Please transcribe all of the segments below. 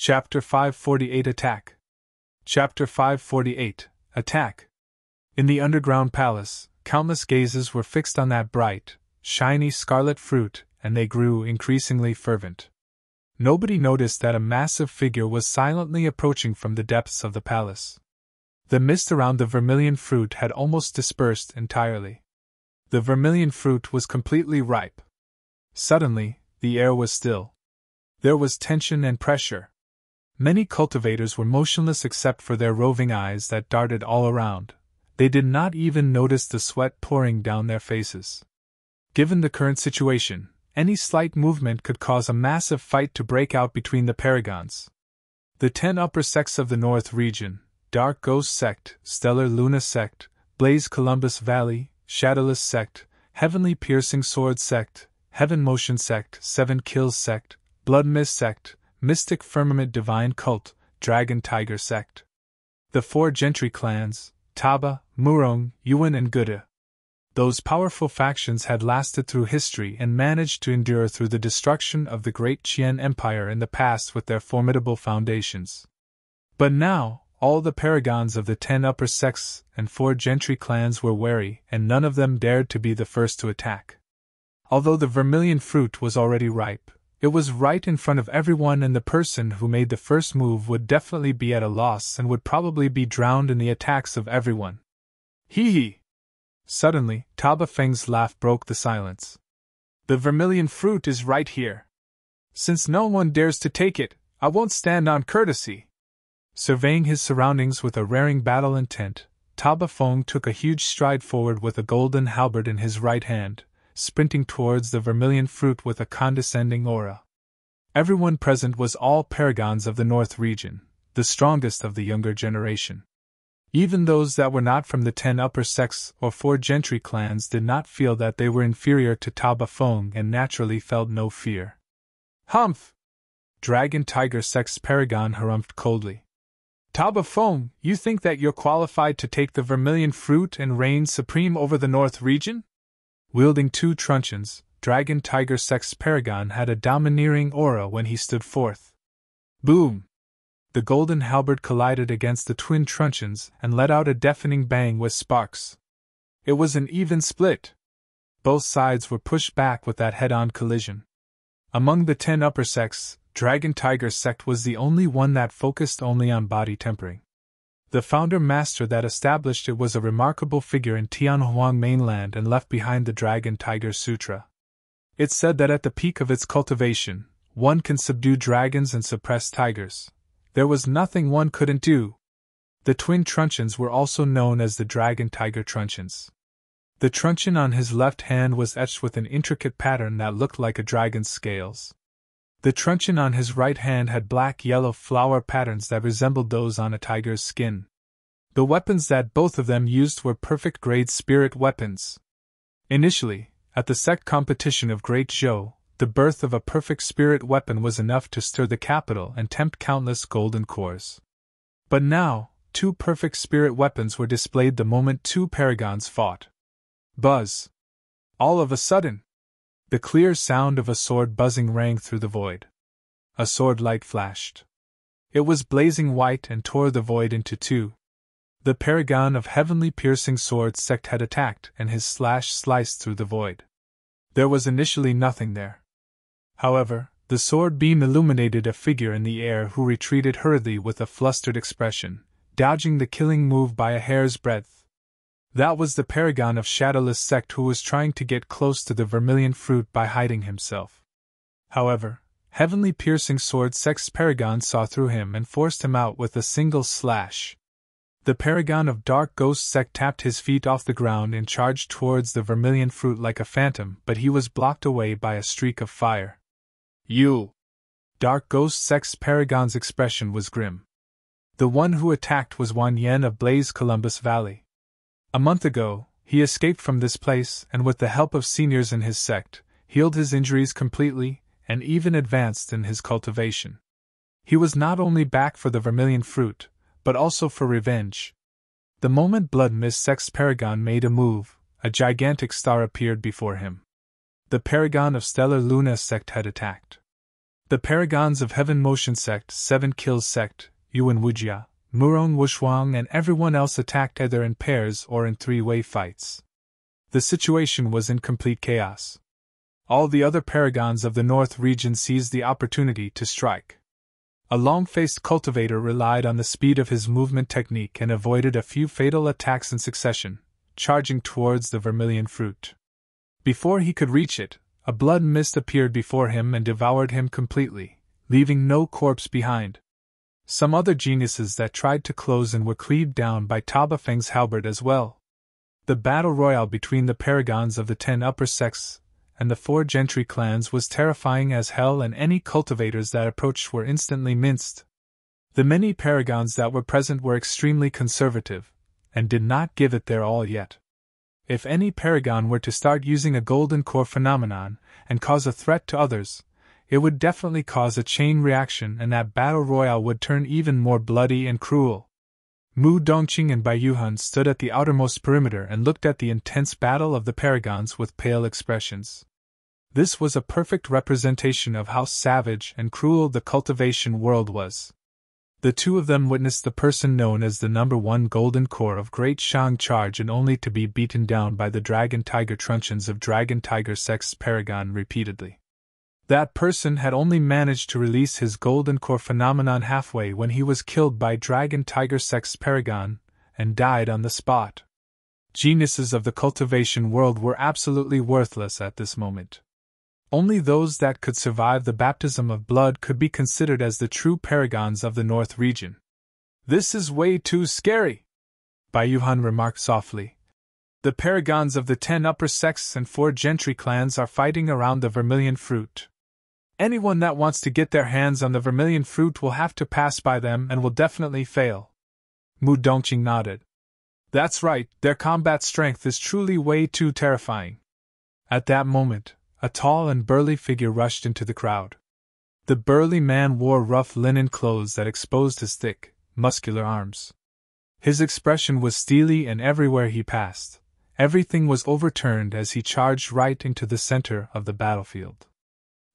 Chapter 548 Attack. Chapter 548 Attack. In the underground palace, countless gazes were fixed on that bright, shiny scarlet fruit, and they grew increasingly fervent. Nobody noticed that a massive figure was silently approaching from the depths of the palace. The mist around the vermilion fruit had almost dispersed entirely. The vermilion fruit was completely ripe. Suddenly, the air was still. There was tension and pressure. Many cultivators were motionless except for their roving eyes that darted all around. They did not even notice the sweat pouring down their faces. Given the current situation, any slight movement could cause a massive fight to break out between the Paragons. The 10 upper sects of the North region, Dark Ghost Sect, Stellar Luna Sect, Blaze Columbus Valley, Shadowless Sect, Heavenly Piercing Sword Sect, Heaven Motion Sect, Seven Kills Sect, Blood Mist Sect, Mystic Firmament Divine Cult, Dragon Tiger Sect. The 4 gentry clans, Taba, Murong, Yuan and Guda. Those powerful factions had lasted through history and managed to endure through the destruction of the great Jian Empire in the past with their formidable foundations. But now, all the Paragons of the 10 upper sects and 4 gentry clans were wary, and none of them dared to be the first to attack. Although the vermilion fruit was already ripe, it was right in front of everyone, and the person who made the first move would definitely be at a loss and would probably be drowned in the attacks of everyone. Hee hee! Suddenly, Taba Feng's laugh broke the silence. The vermilion fruit is right here. Since no one dares to take it, I won't stand on courtesy. Surveying his surroundings with a raring battle intent, Taba Feng took a huge stride forward with a golden halberd in his right hand, sprinting towards the vermilion fruit with a condescending aura. Everyone present was all Paragons of the North region, the strongest of the younger generation. Even those that were not from the 10 upper sects or 4 gentry clans did not feel that they were inferior to Taba Feng and naturally felt no fear. Humph! Dragon Tiger Sect's Paragon harumphed coldly. Taba Feng, you think that you're qualified to take the vermilion fruit and reign supreme over the North region? Wielding 2 truncheons, Dragon Tiger Sect's Paragon had a domineering aura when he stood forth. Boom! The golden halberd collided against the twin truncheons and let out a deafening bang with sparks. It was an even split. Both sides were pushed back with that head-on collision. Among the 10 upper sects, Dragon Tiger Sect was the only one that focused only on body tempering. The founder master that established it was a remarkable figure in Tianhuang mainland and left behind the Dragon Tiger Sutra. It said that at the peak of its cultivation, one can subdue dragons and suppress tigers. There was nothing one couldn't do. The twin truncheons were also known as the Dragon Tiger Truncheons. The truncheon on his left hand was etched with an intricate pattern that looked like a dragon's scales. The truncheon on his right hand had black-yellow flower patterns that resembled those on a tiger's skin. The weapons that both of them used were perfect-grade spirit weapons. Initially, at the sect competition of Great Zhou, the birth of a perfect spirit weapon was enough to stir the capital and tempt countless golden cores. But now, 2 perfect spirit weapons were displayed the moment 2 Paragons fought. Buzz! All of a sudden, the clear sound of a sword buzzing rang through the void. A sword light flashed. It was blazing white and tore the void into 2. The Paragon of Heavenly Piercing Sword Sect had attacked, and his slash sliced through the void. There was initially nothing there. However, the sword beam illuminated a figure in the air who retreated hurriedly with a flustered expression, dodging the killing move by a hair's breadth. That was the Paragon of Shadowless Sect who was trying to get close to the vermilion fruit by hiding himself. However, Heavenly Piercing Sword Sect's Paragon saw through him and forced him out with a single slash. The Paragon of Dark Ghost Sect tapped his feet off the ground and charged towards the vermilion fruit like a phantom, but he was blocked away by a streak of fire. You! Dark Ghost Sect's Paragon's expression was grim. The one who attacked was Wan Yen of Blaze Columbus Valley. A month ago, he escaped from this place and with the help of seniors in his sect, healed his injuries completely, and even advanced in his cultivation. He was not only back for the vermilion fruit, but also for revenge. The moment Blood Mist Sect's Paragon made a move, a gigantic star appeared before him. The Paragon of Stellar Luna Sect had attacked. The Paragons of Heaven Motion Sect, 7 Kills Sect, Yuan Wuya, Murong Wushuang and everyone else attacked either in pairs or in three-way fights. The situation was in complete chaos. All the other Paragons of the North region seized the opportunity to strike. A long-faced cultivator relied on the speed of his movement technique and avoided a few fatal attacks in succession, charging towards the vermilion fruit. Before he could reach it, a blood mist appeared before him and devoured him completely, leaving no corpse behind. Some other geniuses that tried to close and were cleaved down by Tabafeng's halberd as well. The battle royale between the Paragons of the 10 upper sects and the 4 gentry clans was terrifying as hell, and any cultivators that approached were instantly minced. The many Paragons that were present were extremely conservative, and did not give it their all yet. If any Paragon were to start using a golden core phenomenon and cause a threat to others, it would definitely cause a chain reaction, and that battle royale would turn even more bloody and cruel. Mu Dongqing and Bai Yuhan stood at the outermost perimeter and looked at the intense battle of the Paragons with pale expressions. This was a perfect representation of how savage and cruel the cultivation world was. The two of them witnessed the person known as the number 1 golden core of Great Shang charge and only to be beaten down by the Dragon Tiger truncheons of Dragon Tiger Sect's Paragon repeatedly. That person had only managed to release his golden core phenomenon halfway when he was killed by Dragon Tiger Sect's Paragon and died on the spot. Geniuses of the cultivation world were absolutely worthless at this moment. Only those that could survive the baptism of blood could be considered as the true Paragons of the North region. "This is way too scary," Bai Yuhan remarked softly. "The Paragons of the 10 upper sects and 4 gentry clans are fighting around the vermilion fruit. Anyone that wants to get their hands on the vermilion fruit will have to pass by them and will definitely fail." Mu Dongqing nodded. "That's right, their combat strength is truly way too terrifying." At that moment, a tall and burly figure rushed into the crowd. The burly man wore rough linen clothes that exposed his thick, muscular arms. His expression was steely, and everywhere he passed, everything was overturned as he charged right into the center of the battlefield.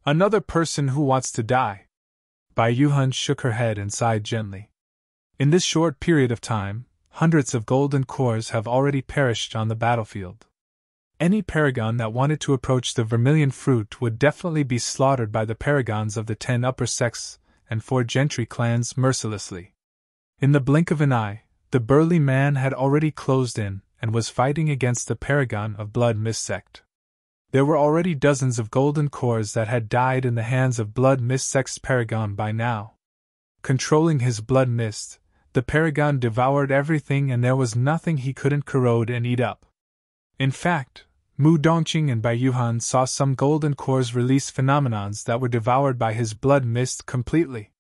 "Another person who wants to die." Bai Yuhan shook her head and sighed gently. "In this short period of time, hundreds of golden cores have already perished on the battlefield. Any Paragon that wanted to approach the vermilion fruit would definitely be slaughtered by the Paragons of the 10 upper sects and 4 gentry clans mercilessly." In the blink of an eye, the burly man had already closed in and was fighting against the Paragon of Blood Mist sect. There were already dozens of golden cores that had died in the hands of Blood Mist sect's Paragon by now. Controlling his blood mist, the Paragon devoured everything, and there was nothing he couldn't corrode and eat up. In fact, Mu Dongqing and Bai Yuhan saw some golden cores release phenomenons that were devoured by his blood mist completely.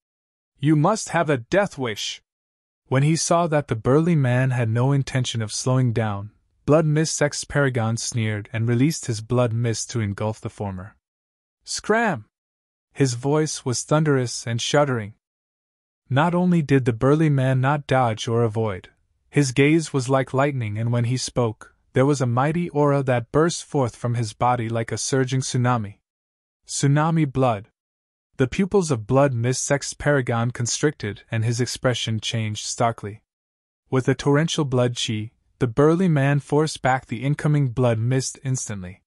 "You must have a death wish." When he saw that the burly man had no intention of slowing down, Blood Mist sect's Paragon sneered and released his blood mist to engulf the former. "Scram!" His voice was thunderous and shuddering. Not only did the burly man not dodge or avoid, his gaze was like lightning, and when he spoke, there was a mighty aura that burst forth from his body like a surging tsunami. Tsunami blood. The pupils of Blood Mist sect's Paragon constricted, and his expression changed starkly. With a torrential blood chi, the burly man forced back the incoming blood mist instantly.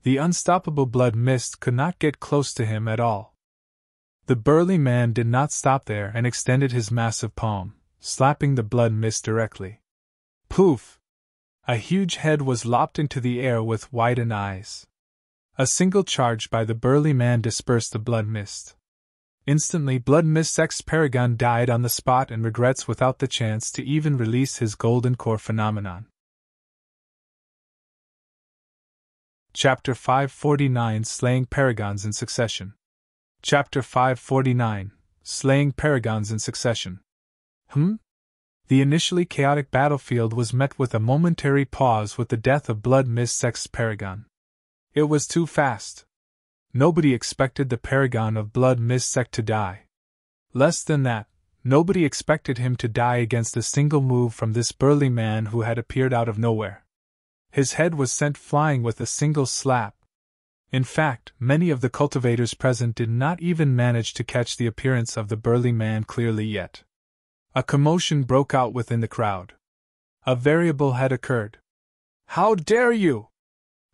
The unstoppable blood mist could not get close to him at all. The burly man did not stop there and extended his massive palm, slapping the blood mist directly. Poof! A huge head was lopped into the air with widened eyes. A single charge by the burly man dispersed the blood mist. Instantly, Blood Mist sect's Paragon died on the spot and regrets without the chance to even release his golden core phenomenon. Chapter 549 Slaying Paragons in Succession. Chapter 549 Slaying Paragons in Succession. The initially chaotic battlefield was met with a momentary pause with the death of Blood Mist sect's Paragon. It was too fast. Nobody expected the Paragon of Blood Mist sect to die. Less than that, nobody expected him to die against a single move from this burly man who had appeared out of nowhere. His head was sent flying with a single slap. In fact, many of the cultivators present did not even manage to catch the appearance of the burly man clearly yet. A commotion broke out within the crowd. A variable had occurred. "How dare you!"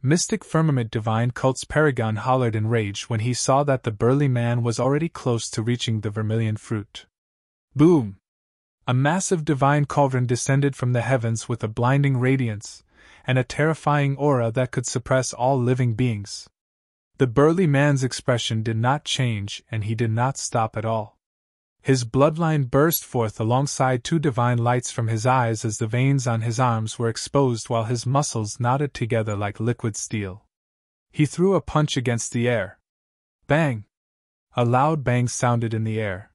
Mystic Firmament Divine Cult's Paragon hollered in rage when he saw that the burly man was already close to reaching the vermilion fruit. Boom! A massive divine cauldron descended from the heavens with a blinding radiance and a terrifying aura that could suppress all living beings. The burly man's expression did not change, and he did not stop at all. His bloodline burst forth alongside two divine lights from his eyes as the veins on his arms were exposed while his muscles knotted together like liquid steel. He threw a punch against the air. Bang! A loud bang sounded in the air.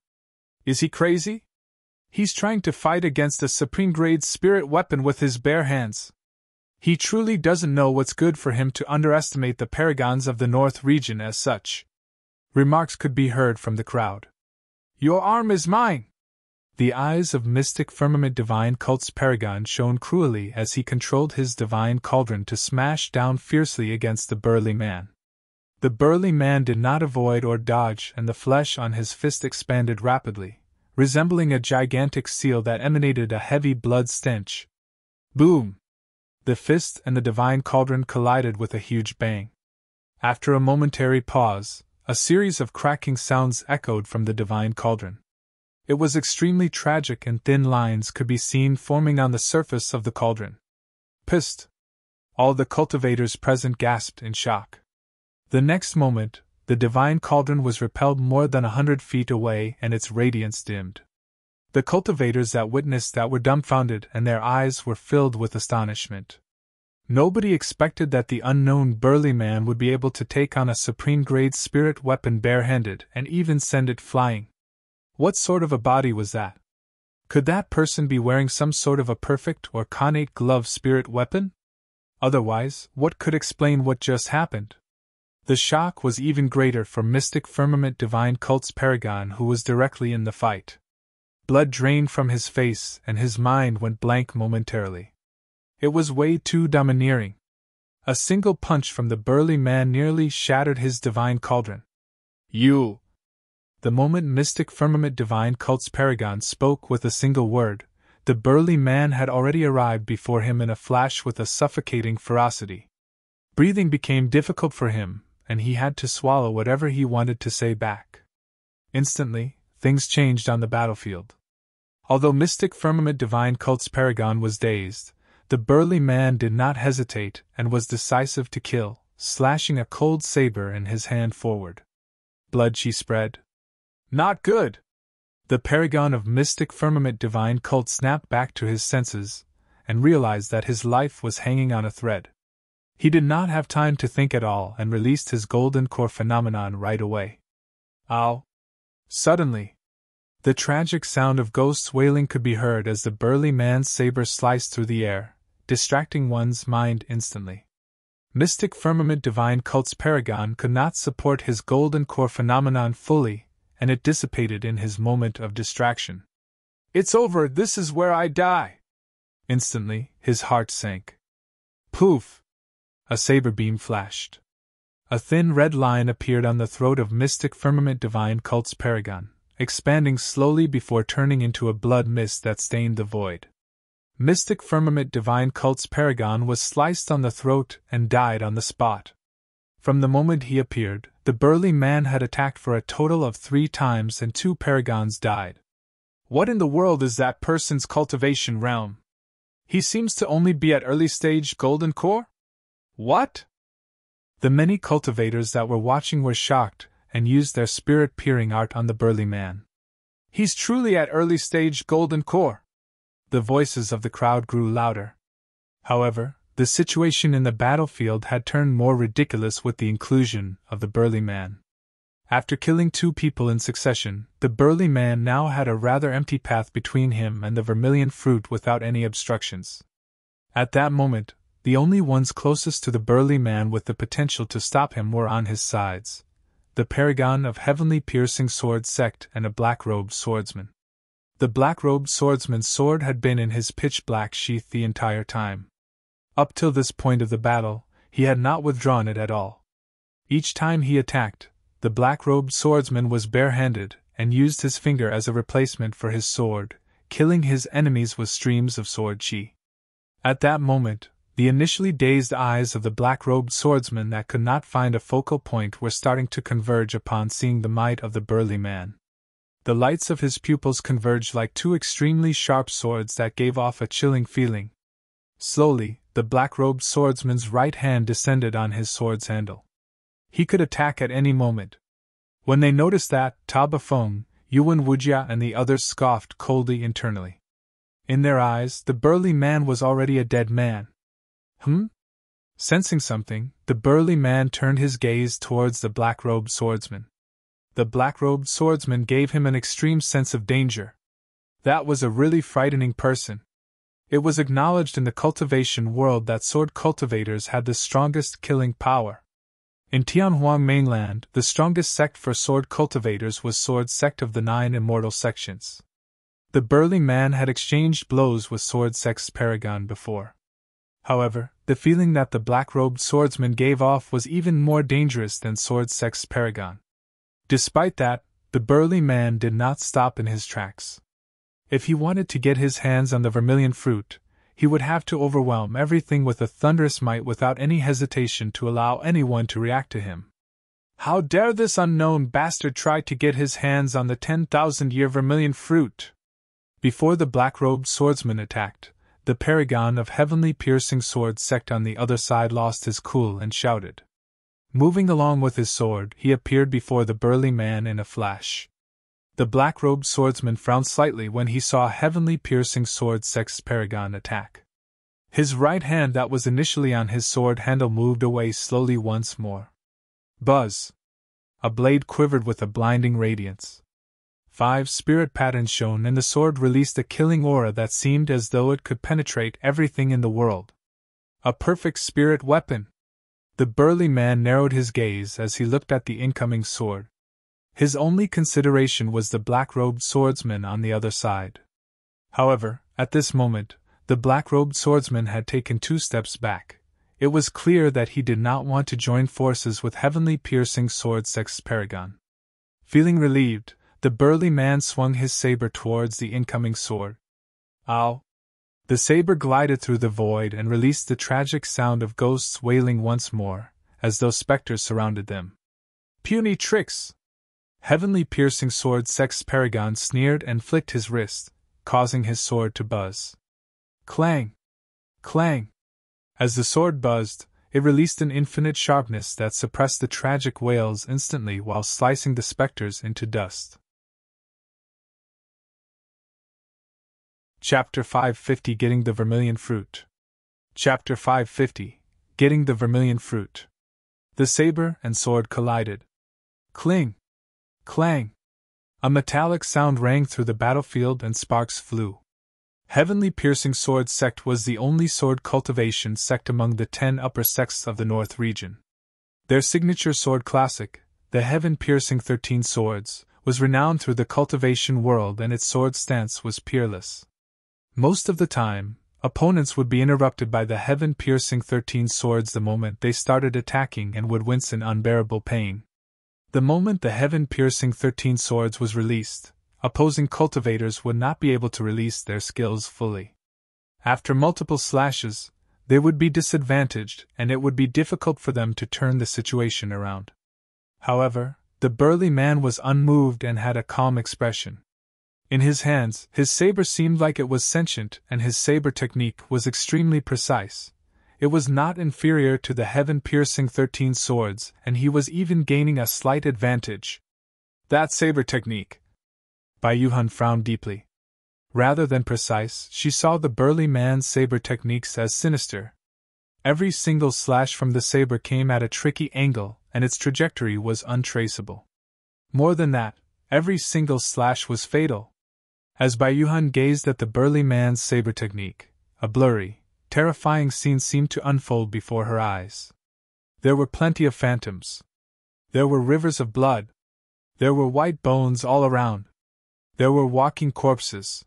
Is he crazy? He's trying to fight against a supreme-grade spirit weapon with his bare hands. He truly doesn't know what's good for him to underestimate the Paragons of the North region as such. Remarks could be heard from the crowd. Your arm is mine! The eyes of Mystic Firmament Divine Cult's Paragon shone cruelly as he controlled his divine cauldron to smash down fiercely against the burly man. The burly man did not avoid or dodge, and the flesh on his fist expanded rapidly, resembling a gigantic seal that emanated a heavy blood stench. Boom! The fist and the divine cauldron collided with a huge bang. After a momentary pause, a series of cracking sounds echoed from the divine cauldron. It was extremely tragic, and thin lines could be seen forming on the surface of the cauldron. Psst! All the cultivators present gasped in shock. The next moment, the divine cauldron was repelled more than 100 feet away and its radiance dimmed. The cultivators that witnessed that were dumbfounded, and their eyes were filled with astonishment. Nobody expected that the unknown burly man would be able to take on a supreme-grade spirit weapon barehanded and even send it flying. What sort of a body was that? Could that person be wearing some sort of a perfect or connate glove spirit weapon? Otherwise, what could explain what just happened? The shock was even greater for Mystic Firmament Divine Cult's Paragon, who was directly in the fight. Blood drained from his face and his mind went blank momentarily. It was way too domineering. A single punch from the burly man nearly shattered his divine cauldron. You! The moment Mystic Firmament Divine Cult's Paragon spoke with a single word, the burly man had already arrived before him in a flash with a suffocating ferocity. Breathing became difficult for him, and he had to swallow whatever he wanted to say back. Instantly, things changed on the battlefield. Although Mystic Firmament Divine Cult's Paragon was dazed, the burly man did not hesitate and was decisive to kill, slashing a cold saber in his hand forward. Blood she spread. Not good! The Paragon of Mystic Firmament Divine Cult snapped back to his senses and realized that his life was hanging on a thread. He did not have time to think at all and released his golden core phenomenon right away. Ow! Suddenly, the tragic sound of ghosts wailing could be heard as the burly man's saber sliced through the air, distracting one's mind instantly. Mystic Firmament Divine Cult's Paragon could not support his golden core phenomenon fully, and it dissipated in his moment of distraction. It's over, this is where I die! Instantly, his heart sank. Poof! A saber beam flashed. A thin red line appeared on the throat of Mystic Firmament Divine Cult's Paragon, expanding slowly before turning into a blood mist that stained the void. Mystic Firmament Divine Cult's Paragon was sliced on the throat and died on the spot. From the moment he appeared, the burly man had attacked for a total of 3 times and 2 Paragons died. What in the world is that person's cultivation realm? He seems to only be at early stage golden core? What? The many cultivators that were watching were shocked and used their spirit peering art on the burly man. He's truly at early stage golden core. The voices of the crowd grew louder. However, the situation in the battlefield had turned more ridiculous with the inclusion of the burly man. After killing 2 people in succession, the burly man now had a rather empty path between him and the vermilion fruit without any obstructions. At that moment, the only ones closest to the burly man with the potential to stop him were on his sides: the Paragon of Heavenly Piercing Sword Sect and a black-robed swordsman. The black-robed swordsman's sword had been in his pitch-black sheath the entire time. Up till this point of the battle, he had not withdrawn it at all. Each time he attacked, the black-robed swordsman was barehanded and used his finger as a replacement for his sword, killing his enemies with streams of sword chi. At that moment, the initially dazed eyes of the black-robed swordsman that could not find a focal point were starting to converge upon seeing the might of the burly man. The lights of his pupils converged like two extremely sharp swords that gave off a chilling feeling. Slowly, the black-robed swordsman's right hand descended on his sword's handle. He could attack at any moment. When they noticed that, Ta Bafeng, Yuan Wuya and the others scoffed coldly internally. In their eyes, the burly man was already a dead man. Sensing something, the burly man turned his gaze towards the black-robed swordsman. The black-robed swordsman gave him an extreme sense of danger. That was a really frightening person. It was acknowledged in the cultivation world that sword cultivators had the strongest killing power. In Tianhuang mainland, the strongest sect for sword cultivators was Sword Sect of the 9 Immortal Sections. The burly man had exchanged blows with Sword Sect's Paragon before. However, the feeling that the black-robed swordsman gave off was even more dangerous than Sword Sect's Paragon. Despite that, the burly man did not stop in his tracks. If he wanted to get his hands on the vermilion fruit, he would have to overwhelm everything with a thunderous might without any hesitation to allow anyone to react to him. How dare this unknown bastard try to get his hands on the 10,000-year vermilion fruit? Before the black-robed swordsman attacked, the Paragon of Heavenly Piercing Sword Sect on the other side lost his cool and shouted. Moving along with his sword, he appeared before the burly man in a flash. The black-robed swordsman frowned slightly when he saw Heavenly Piercing Sword Sect's Paragon attack. His right hand that was initially on his sword handle moved away slowly once more. Buzz! A blade quivered with a blinding radiance. 5 spirit patterns shone and the sword released a killing aura that seemed as though it could penetrate everything in the world. A perfect spirit weapon! The burly man narrowed his gaze as he looked at the incoming sword. His only consideration was the black-robed swordsman on the other side. However, at this moment, the black-robed swordsman had taken 2 steps back. It was clear that he did not want to join forces with Heavenly Piercing Sword Sect's Paragon. Feeling relieved, the burly man swung his saber towards the incoming sword. Ow! The saber glided through the void and released the tragic sound of ghosts wailing once more, as though specters surrounded them. Puny tricks! Heavenly Piercing Sword Sect's Paragon sneered and flicked his wrist, causing his sword to buzz. Clang! Clang! As the sword buzzed, it released an infinite sharpness that suppressed the tragic wails instantly while slicing the specters into dust. Chapter 550 Getting the Vermilion Fruit. Chapter 550 Getting the Vermilion Fruit. The saber and sword collided. Cling! Clang! A metallic sound rang through the battlefield and sparks flew. Heavenly Piercing Sword Sect was the only sword cultivation sect among the 10 upper sects of the North region. Their signature sword classic, the Heaven Piercing 13 Swords, was renowned through the cultivation world and its sword stance was peerless. Most of the time, opponents would be interrupted by the Heaven Piercing 13 Swords the moment they started attacking and would wince in unbearable pain. The moment the Heaven Piercing 13 Swords was released, opposing cultivators would not be able to release their skills fully. After multiple slashes, they would be disadvantaged and it would be difficult for them to turn the situation around. However, the burly man was unmoved and had a calm expression. In his hands, his saber seemed like it was sentient and his saber technique was extremely precise. It was not inferior to the Heaven-Piercing 13 Swords, and he was even gaining a slight advantage. That saber technique! Bai Yuhan frowned deeply. Rather than precise, she saw the burly man's saber techniques as sinister. Every single slash from the saber came at a tricky angle, and its trajectory was untraceable. More than that, every single slash was fatal. As Bai Yuhan gazed at the burly man's saber technique, a blurry, terrifying scene seemed to unfold before her eyes. There were plenty of phantoms. There were rivers of blood. There were white bones all around. There were walking corpses.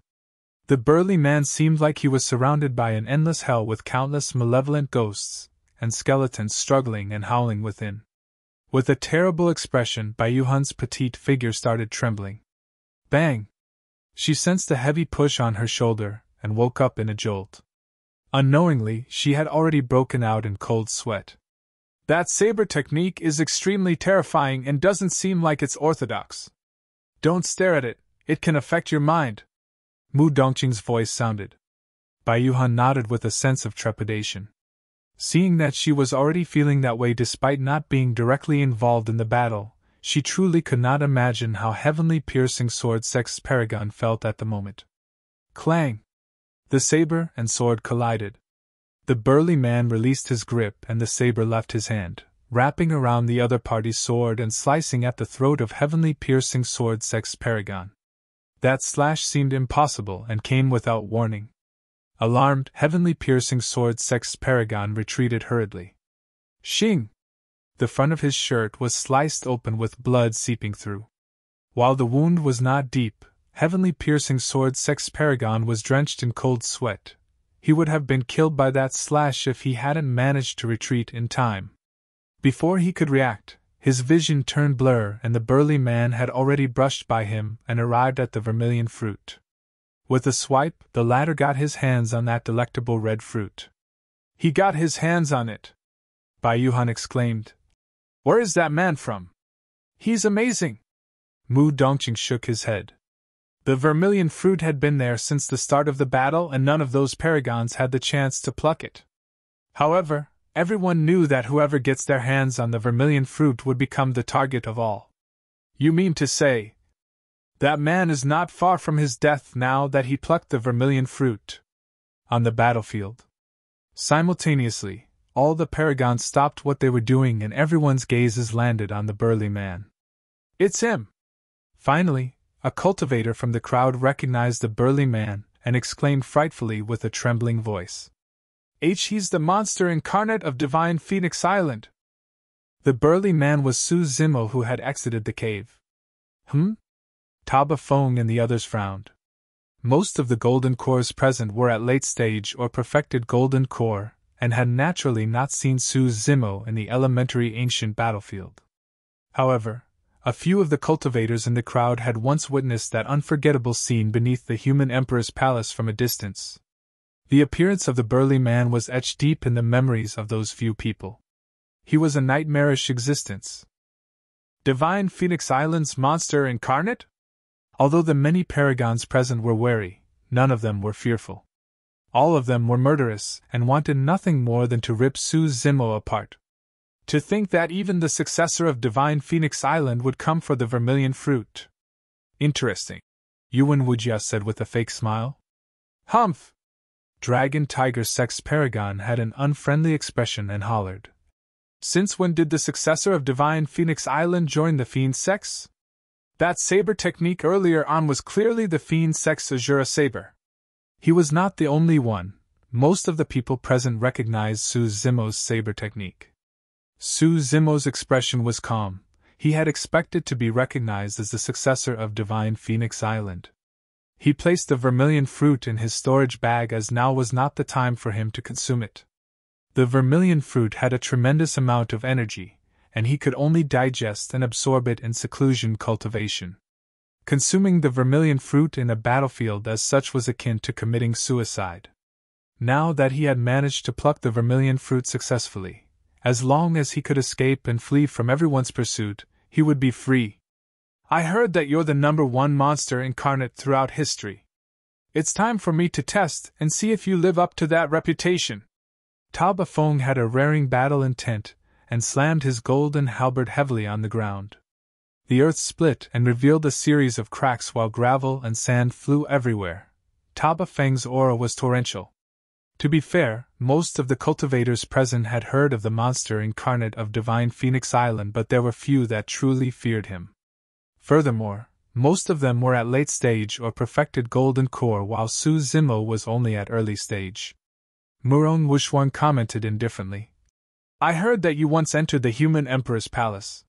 The burly man seemed like he was surrounded by an endless hell with countless malevolent ghosts, and skeletons struggling and howling within. With a terrible expression, Bai Yuhan's petite figure started trembling. Bang! She sensed a heavy push on her shoulder and woke up in a jolt. Unknowingly, she had already broken out in cold sweat. That saber technique is extremely terrifying and doesn't seem like it's orthodox. Don't stare at it, it can affect your mind. Mu Dongqing's voice sounded. Bai Yuhan nodded with a sense of trepidation. Seeing that she was already feeling that way despite not being directly involved in the battle, she truly could not imagine how heavenly piercing sword Sex's Paragon felt at the moment. Clang! The saber and sword collided. The burly man released his grip and the saber left his hand, wrapping around the other party's sword and slicing at the throat of heavenly piercing sword Sex's Paragon. That slash seemed impossible and came without warning. Alarmed, heavenly piercing sword Sex's Paragon retreated hurriedly. Shing! The front of his shirt was sliced open with blood seeping through. While the wound was not deep, heavenly piercing sword Sex's Paragon was drenched in cold sweat. He would have been killed by that slash if he hadn't managed to retreat in time. Before he could react, his vision turned blur and the burly man had already brushed by him and arrived at the vermilion fruit. With a swipe, the latter got his hands on that delectable red fruit. He got his hands on it! Bai Yuhan exclaimed. Where is that man from? He's amazing! Mu Dongqing shook his head. The vermilion fruit had been there since the start of the battle and none of those paragons had the chance to pluck it. However, everyone knew that whoever gets their hands on the vermilion fruit would become the target of all. You mean to say, that man is not far from his death now that he plucked the vermilion fruit? On the battlefield. Simultaneously, all the paragons stopped what they were doing and everyone's gazes landed on the burly man. It's him! Finally, a cultivator from the crowd recognized the burly man and exclaimed frightfully with a trembling voice. He's the monster incarnate of Divine Phoenix Island! The burly man was Su Zimo who had exited the cave. Taba Feng and the others frowned. Most of the golden cores present were at late stage or perfected golden core, and had naturally not seen Su Zimo in the elementary ancient battlefield. However, a few of the cultivators in the crowd had once witnessed that unforgettable scene beneath the human emperor's palace from a distance. The appearance of the burly man was etched deep in the memories of those few people. He was a nightmarish existence. Divine Phoenix Island's monster incarnate? Although the many paragons present were wary, none of them were fearful. All of them were murderous and wanted nothing more than to rip Su Zimo apart. To think that even the successor of Divine Phoenix Island would come for the vermilion fruit. Interesting, Yuan Wuya said with a fake smile. Humph! Dragon Tiger Sex Paragon had an unfriendly expression and hollered. Since when did the successor of Divine Phoenix Island join the Fiend Sex? That saber technique earlier on was clearly the Fiend Sex Azura saber. He was not the only one. Most of the people present recognized Su Zimo's saber technique. Su Zimo's expression was calm. He had expected to be recognized as the successor of Divine Phoenix Island. He placed the vermilion fruit in his storage bag as now was not the time for him to consume it. The vermilion fruit had a tremendous amount of energy, and he could only digest and absorb it in seclusion cultivation. Consuming the vermilion fruit in a battlefield as such was akin to committing suicide. Now that he had managed to pluck the vermilion fruit successfully, as long as he could escape and flee from everyone's pursuit, he would be free. I heard that you're the #1 monster incarnate throughout history. It's time for me to test and see if you live up to that reputation. Taba Feng had a raring battle intent, and slammed his golden halberd heavily on the ground. The earth split and revealed a series of cracks while gravel and sand flew everywhere. Taba Feng's aura was torrential. To be fair, most of the cultivators present had heard of the monster incarnate of Divine Phoenix Island, but there were few that truly feared him. Furthermore, most of them were at late stage or perfected golden core while Su Zimo was only at early stage. Murong Wushuan commented indifferently. I heard that you once entered the human emperor's palace.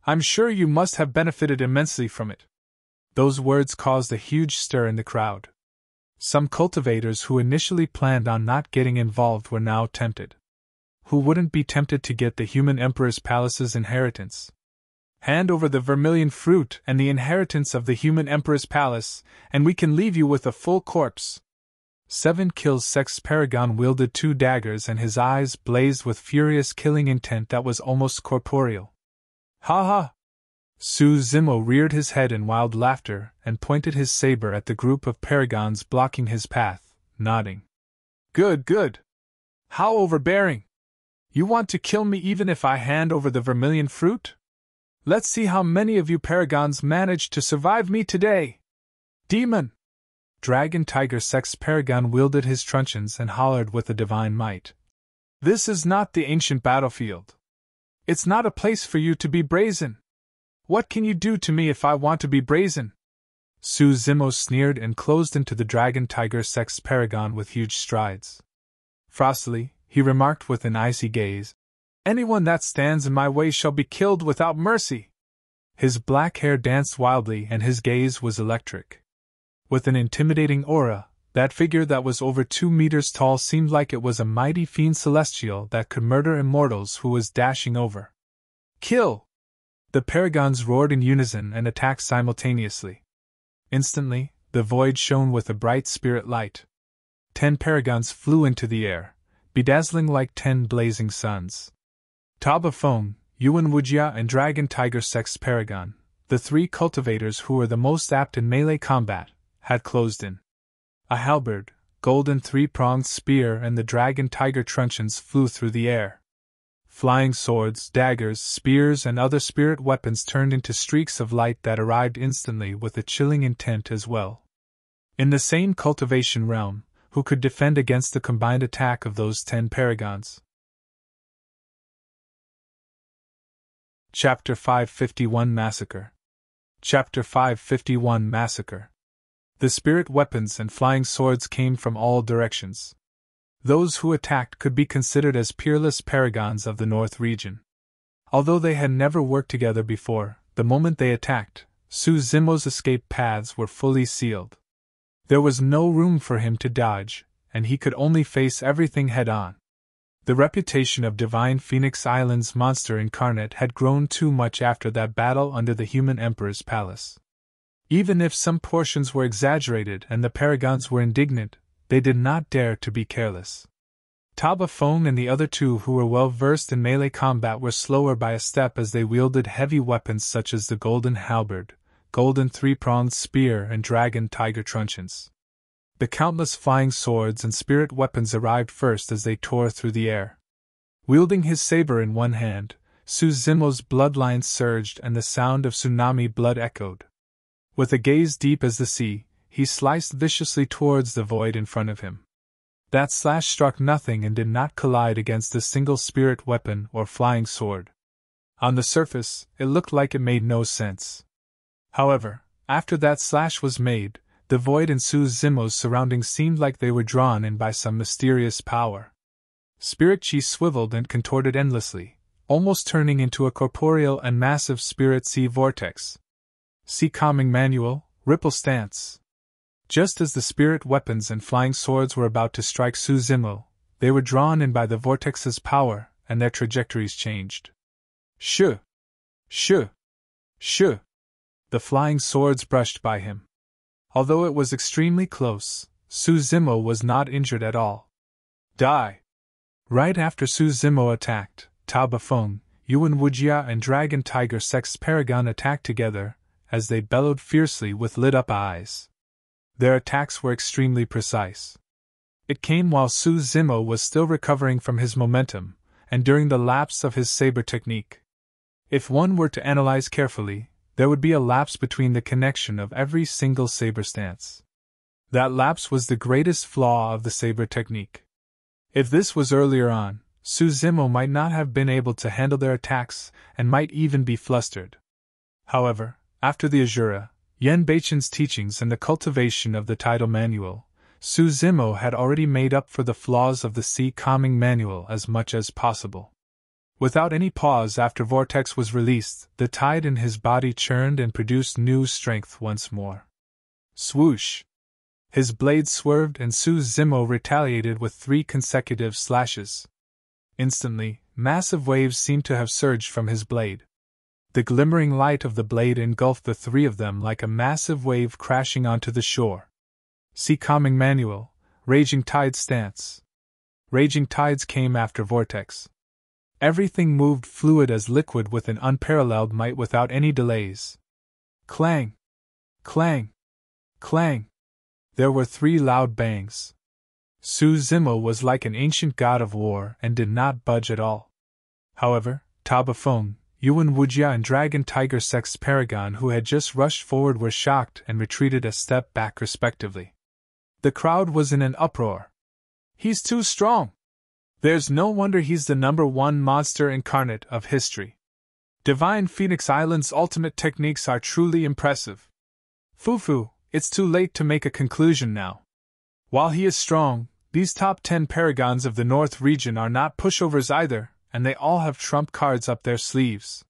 I'm sure you must have benefited immensely from it. Those words caused a huge stir in the crowd. Some cultivators who initially planned on not getting involved were now tempted. who wouldn't be tempted to get the human emperor's palace's inheritance? Hand over the vermilion fruit and the inheritance of the human emperor's palace, and we can leave you with a full corpse. 7 Kills Sex Paragon wielded 2 daggers and his eyes blazed with furious killing intent that was almost corporeal. Ha ha! Su Zimo reared his head in wild laughter and pointed his saber at the group of paragons blocking his path, nodding. Good, good! How overbearing! You want to kill me even if I hand over the vermilion fruit? Let's see how many of you paragons manage to survive me today! Demon! Dragon Tiger Sex Paragon wielded his truncheons and hollered with a divine might. This is not the ancient battlefield. It's not a place for you to be brazen. What can you do to me if I want to be brazen? Su Zimo sneered and closed into the Dragon Tiger Sex Paragon with huge strides. Frostily, he remarked with an icy gaze, Anyone that stands in my way shall be killed without mercy. His black hair danced wildly and his gaze was electric. With an intimidating aura, that figure that was over 2 meters tall seemed like it was a mighty fiend celestial that could murder immortals who was dashing over. Kill! The paragons roared in unison and attacked simultaneously. Instantly, the void shone with a bright spirit light. 10 paragons flew into the air, bedazzling like 10 blazing suns. Taba Fong, Yuan Wuya and Dragon Tiger Sex Paragon, the 3 cultivators who were the most apt in melee combat, had closed in. A halberd, golden 3-pronged spear and the Dragon Tiger truncheons flew through the air. Flying swords, daggers, spears and other spirit weapons turned into streaks of light that arrived instantly with a chilling intent as well. In the same cultivation realm, who could defend against the combined attack of those 10 paragons? Chapter 551 Massacre. Chapter 551 Massacre. The spirit weapons and flying swords came from all directions. Those who attacked could be considered as peerless paragons of the North region. Although they had never worked together before, the moment they attacked, Su Zimo's escape paths were fully sealed. There was no room for him to dodge, and he could only face everything head-on. The reputation of Divine Phoenix Island's monster incarnate had grown too much after that battle under the human emperor's palace. Even if some portions were exaggerated and the paragons were indignant, they did not dare to be careless. Taba Fong and the other 2 who were well versed in melee combat were slower by a step as they wielded heavy weapons such as the golden halberd, golden 3-pronged spear and Dragon Tiger truncheons. The countless flying swords and spirit weapons arrived first as they tore through the air. Wielding his saber in one hand, Su Zimo's bloodlines surged and the sound of tsunami blood echoed. With a gaze deep as the sea, he sliced viciously towards the void in front of him. That slash struck nothing and did not collide against a single spirit weapon or flying sword. On the surface, it looked like it made no sense. However, after that slash was made, the void in Su Zimo's surroundings seemed like they were drawn in by some mysterious power. Spirit chi swiveled and contorted endlessly, almost turning into a corporeal and massive spirit sea vortex. See Calming Manual, Ripple Stance. Just as the spirit weapons and flying swords were about to strike Su Zimo, they were drawn in by the vortex's power, and their trajectories changed. Shoo! Shoo! Shoo! The flying swords brushed by him. Although it was extremely close, Su Zimo was not injured at all. Die! Right after Su Zimo attacked, Taba Fong, Yuan Wuya and Dragon Tiger Sex Paragon attacked together, as they bellowed fiercely with lit-up eyes. Their attacks were extremely precise. It came while Su Zimo was still recovering from his momentum, and during the lapse of his saber technique. If one were to analyze carefully, there would be a lapse between the connection of every single saber stance. That lapse was the greatest flaw of the saber technique. If this was earlier on, Su Zimo might not have been able to handle their attacks and might even be flustered. However, after the Azura, Yen Beichen's teachings and the cultivation of the title manual, Su Zimo had already made up for the flaws of the Sea Calming Manual as much as possible. Without any pause after Vortex was released, the tide in his body churned and produced new strength once more. Swoosh! His blade swerved and Su Zimo retaliated with 3 consecutive slashes. Instantly, massive waves seemed to have surged from his blade. The glimmering light of the blade engulfed the three of them like a massive wave crashing onto the shore. See Calming Manual, Raging Tide Stance. Raging tides came after vortex. Everything moved fluid as liquid with an unparalleled might without any delays. Clang! Clang! Clang! There were 3 loud bangs. Su Zimo was like an ancient god of war and did not budge at all. However, Tabafeng, Yuan Wuya and Dragon Tiger Sex Paragon, who had just rushed forward, were shocked and retreated a step back respectively. The crowd was in an uproar. He's too strong! There's no wonder he's the #1 monster incarnate of history. Divine Phoenix Island's ultimate techniques are truly impressive. Fufu, it's too late to make a conclusion now. While he is strong, these top 10 paragons of the North region are not pushovers either, and they all have trump cards up their sleeves.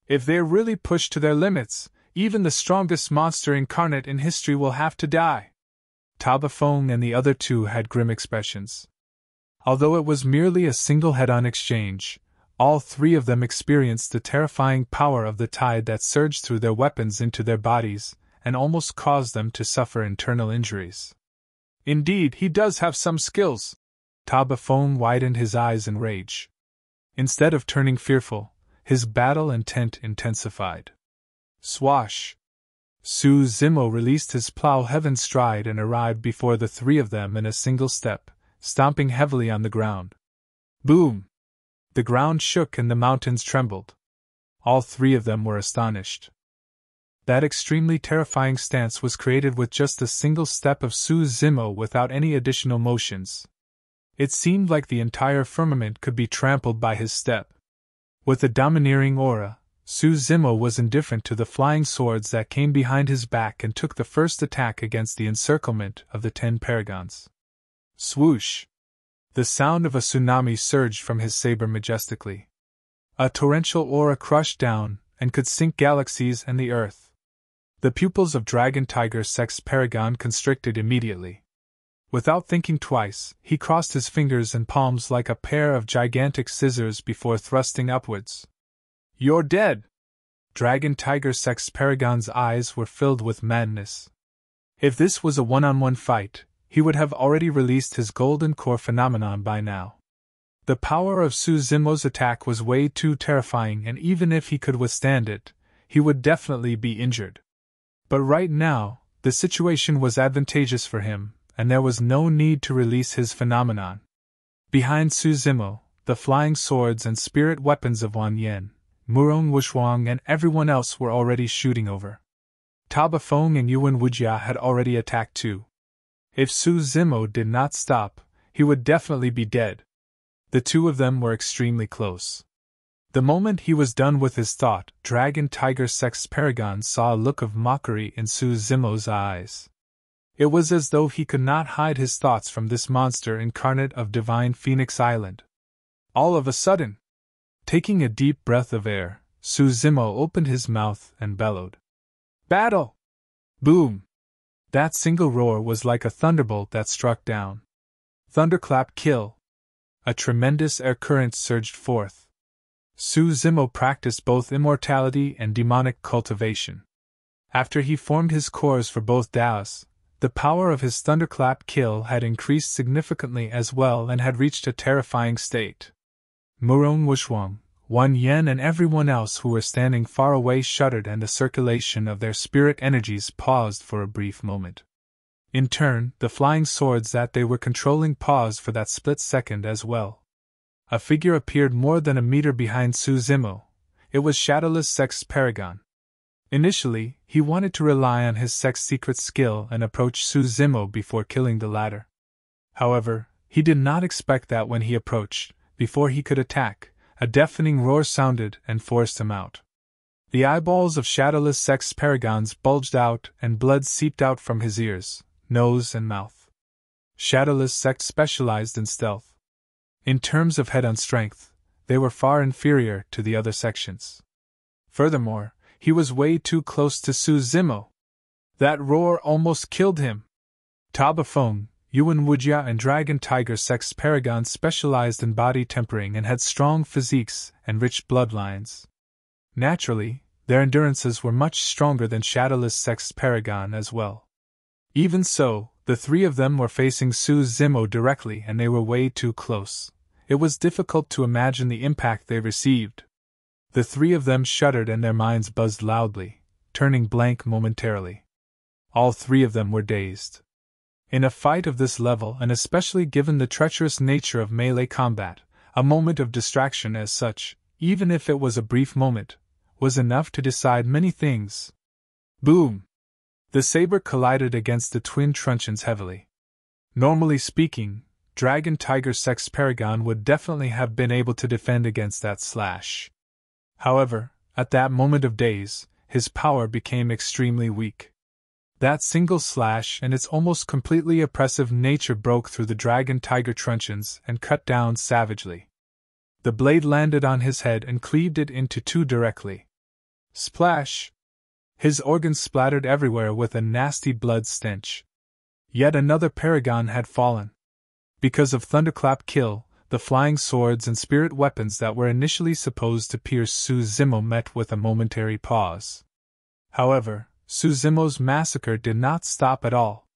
If they're really pushed to their limits, even the strongest monster incarnate in history will have to die. Tabafeng and the other 2 had grim expressions. Although it was merely a single head-on exchange, all 3 of them experienced the terrifying power of the tide that surged through their weapons into their bodies, and almost caused them to suffer internal injuries. Indeed, he does have some skills. Tabafeng widened his eyes in rage. Instead of turning fearful, his battle intent intensified. Swash! Su Zimo released his plow heaven stride and arrived before the 3 of them in a single step, stomping heavily on the ground. Boom! The ground shook and the mountains trembled. All 3 of them were astonished. That extremely terrifying stance was created with just a single step of Su Zimo without any additional motions. It seemed like the entire firmament could be trampled by his step. With a domineering aura, Su Zimo was indifferent to the flying swords that came behind his back and took the first attack against the encirclement of the 10 paragons. Swoosh! The sound of a tsunami surged from his saber majestically. A torrential aura crushed down and could sink galaxies and the earth. The pupils of Dragon Tiger Sex Paragon constricted immediately. Without thinking twice, he crossed his fingers and palms like a pair of gigantic scissors before thrusting upwards. You're dead! Dragon Tiger Sex Paragon's eyes were filled with madness. If this was a one-on-one fight, he would have already released his golden core phenomenon by now. The power of Su Zimo's attack was way too terrifying, and even if he could withstand it, he would definitely be injured. But right now, the situation was advantageous for him, and there was no need to release his phenomenon. Behind Su Zimo, the flying swords and spirit weapons of Wan Yen, Murong Wushuang and everyone else were already shooting over. Tabafeng and Yuan Wuya had already attacked too. If Su Zimo did not stop, he would definitely be dead. The 2 of them were extremely close. The moment he was done with his thought, Dragon Tiger Sex Paragon saw a look of mockery in Su Zimo's eyes. It was as though he could not hide his thoughts from this monster incarnate of Divine Phoenix Island. All of a sudden, taking a deep breath of air, Su Zimo opened his mouth and bellowed. Battle! Boom! That single roar was like a thunderbolt that struck down. Thunderclap kill! A tremendous air current surged forth. Su Zimo practiced both immortality and demonic cultivation. After he formed his cores for both Daos, the power of his thunderclap kill had increased significantly as well and had reached a terrifying state. Murong Wushuang, Wan Yen and everyone else who were standing far away shuddered, and the circulation of their spirit energies paused for a brief moment. In turn, the flying swords that they were controlling paused for that split second as well. A figure appeared more than a meter behind Su Zimo. It was Shadowless Sex Paragon. Initially, he wanted to rely on his sex secret skill and approach Su Zimo before killing the latter. However, he did not expect that when he approached, before he could attack, a deafening roar sounded and forced him out. The eyeballs of Shadowless Sex Paragons bulged out and blood seeped out from his ears, nose and mouth. Shadowless Sex specialized in stealth. In terms of head-on strength, they were far inferior to the other sections. Furthermore, he was way too close to Su Zimo. That roar almost killed him. Tabafeng, Yuan Wuya and Dragon Tiger Sex Paragons specialized in body tempering and had strong physiques and rich bloodlines. Naturally, their endurances were much stronger than Shadowless Sex Paragon as well. Even so, the three of them were facing Su Zimo directly and they were way too close. It was difficult to imagine the impact they received. The three of them shuddered and their minds buzzed loudly, turning blank momentarily. All three of them were dazed. In a fight of this level, and especially given the treacherous nature of melee combat, a moment of distraction as such, even if it was a brief moment, was enough to decide many things. Boom! The saber collided against the twin truncheons heavily. Normally speaking, Dragon Tiger Sex Paragon would definitely have been able to defend against that slash. However, at that moment of daze, his power became extremely weak. That single slash and its almost completely oppressive nature broke through the Dragon Tiger truncheons and cut down savagely. The blade landed on his head and cleaved it into two directly. Splash! His organs splattered everywhere with a nasty blood stench. Yet another paragon had fallen. Because of Thunderclap Kill, the flying swords and spirit weapons that were initially supposed to pierce Su Zimo met with a momentary pause. However, Su Zimo's massacre did not stop at all.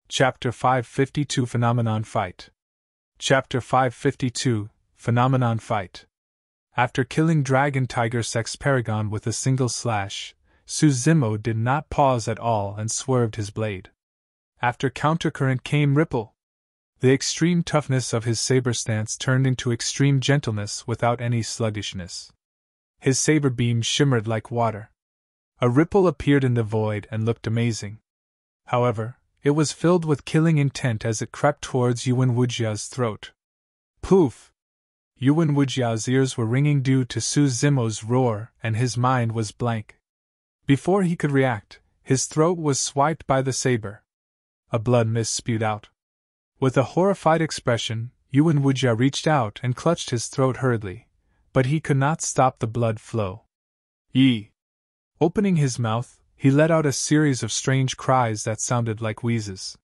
Chapter 552 Phenomenon Fight. Chapter 552 Phenomenon Fight. After killing Dragon Tiger Sex Paragon with a single slash, Su Zimo did not pause at all and swerved his blade. After countercurrent came Ripple. The extreme toughness of his saber stance turned into extreme gentleness without any sluggishness. His saber beam shimmered like water. A ripple appeared in the void and looked amazing. However, it was filled with killing intent as it crept towards Yuan Wujia's throat. Poof! Yuan Wujia's ears were ringing due to Su Zimo's roar, and his mind was blank. Before he could react, his throat was swiped by the saber. A blood mist spewed out. With a horrified expression, Yuan Wujia reached out and clutched his throat hurriedly, but he could not stop the blood flow. Yee! Opening his mouth, he let out a series of strange cries that sounded like wheezes.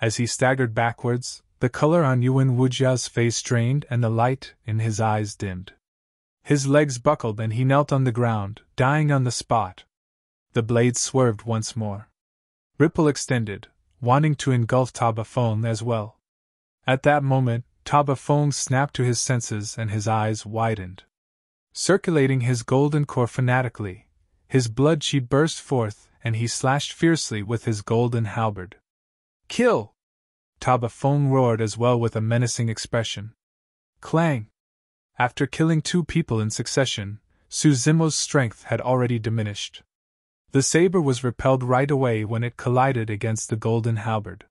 As he staggered backwards, the color on Yuan Wujia's face drained and the light in his eyes dimmed. His legs buckled and he knelt on the ground, dying on the spot. The blade swerved once more. Ripple extended, wanting to engulf Tabafone as well. At that moment, Tabafone snapped to his senses and his eyes widened. Circulating his golden core fanatically, his blood chi burst forth and he slashed fiercely with his golden halberd. Kill! Tabafone roared as well with a menacing expression. Clang! After killing two people in succession, Su Zimo's strength had already diminished. The saber was repelled right away when it collided against the golden halberd.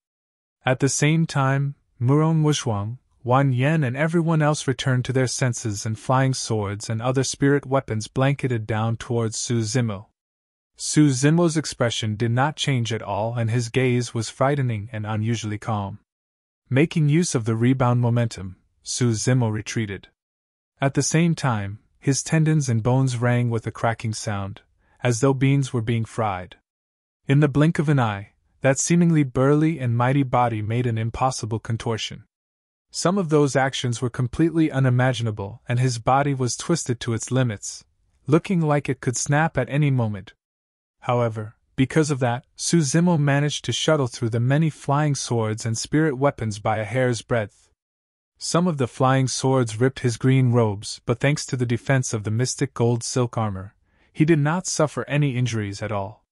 At the same time, Murong Wushuang, Wan Yen and everyone else returned to their senses and flying swords and other spirit weapons blanketed down towards Su Zimo. Su Zimo's expression did not change at all and his gaze was frightening and unusually calm. Making use of the rebound momentum, Su Zimo retreated. At the same time, his tendons and bones rang with a cracking sound, as though beans were being fried. In the blink of an eye, that seemingly burly and mighty body made an impossible contortion. Some of those actions were completely unimaginable and his body was twisted to its limits, looking like it could snap at any moment. However, because of that, Su Zimo managed to shuttle through the many flying swords and spirit weapons by a hair's breadth. Some of the flying swords ripped his green robes, but thanks to the defense of the mystic gold silk armor, he did not suffer any injuries at all.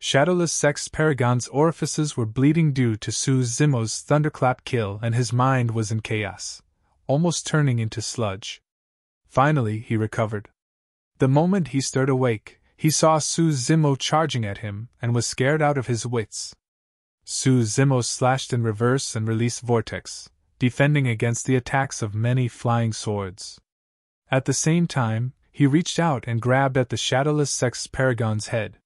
Shadowless Sex Paragon's orifices were bleeding due to Su Zimo's thunderclap kill and his mind was in chaos, almost turning into sludge. Finally he recovered. The moment he stirred awake, he saw Su Zimo charging at him and was scared out of his wits. Su Zimo slashed in reverse and released Vortex, defending against the attacks of many flying swords. At the same time, he reached out and grabbed at the Shadowless Sex Paragon's head.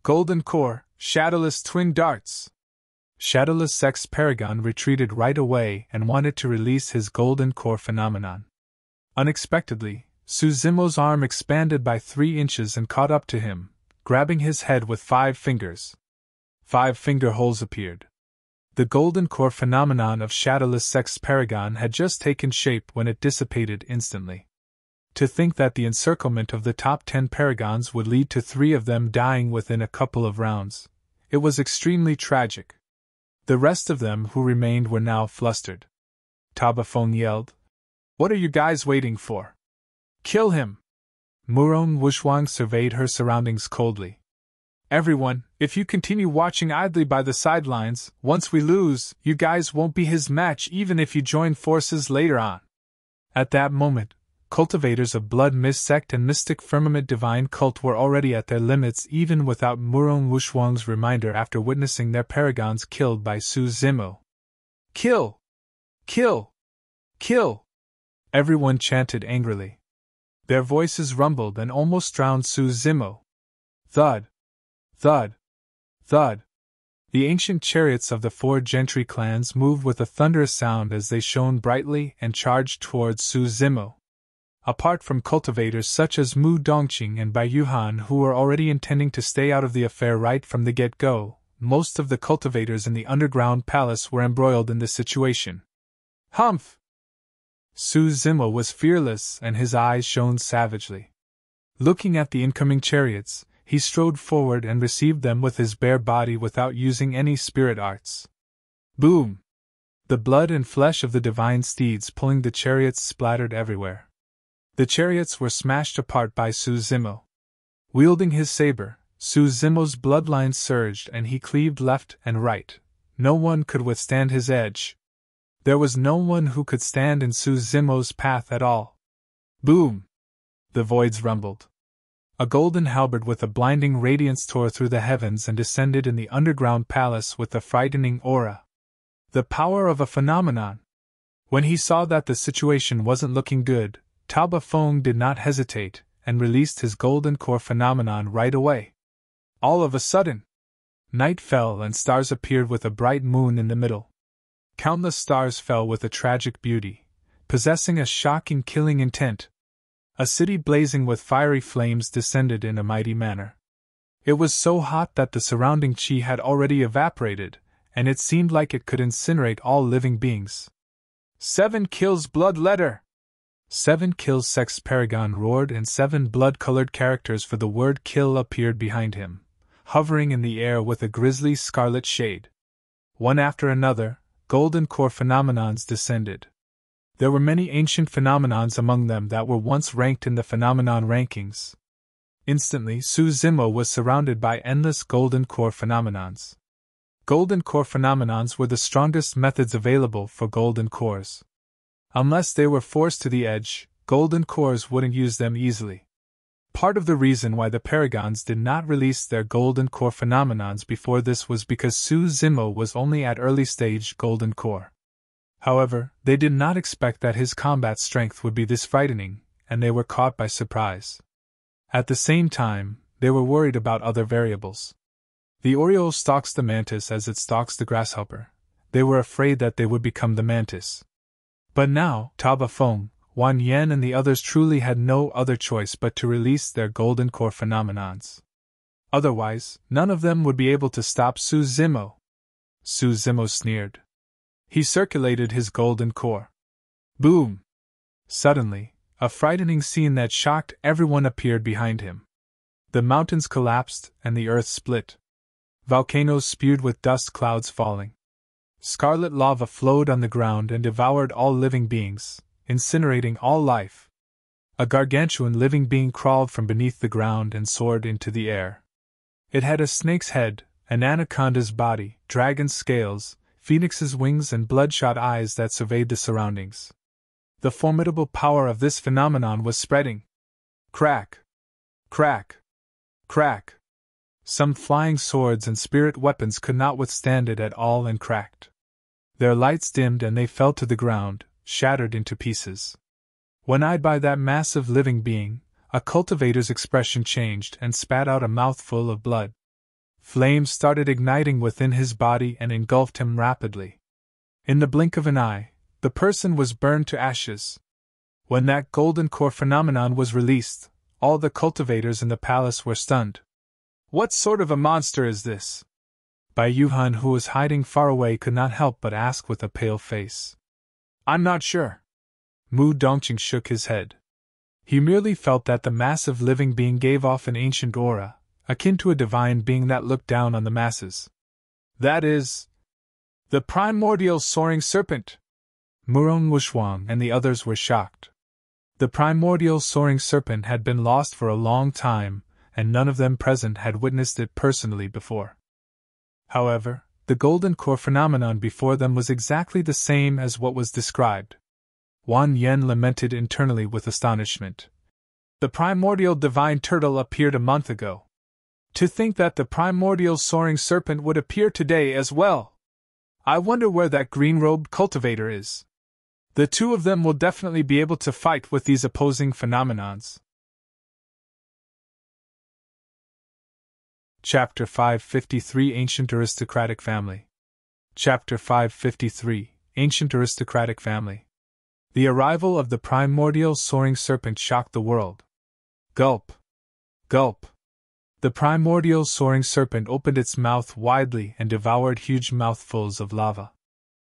Golden Core, Shadowless Twin Darts! Shadowless Sex Paragon retreated right away and wanted to release his Golden Core phenomenon. Unexpectedly, Su Zimo's arm expanded by 3 inches and caught up to him, grabbing his head with 5 fingers. 5 finger holes appeared. The golden core phenomenon of shadowless sex paragon had just taken shape when it dissipated instantly. To think that the encirclement of the top 10 paragons would lead to 3 of them dying within a couple of rounds. It was extremely tragic. The rest of them who remained were now flustered. Taba Feng yelled, "What are you guys waiting for? Kill him!" Murong Wuxuang surveyed her surroundings coldly. "Everyone, if you continue watching idly by the sidelines, once we lose, you guys won't be his match even if you join forces later on." At that moment, cultivators of Blood Mist Sect and Mystic Firmament Divine Cult were already at their limits even without Murong Wuxuang's reminder after witnessing their paragons killed by Su Zimo. "Kill! Kill! Kill!" Everyone chanted angrily. Their voices rumbled and almost drowned Su Zimo. Thud! Thud! Thud! The ancient chariots of the 4 gentry clans moved with a thunderous sound as they shone brightly and charged towards Su Zimo. Apart from cultivators such as Mu Dongqing and Bai Yuhan who were already intending to stay out of the affair right from the get-go, most of the cultivators in the underground palace were embroiled in this situation. Humph! Su Zimo was fearless and his eyes shone savagely. Looking at the incoming chariots, he strode forward and received them with his bare body without using any spirit arts. Boom! The blood and flesh of the divine steeds pulling the chariots splattered everywhere. The chariots were smashed apart by Su Zimo. Wielding his saber, Su Zimo's bloodline surged and he cleaved left and right. No one could withstand his edge. There was no one who could stand in Su Zimo's path at all. Boom! The voids rumbled. A golden halberd with a blinding radiance tore through the heavens and descended in the underground palace with a frightening aura. The power of a phenomenon! When he saw that the situation wasn't looking good, Taba Feng did not hesitate, and released his golden core phenomenon right away. All of a sudden, night fell and stars appeared with a bright moon in the middle. Countless stars fell with a tragic beauty, possessing a shocking killing intent. A city blazing with fiery flames descended in a mighty manner. It was so hot that the surrounding qi had already evaporated, and it seemed like it could incinerate all living beings. 7 kills blood letter! 7 kills sex paragon roared and 7 blood-colored characters for the word kill appeared behind him, hovering in the air with a grisly scarlet shade. One after another, golden core phenomenons descended. There were many ancient phenomenons among them that were once ranked in the phenomenon rankings. Instantly, Su Zimo was surrounded by endless golden core phenomenons. Golden core phenomenons were the strongest methods available for golden cores. Unless they were forced to the edge, golden cores wouldn't use them easily. Part of the reason why the Paragons did not release their golden core phenomenons before this was because Su Zimo was only at early stage golden core. However, they did not expect that his combat strength would be this frightening, and they were caught by surprise. At the same time, they were worried about other variables. The oriole stalks the mantis as it stalks the grasshopper. They were afraid that they would become the mantis. But now, Taba Feng, Wan Yan and the others truly had no other choice but to release their golden core phenomenons. Otherwise, none of them would be able to stop Su Zimo. Su Zimo sneered. He circulated his golden core. Boom! Suddenly, a frightening scene that shocked everyone appeared behind him. The mountains collapsed and the earth split. Volcanoes spewed with dust clouds falling. Scarlet lava flowed on the ground and devoured all living beings, incinerating all life. A gargantuan living being crawled from beneath the ground and soared into the air. It had a snake's head, an anaconda's body, dragon's scales, phoenix's wings and bloodshot eyes that surveyed the surroundings. The formidable power of this phenomenon was spreading. Crack! Crack! Crack! Some flying swords and spirit weapons could not withstand it at all and cracked. Their lights dimmed and they fell to the ground, shattered into pieces. When eyed by that massive living being, a cultivator's expression changed and spat out a mouthful of blood. Flames started igniting within his body and engulfed him rapidly. In the blink of an eye, the person was burned to ashes. When that golden core phenomenon was released, all the cultivators in the palace were stunned. What sort of a monster is this? Bai Yuhan, who was hiding far away, could not help but ask with a pale face. I'm not sure. Mu Dongqing shook his head. He merely felt that the massive living being gave off an ancient aura, akin to a divine being that looked down on the masses. That is, the primordial soaring serpent. Murong Wushuang and the others were shocked. The primordial soaring serpent had been lost for a long time, and none of them present had witnessed it personally before. However, the golden core phenomenon before them was exactly the same as what was described. Wan Yen lamented internally with astonishment. The primordial divine turtle appeared a month ago. To think that the primordial soaring serpent would appear today as well! I wonder where that green-robed cultivator is. The two of them will definitely be able to fight with these opposing phenomenons. Chapter 553 Ancient Aristocratic Family. Chapter 553 Ancient Aristocratic Family. The arrival of the primordial soaring serpent shocked the world. Gulp! Gulp! The primordial soaring serpent opened its mouth widely and devoured huge mouthfuls of lava.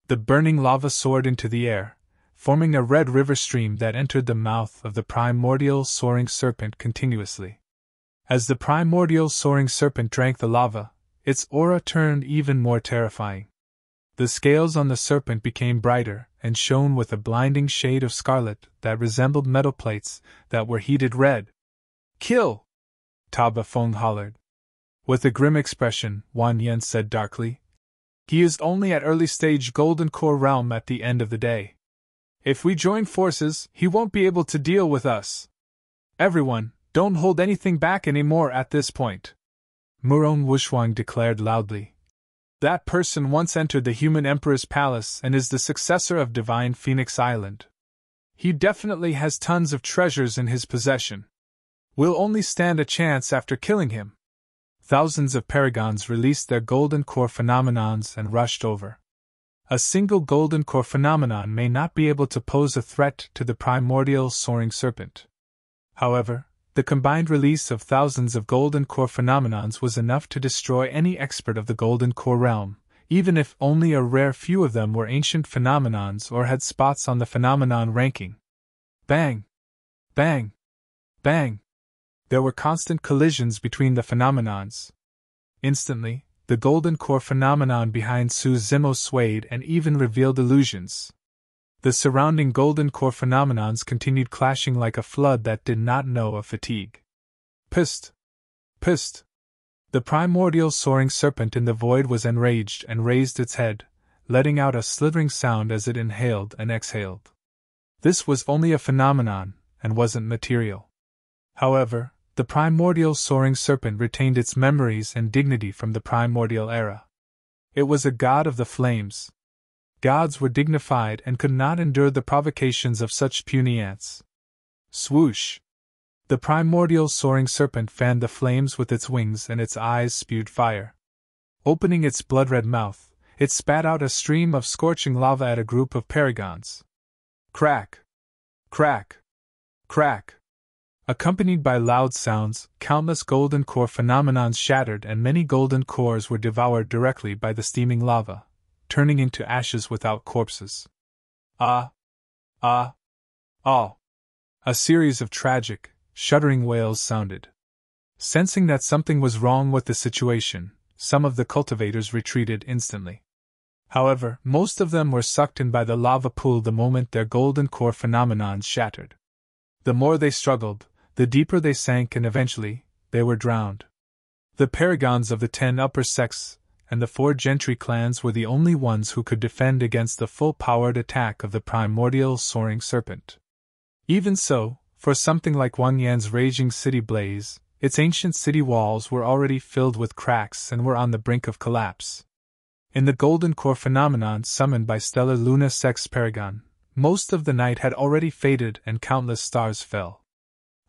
The burning lava soared into the air, forming a red river stream that entered the mouth of the primordial soaring serpent continuously. As the primordial soaring serpent drank the lava, its aura turned even more terrifying. The scales on the serpent became brighter and shone with a blinding shade of scarlet that resembled metal plates that were heated red. Kill! Taba Feng hollered. With a grim expression, Wan Yen said darkly, He is only at early stage golden core realm at the end of the day. If we join forces, he won't be able to deal with us. Everyone, don't hold anything back anymore at this point. Murong Wushuang declared loudly. That person once entered the human emperor's palace and is the successor of Divine Phoenix Island. He definitely has tons of treasures in his possession. We'll only stand a chance after killing him. Thousands of Paragons released their golden core phenomenons and rushed over. A single golden core phenomenon may not be able to pose a threat to the primordial soaring serpent. However, the combined release of thousands of golden core phenomenons was enough to destroy any expert of the golden core realm, even if only a rare few of them were ancient phenomenons or had spots on the phenomenon ranking. Bang! Bang! Bang! There were constant collisions between the phenomenons. Instantly, the golden core phenomenon behind Su Zimo swayed and even revealed illusions. The surrounding golden core phenomenons continued clashing like a flood that did not know of fatigue. Psst! Psst! The primordial soaring serpent in the void was enraged and raised its head, letting out a slithering sound as it inhaled and exhaled. This was only a phenomenon, and wasn't material. However, the primordial soaring serpent retained its memories and dignity from the primordial era. It was a god of the flames. Gods were dignified and could not endure the provocations of such puny ants. Swoosh! The primordial soaring serpent fanned the flames with its wings and its eyes spewed fire. Opening its blood-red mouth, it spat out a stream of scorching lava at a group of Paragons. Crack! Crack! Crack! Accompanied by loud sounds, countless golden core phenomenons shattered and many golden cores were devoured directly by the steaming lava, turning into ashes without corpses. Ah! Ah! Ah! A series of tragic, shuddering wails sounded. Sensing that something was wrong with the situation, some of the cultivators retreated instantly. However, most of them were sucked in by the lava pool the moment their golden core phenomenons shattered. The more they struggled, the deeper they sank, and eventually, they were drowned. The Paragons of the 10 upper sects and the 4 gentry clans were the only ones who could defend against the full-powered attack of the primordial soaring serpent. Even so, for something like Wang Yan's raging city blaze, its ancient city walls were already filled with cracks and were on the brink of collapse. In the golden core phenomenon summoned by Stellar Luna Sex Paragon, most of the night had already faded and countless stars fell.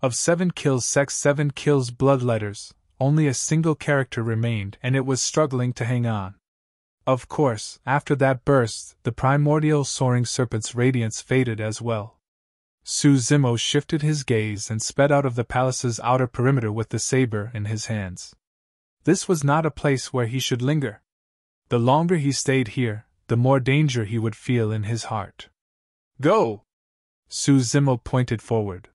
Of 7 kills Sex 7 kills Bloodletters, only a single character remained and it was struggling to hang on. Of course, after that burst, the primordial soaring serpent's radiance faded as well. Su Zimo shifted his gaze and sped out of the palace's outer perimeter with the saber in his hands. This was not a place where he should linger. The longer he stayed here, the more danger he would feel in his heart. Go! Su Zimo pointed forward.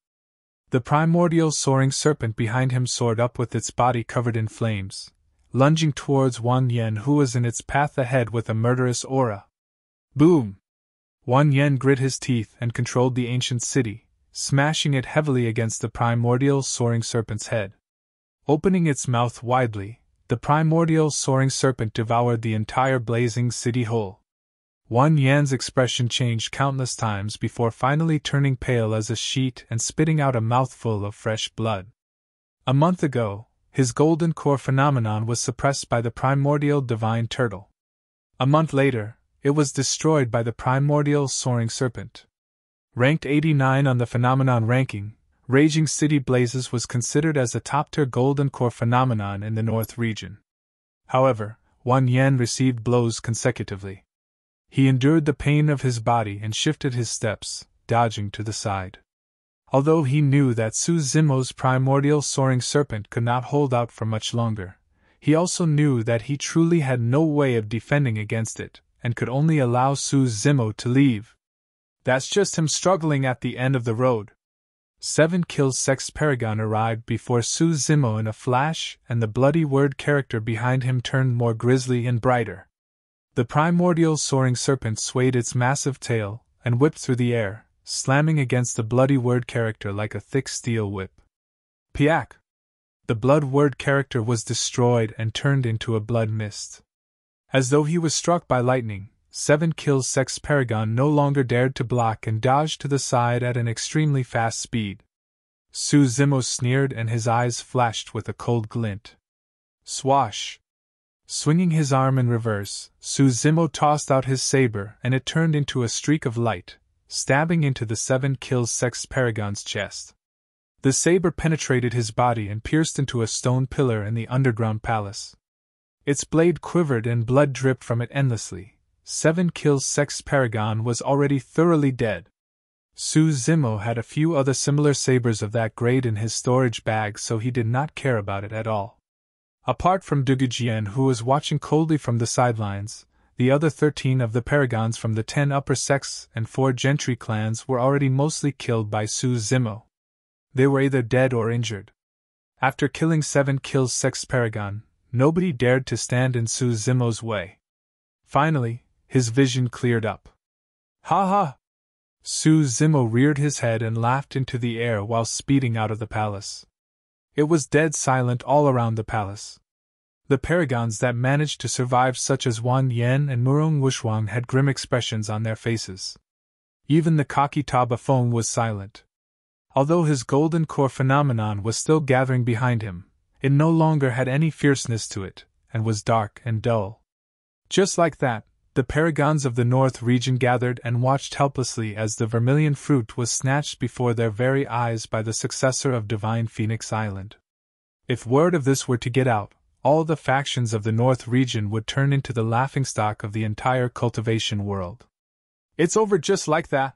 The primordial soaring serpent behind him soared up with its body covered in flames, lunging towards Wang Yan, who was in its path ahead with a murderous aura. Boom! Wang Yan grit his teeth and controlled the ancient city, smashing it heavily against the primordial soaring serpent's head. Opening its mouth widely, the primordial soaring serpent devoured the entire blazing city whole. Wang Yan's expression changed countless times before finally turning pale as a sheet and spitting out a mouthful of fresh blood. A month ago, his golden core phenomenon was suppressed by the primordial divine turtle. A month later, it was destroyed by the primordial soaring serpent. Ranked 89 on the phenomenon ranking, Raging City Blazes was considered as a top-tier golden core phenomenon in the North region. However, Wang Yan received blows consecutively. He endured the pain of his body and shifted his steps, dodging to the side. Although he knew that Su Zimo's primordial soaring serpent could not hold out for much longer, he also knew that he truly had no way of defending against it, and could only allow Su Zimo to leave. That's just him struggling at the end of the road. 7 Kills Sex Paragon arrived before Su Zimo in a flash, and the bloody word character behind him turned more grisly and brighter. The primordial soaring serpent swayed its massive tail and whipped through the air, slamming against the bloody word character like a thick steel whip. Piak! The blood word character was destroyed and turned into a blood mist. As though he was struck by lightning, 7 Kills Sex Paragon no longer dared to block and dodged to the side at an extremely fast speed. Su Zimo sneered and his eyes flashed with a cold glint. Swash! Swinging his arm in reverse, Su Zimo tossed out his saber and it turned into a streak of light, stabbing into the 7 Kills Sex Paragon's chest. The saber penetrated his body and pierced into a stone pillar in the underground palace. Its blade quivered and blood dripped from it endlessly. 7 Kills Sex Paragon was already thoroughly dead. Su Zimo had a few other similar sabers of that grade in his storage bag, so he did not care about it at all. Apart from Dugu Jian, who was watching coldly from the sidelines, the other 13 of the Paragons from the 10 upper sects and 4 gentry clans were already mostly killed by Su Zimo. They were either dead or injured. After killing 7 Kills Sex Paragon, nobody dared to stand in Su Zimo's way. Finally, his vision cleared up. Ha ha! Su Zimo reared his head and laughed into the air while speeding out of the palace. It was dead silent all around the palace. The Paragons that managed to survive, such as Wang Yan and Murong Wushuang, had grim expressions on their faces. Even the cocky Taba Feng was silent. Although his golden core phenomenon was still gathering behind him, it no longer had any fierceness to it, and was dark and dull. Just like that, the Paragons of the North region gathered and watched helplessly as the Vermilion fruit was snatched before their very eyes by the successor of Divine Phoenix Island. If word of this were to get out, all the factions of the North region would turn into the laughingstock of the entire cultivation world. It's over just like that,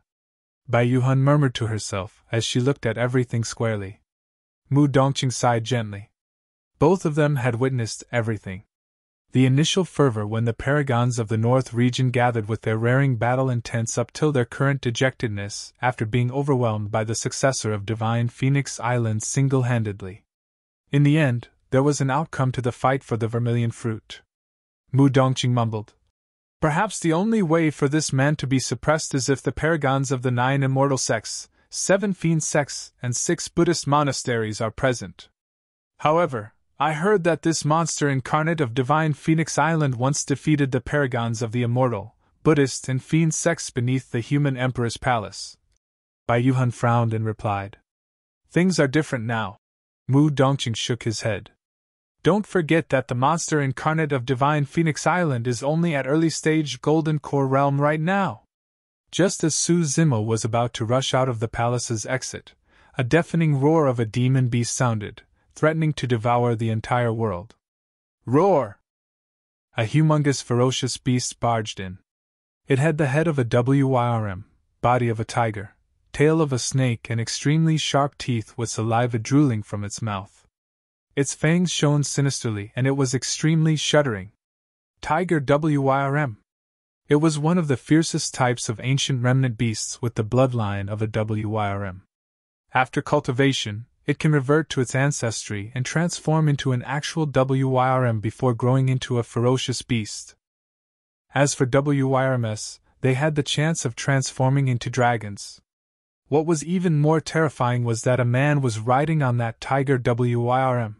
Bai Yuhan murmured to herself as she looked at everything squarely. Mu Dongqing sighed gently. Both of them had witnessed everything. The initial fervor when the Paragons of the North region gathered with their raring battle intents up till their current dejectedness after being overwhelmed by the successor of Divine Phoenix Island single-handedly. In the end, there was an outcome to the fight for the Vermilion fruit. Mu Dongqing mumbled. Perhaps the only way for this man to be suppressed is if the Paragons of the 9 immortal sects, 7 fiend sects, and 6 Buddhist monasteries are present. However, I heard that this monster incarnate of Divine Phoenix Island once defeated the Paragons of the immortal, Buddhist and fiend sects beneath the human emperor's palace. Bai Yuhan frowned and replied. Things are different now. Mu Dongqing shook his head. Don't forget that the monster incarnate of Divine Phoenix Island is only at early stage Golden Core realm right now. Just as Su Zimo was about to rush out of the palace's exit, a deafening roar of a demon beast sounded, threatening to devour the entire world. Roar! A humongous ferocious beast barged in. It had the head of a WYRM, body of a tiger, tail of a snake, and extremely sharp teeth with saliva drooling from its mouth. Its fangs shone sinisterly and it was extremely shuddering. tiger WYRM. It was one of the fiercest types of ancient remnant beasts with the bloodline of a WYRM. After cultivation, it can revert to its ancestry and transform into an actual WYRM before growing into a ferocious beast. As for WYRMs, they had the chance of transforming into dragons. What was even more terrifying was that a man was riding on that tiger WYRM.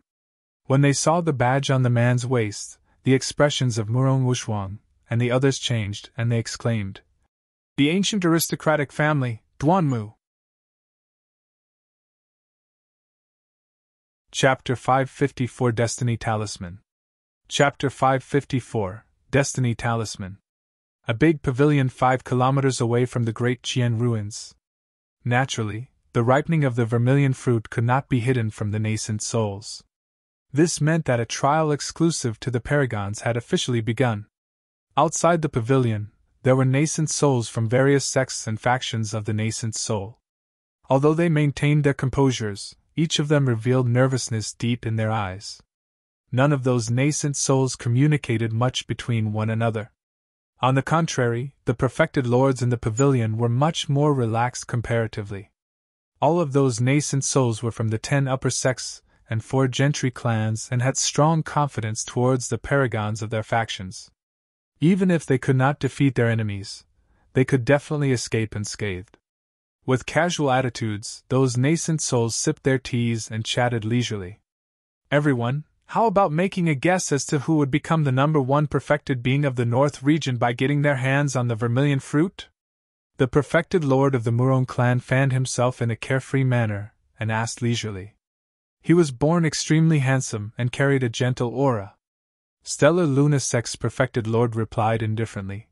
When they saw the badge on the man's waist, the expressions of Murong Wushuang and the others changed, and they exclaimed, "The ancient aristocratic family, Duanmu!" Chapter 554 Destiny Talisman. Chapter 554 Destiny Talisman. A big pavilion 5 kilometers away from the great Jian ruins. Naturally, the ripening of the vermilion fruit could not be hidden from the nascent souls. This meant that a trial exclusive to the Paragons had officially begun. Outside the pavilion, there were nascent souls from various sects and factions of the nascent soul. Although they maintained their composures, each of them revealed nervousness deep in their eyes. None of those nascent souls communicated much between one another. On the contrary, the perfected lords in the pavilion were much more relaxed comparatively. All of those nascent souls were from the 10 upper sects and 4 gentry clans and had strong confidence towards the paragons of their factions. Even if they could not defeat their enemies, they could definitely escape unscathed. With casual attitudes, those nascent souls sipped their teas and chatted leisurely. "Everyone, how about making a guess as to who would become the number 1 perfected being of the North region by getting their hands on the vermilion fruit?" The perfected lord of the Murong clan fanned himself in a carefree manner and asked leisurely. He was born extremely handsome and carried a gentle aura. Stellar Lunasek's perfected lord replied indifferently.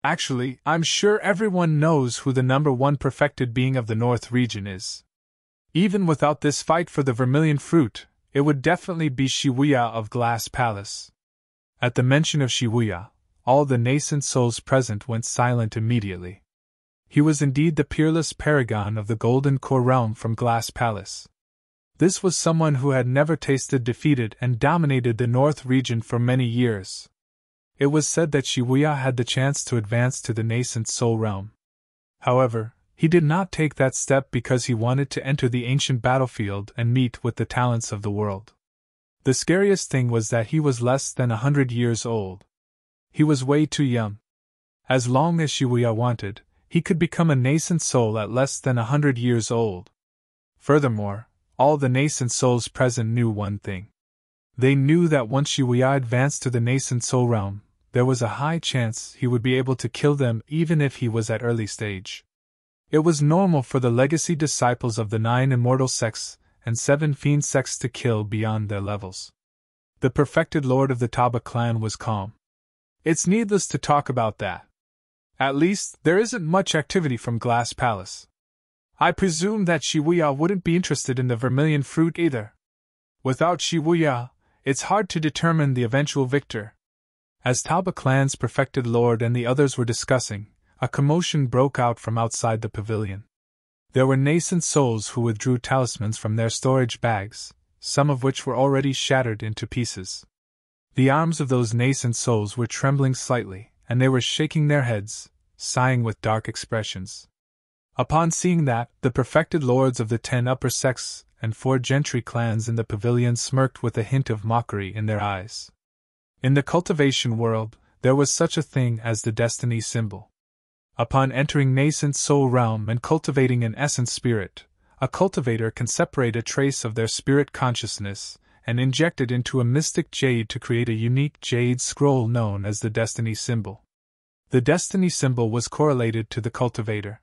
"Actually, I'm sure everyone knows who the number 1 perfected being of the North region is. Even without this fight for the vermilion fruit, it would definitely be Wuya of Glass Palace." At the mention of Wuya, all the nascent souls present went silent immediately. He was indeed the peerless paragon of the Golden Core realm from Glass Palace. This was someone who had never tasted defeated and dominated the North region for many years. It was said that Wuya had the chance to advance to the nascent soul realm. However, he did not take that step because he wanted to enter the ancient battlefield and meet with the talents of the world. The scariest thing was that he was less than 100 years old. He was way too young. As long as Wuya wanted, he could become a nascent soul at less than 100 years old. Furthermore, all the nascent souls present knew one thing. They knew that once Wuya advanced to the nascent soul realm, there was a high chance he would be able to kill them even if he was at early stage. It was normal for the legacy disciples of the 9 immortal sects and 7 fiend sects to kill beyond their levels. The perfected lord of the Taba clan was calm. "It's needless to talk about that. At least, there isn't much activity from Glass Palace. I presume that Wuya wouldn't be interested in the vermilion fruit either. Without Wuya, it's hard to determine the eventual victor." As Taba clan's perfected lord and the others were discussing, a commotion broke out from outside the pavilion. There were nascent souls who withdrew talismans from their storage bags, some of which were already shattered into pieces. The arms of those nascent souls were trembling slightly, and they were shaking their heads, sighing with dark expressions. Upon seeing that, the perfected lords of the 10 upper sects and 4 gentry clans in the pavilion smirked with a hint of mockery in their eyes. In the cultivation world, there was such a thing as the destiny symbol. Upon entering nascent soul realm and cultivating an essence spirit, a cultivator can separate a trace of their spirit consciousness and inject it into a mystic jade to create a unique jade scroll known as the destiny symbol. The destiny symbol was correlated to the cultivator.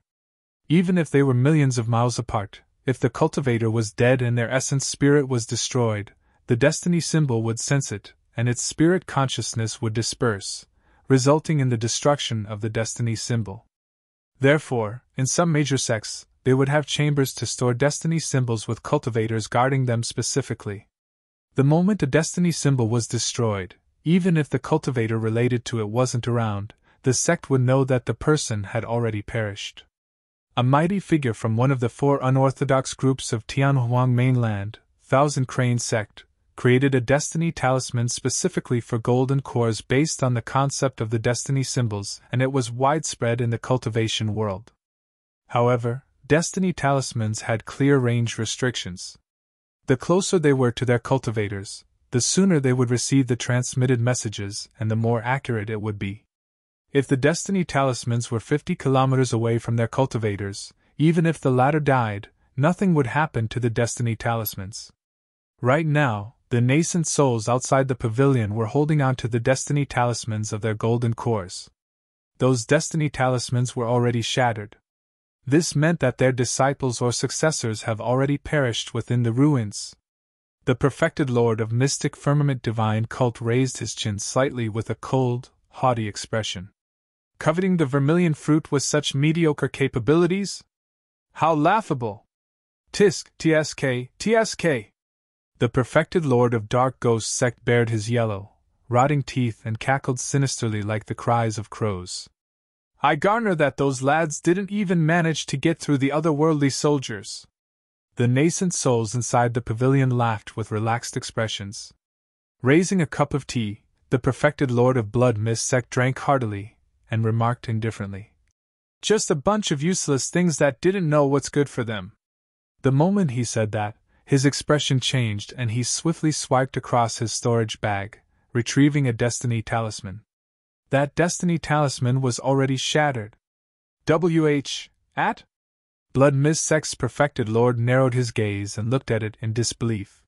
Even if they were millions of miles apart, if the cultivator was dead and their essence spirit was destroyed, the destiny symbol would sense it, and its spirit consciousness would disperse, resulting in the destruction of the destiny symbol. Therefore, in some major sects, they would have chambers to store destiny symbols with cultivators guarding them specifically. The moment a destiny symbol was destroyed, even if the cultivator related to it wasn't around, the sect would know that the person had already perished. A mighty figure from one of the 4 unorthodox groups of Tianhuang mainland, Thousand Crane sect, created a Destiny Talisman specifically for golden cores based on the concept of the Destiny symbols, and it was widespread in the cultivation world. However, Destiny Talismans had clear range restrictions. The closer they were to their cultivators, the sooner they would receive the transmitted messages and the more accurate it would be. If the Destiny Talismans were 50 kilometers away from their cultivators, even if the latter died, nothing would happen to the Destiny Talismans. Right now, the nascent souls outside the pavilion were holding on to the Destiny Talismans of their golden cores. Those Destiny Talismans were already shattered. This meant that their disciples or successors have already perished within the ruins. The perfected Lord of Mystic Firmament Divine Cult raised his chin slightly with a cold, haughty expression. Coveting the vermilion fruit with such mediocre capabilities? How laughable! Tisk, tsk. The perfected Lord of Dark Ghost Sect bared his yellow, rotting teeth and cackled sinisterly like the cries of crows. I garner that those lads didn't even manage to get through the otherworldly soldiers. The nascent souls inside the pavilion laughed with relaxed expressions. Raising a cup of tea, the perfected Lord of Blood Mist Sect drank heartily, and remarked indifferently. Just a bunch of useless things that didn't know what's good for them. The moment he said that, his expression changed and he swiftly swiped across his storage bag, retrieving a Destiny Talisman. That Destiny Talisman was already shattered. At? Blood Mist Sect's perfected Lord narrowed his gaze and looked at it in disbelief.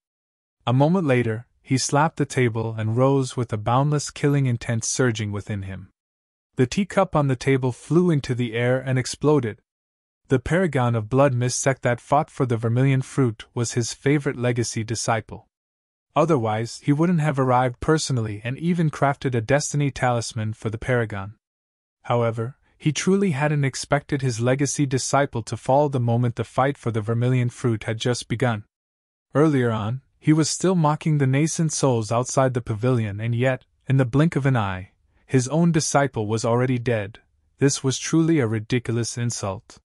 A moment later, he slapped the table and rose with a boundless killing intent surging within him. The teacup on the table flew into the air and exploded. The paragon of Blood Mist Sect that fought for the vermilion fruit was his favorite legacy disciple. Otherwise, he wouldn't have arrived personally and even crafted a Destiny Talisman for the Paragon. However, he truly hadn't expected his legacy disciple to fall the moment the fight for the vermilion fruit had just begun. Earlier on, he was still mocking the nascent souls outside the pavilion, and yet, in the blink of an eye, his own disciple was already dead. This was truly a ridiculous insult.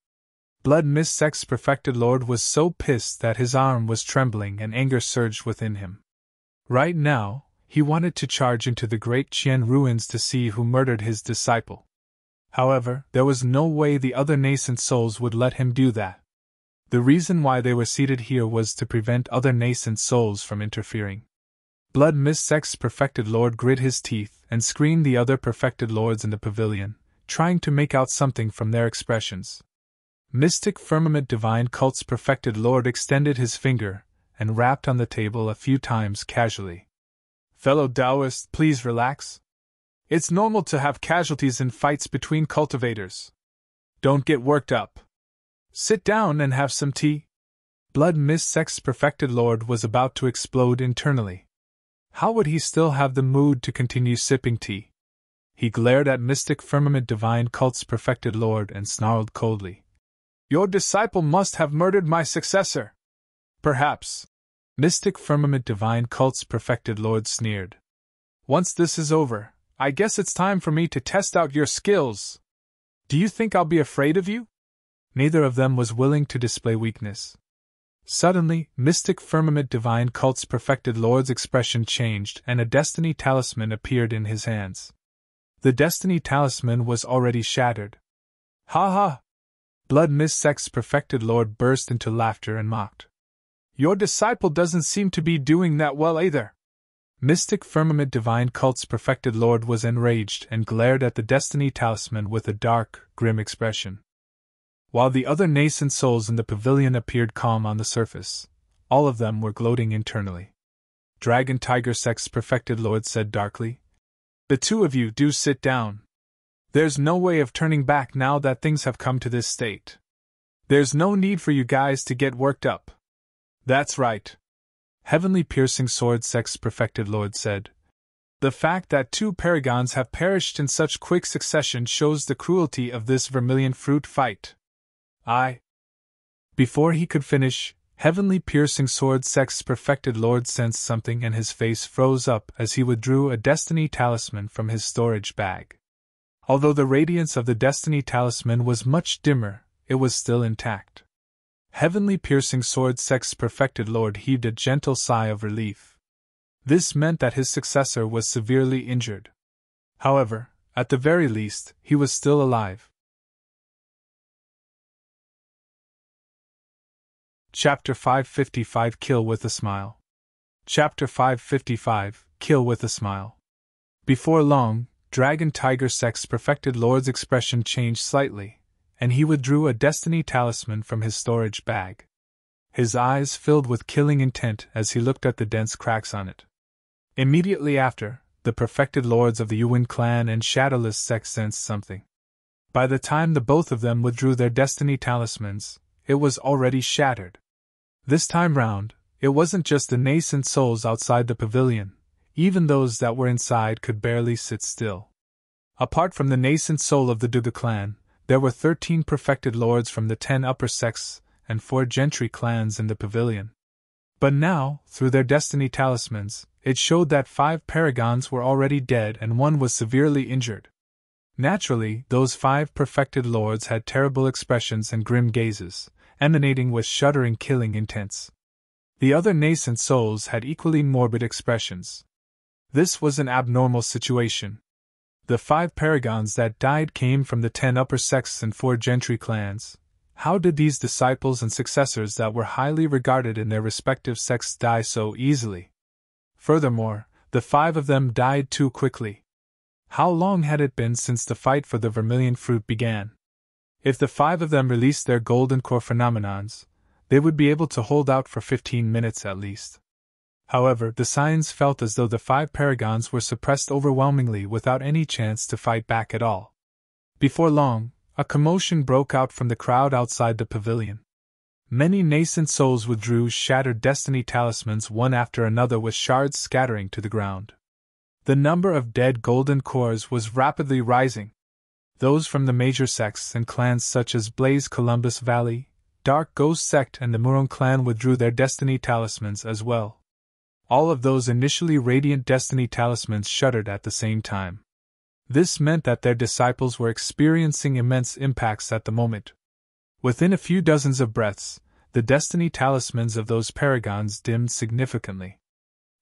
Blood Mist Sect's perfected Lord was so pissed that his arm was trembling and anger surged within him. Right now, he wanted to charge into the great Jian ruins to see who murdered his disciple. However, there was no way the other nascent souls would let him do that. The reason why they were seated here was to prevent other nascent souls from interfering. Blood Mist Sect's perfected Lord grit his teeth and screened the other perfected lords in the pavilion, trying to make out something from their expressions. Mystic Firmament Divine Cult's perfected Lord extended his finger and rapped on the table a few times casually. Fellow Taoists, please relax. It's normal to have casualties in fights between cultivators. Don't get worked up. Sit down and have some tea. Blood Mist Sect's perfected Lord was about to explode internally. How would he still have the mood to continue sipping tea? He glared at Mystic Firmament Divine Cult's perfected Lord and snarled coldly. Your disciple must have murdered my successor. Perhaps. Mystic Firmament Divine Cult's perfected Lord sneered. Once this is over, I guess it's time for me to test out your skills. Do you think I'll be afraid of you? Neither of them was willing to display weakness. Suddenly, Mystic Firmament Divine Cult's perfected Lord's expression changed and a Destiny Talisman appeared in his hands. The Destiny Talisman was already shattered. Ha ha! Blood Mist Sect's perfected Lord burst into laughter and mocked. Your disciple doesn't seem to be doing that well either. Mystic Firmament Divine Cult's perfected Lord was enraged and glared at the Destiny Talisman with a dark, grim expression. While the other nascent souls in the pavilion appeared calm on the surface, all of them were gloating internally. Dragon Tiger Sect's perfected Lord said darkly, The two of you do sit down. There's no way of turning back now that things have come to this state. There's no need for you guys to get worked up. That's right. Heavenly Piercing Sword Sect's perfected Lord said. The fact that 2 Paragons have perished in such quick succession shows the cruelty of this vermilion fruit fight. Before he could finish, Heavenly Piercing Sword Sect's perfected Lord sensed something and his face froze up as he withdrew a Destiny Talisman from his storage bag. Although the radiance of the Destiny Talisman was much dimmer, it was still intact. Heavenly Piercing Sword Sect's perfected Lord heaved a gentle sigh of relief. This meant that his successor was severely injured. However, at the very least, he was still alive. Chapter 555 Kill with a Smile. Chapter 555 Kill with a Smile. Before long, Dragon Tiger Sect's perfected lord's expression changed slightly, and he withdrew a destiny talisman from his storage bag. His eyes filled with killing intent as he looked at the dense cracks on it. Immediately after, the perfected lords of the Yuan clan and Shadowless sect sensed something. By the time the both of them withdrew their destiny talismans, it was already shattered. This time round, it wasn't just the nascent souls outside the pavilion, even those that were inside could barely sit still. Apart from the nascent soul of the Dugu clan, there were 13 perfected lords from the 10 upper sects and 4 gentry clans in the pavilion. But now, through their destiny talismans, it showed that 5 paragons were already dead and 1 was severely injured. Naturally, those 5 perfected lords had terrible expressions and grim gazes, emanating with shuddering killing intents. The other nascent souls had equally morbid expressions. This was an abnormal situation. The 5 paragons that died came from the 10 upper sects and 4 gentry clans. How did these disciples and successors that were highly regarded in their respective sects die so easily? Furthermore, the 5 of them died too quickly. How long had it been since the fight for the Vermilion fruit began? If the 5 of them released their golden core phenomenons, they would be able to hold out for 15 minutes at least. However, the signs felt as though the 5 paragons were suppressed overwhelmingly without any chance to fight back at all. Before long, a commotion broke out from the crowd outside the pavilion. Many nascent souls withdrew shattered destiny talismans one after another with shards scattering to the ground. The number of dead golden cores was rapidly rising. Those from the major sects and clans such as Blaze Columbus Valley, Dark Ghost Sect and the Murong clan withdrew their destiny talismans as well. All of those initially radiant destiny talismans shuddered at the same time. This meant that their disciples were experiencing immense impacts at the moment. Within a few dozens of breaths, the destiny talismans of those paragons dimmed significantly.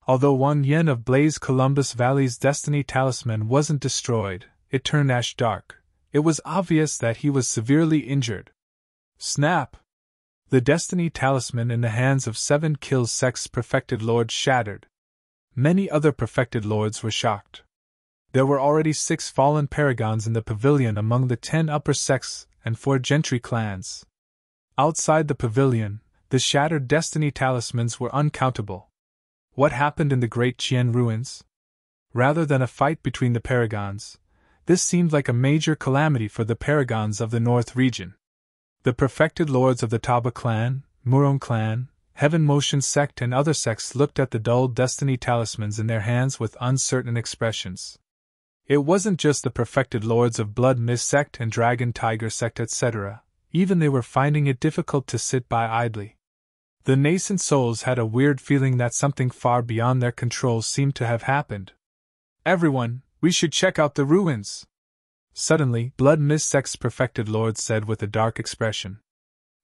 Although 1 yen of Blaze Columbus Valley's destiny talisman wasn't destroyed, it turned ash dark. It was obvious that he was severely injured. Snap! The destiny talisman in the hands of 7 Kills Sect's perfected lords shattered. Many other perfected lords were shocked. There were already 6 fallen paragons in the pavilion among the 10 upper sects and 4 gentry clans. Outside the pavilion, the shattered destiny talismans were uncountable. What happened in the Great Jian ruins? Rather than a fight between the paragons, this seemed like a major calamity for the paragons of the North region. The perfected lords of the Taba clan, Murong clan, Heaven Motion sect and other sects looked at the dull destiny talismans in their hands with uncertain expressions. It wasn't just the perfected lords of Blood Mist sect and Dragon Tiger sect etc., even they were finding it difficult to sit by idly. The nascent souls had a weird feeling that something far beyond their control seemed to have happened. Everyone, we should check out the ruins. Suddenly, Blood Mist sect's perfected lords said with a dark expression.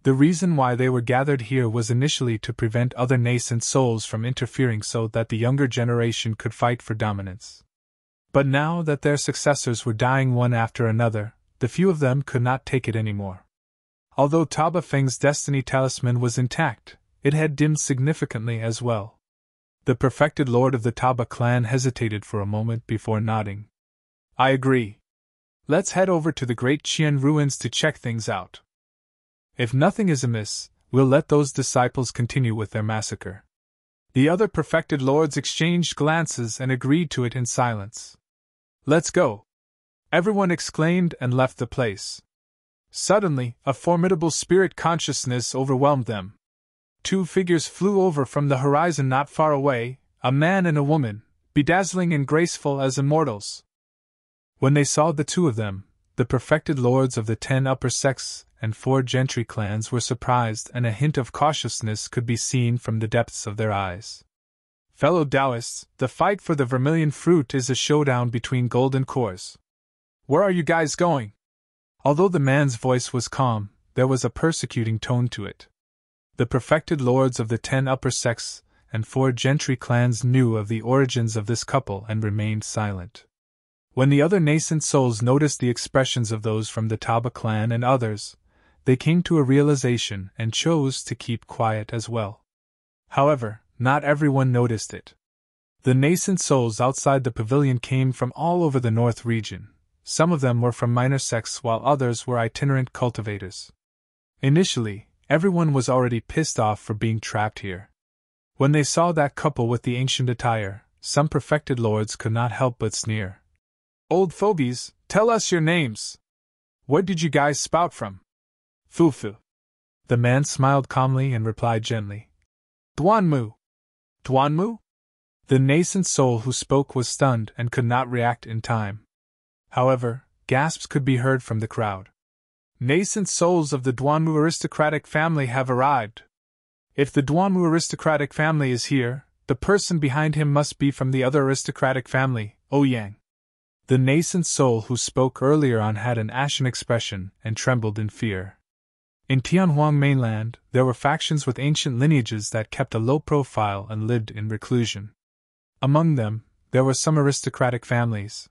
The reason why they were gathered here was initially to prevent other nascent souls from interfering so that the younger generation could fight for dominance. But now that their successors were dying one after another, the few of them could not take it anymore. Although Taba Feng's destiny talisman was intact, it had dimmed significantly as well. The perfected lord of the Taba clan hesitated for a moment before nodding. I agree. Let's head over to the Great Jian ruins to check things out. If nothing is amiss, we'll let those disciples continue with their massacre. The other perfected lords exchanged glances and agreed to it in silence. Let's go! Everyone exclaimed and left the place. Suddenly, a formidable spirit consciousness overwhelmed them. 2 figures flew over from the horizon not far away, a man and a woman, bedazzling and graceful as immortals. When they saw the 2 of them, the perfected lords of the 10 upper sects and 4 gentry clans were surprised, and a hint of cautiousness could be seen from the depths of their eyes. Fellow Taoists, the fight for the Vermilion fruit is a showdown between golden cores. Where are you guys going? Although the man's voice was calm, there was a persecuting tone to it. The perfected lords of the 10 upper sects and 4 gentry clans knew of the origins of this couple and remained silent. When the other nascent souls noticed the expressions of those from the Taba clan and others, they came to a realization and chose to keep quiet as well. However, not everyone noticed it. The nascent souls outside the pavilion came from all over the North region. Some of them were from minor sects while others were itinerant cultivators. Initially, everyone was already pissed off for being trapped here. When they saw that couple with the ancient attire, some perfected lords could not help but sneer. "Old fogies, tell us your names. Where did you guys spout from?" "Fufu." The man smiled calmly and replied gently. "Duanmu." "Duanmu?" The nascent soul who spoke was stunned and could not react in time. However, gasps could be heard from the crowd. "Nascent souls of the Duanmu aristocratic family have arrived. If the Duanmu aristocratic family is here, the person behind him must be from the other aristocratic family, Ouyang." The nascent soul who spoke earlier on had an ashen expression and trembled in fear. In Tianhuang mainland, there were factions with ancient lineages that kept a low profile and lived in reclusion. Among them, there were some aristocratic families.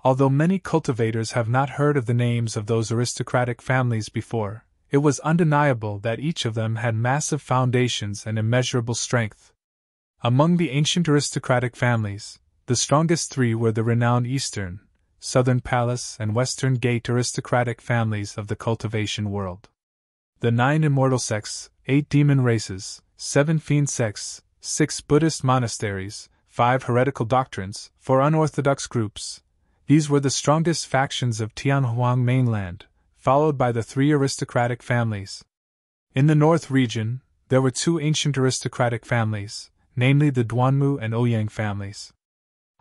Although many cultivators have not heard of the names of those aristocratic families before, it was undeniable that each of them had massive foundations and immeasurable strength. Among the ancient aristocratic families, the strongest 3 were the renowned Eastern, Southern Palace and Western Gate aristocratic families of the cultivation world. The 9 immortal sects, 8 demon races, 7 fiend sects, 6 Buddhist monasteries, 5 heretical doctrines, 4 unorthodox groups. These were the strongest factions of Tianhuang mainland, followed by the 3 aristocratic families. In the North region, there were 2 ancient aristocratic families, namely the Duanmu and Ouyang families.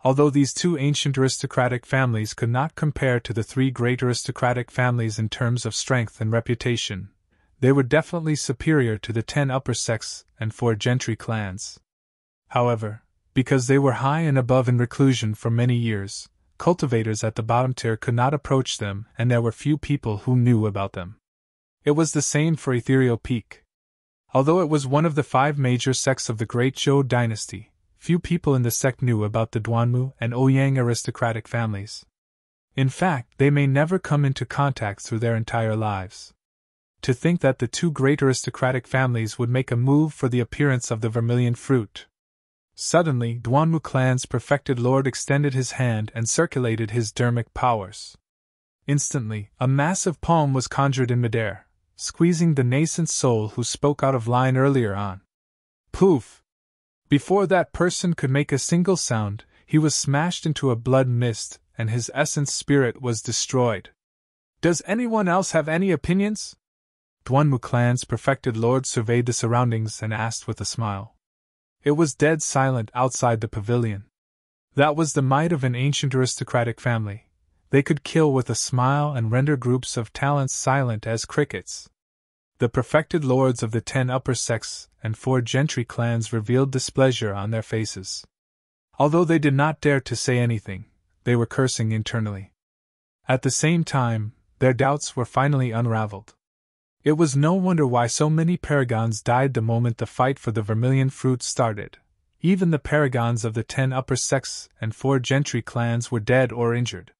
Although these 2 ancient aristocratic families could not compare to the 3 great aristocratic families in terms of strength and reputation, they were definitely superior to the 10 upper sects and 4 gentry clans. However, because they were high and above in reclusion for many years, cultivators at the bottom tier could not approach them and there were few people who knew about them. It was the same for Ethereal Peak. Although it was one of the 5 major sects of the Great Zhou dynasty, few people in the sect knew about the Duanmu and Ouyang aristocratic families. In fact, they may never come into contact through their entire lives. To think that the 2 great aristocratic families would make a move for the appearance of the vermilion fruit. Suddenly, Duanmu clan's perfected lord extended his hand and circulated his dermic powers. Instantly, a massive palm was conjured in midair, squeezing the nascent soul who spoke out of line earlier on. Poof! Before that person could make a single sound, he was smashed into a blood mist, and his essence spirit was destroyed. Does anyone else have any opinions? Duanmu clan's perfected lord surveyed the surroundings and asked with a smile. It was dead silent outside the pavilion. That was the might of an ancient aristocratic family. They could kill with a smile and render groups of talents silent as crickets. The perfected lords of the 10 upper sects and 4 gentry clans revealed displeasure on their faces. Although they did not dare to say anything, they were cursing internally. At the same time, their doubts were finally unraveled. It was no wonder why so many Paragons died the moment the fight for the vermilion fruit started. Even the Paragons of the 10 upper sects and 4 gentry clans were dead or injured.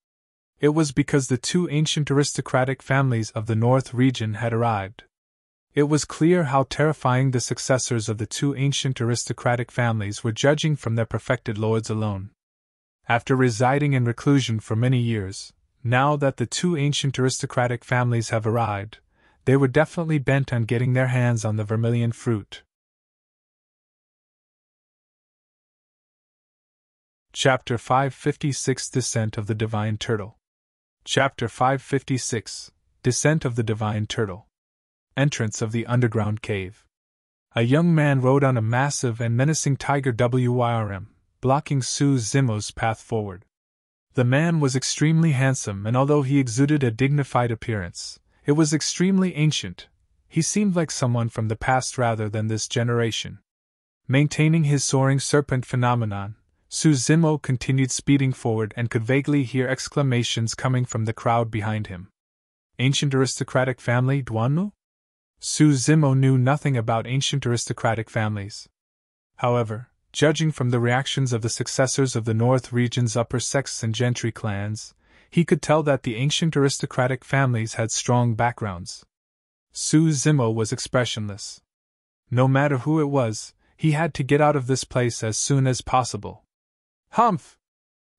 It was because the 2 ancient aristocratic families of the North region had arrived. It was clear how terrifying the successors of the 2 ancient aristocratic families were, judging from their perfected lords alone. After residing in reclusion for many years, now that the 2 ancient aristocratic families have arrived, they were definitely bent on getting their hands on the vermilion fruit. Chapter 556 Descent of the Divine Turtle. Chapter 556 Descent of the Divine Turtle. Entrance of the Underground Cave. A young man rode on a massive and menacing tiger Wyrm, blocking Su Zimo's path forward. The man was extremely handsome, and although he exuded a dignified appearance, it was extremely ancient. He seemed like someone from the past rather than this generation. Maintaining his soaring serpent phenomenon, Su Zimo continued speeding forward and could vaguely hear exclamations coming from the crowd behind him. Ancient aristocratic family Duanmu? Su Zimo knew nothing about ancient aristocratic families. However, judging from the reactions of the successors of the North region's upper sects and gentry clans, he could tell that the ancient aristocratic families had strong backgrounds. Su Zimo was expressionless. No matter who it was, he had to get out of this place as soon as possible. Humph!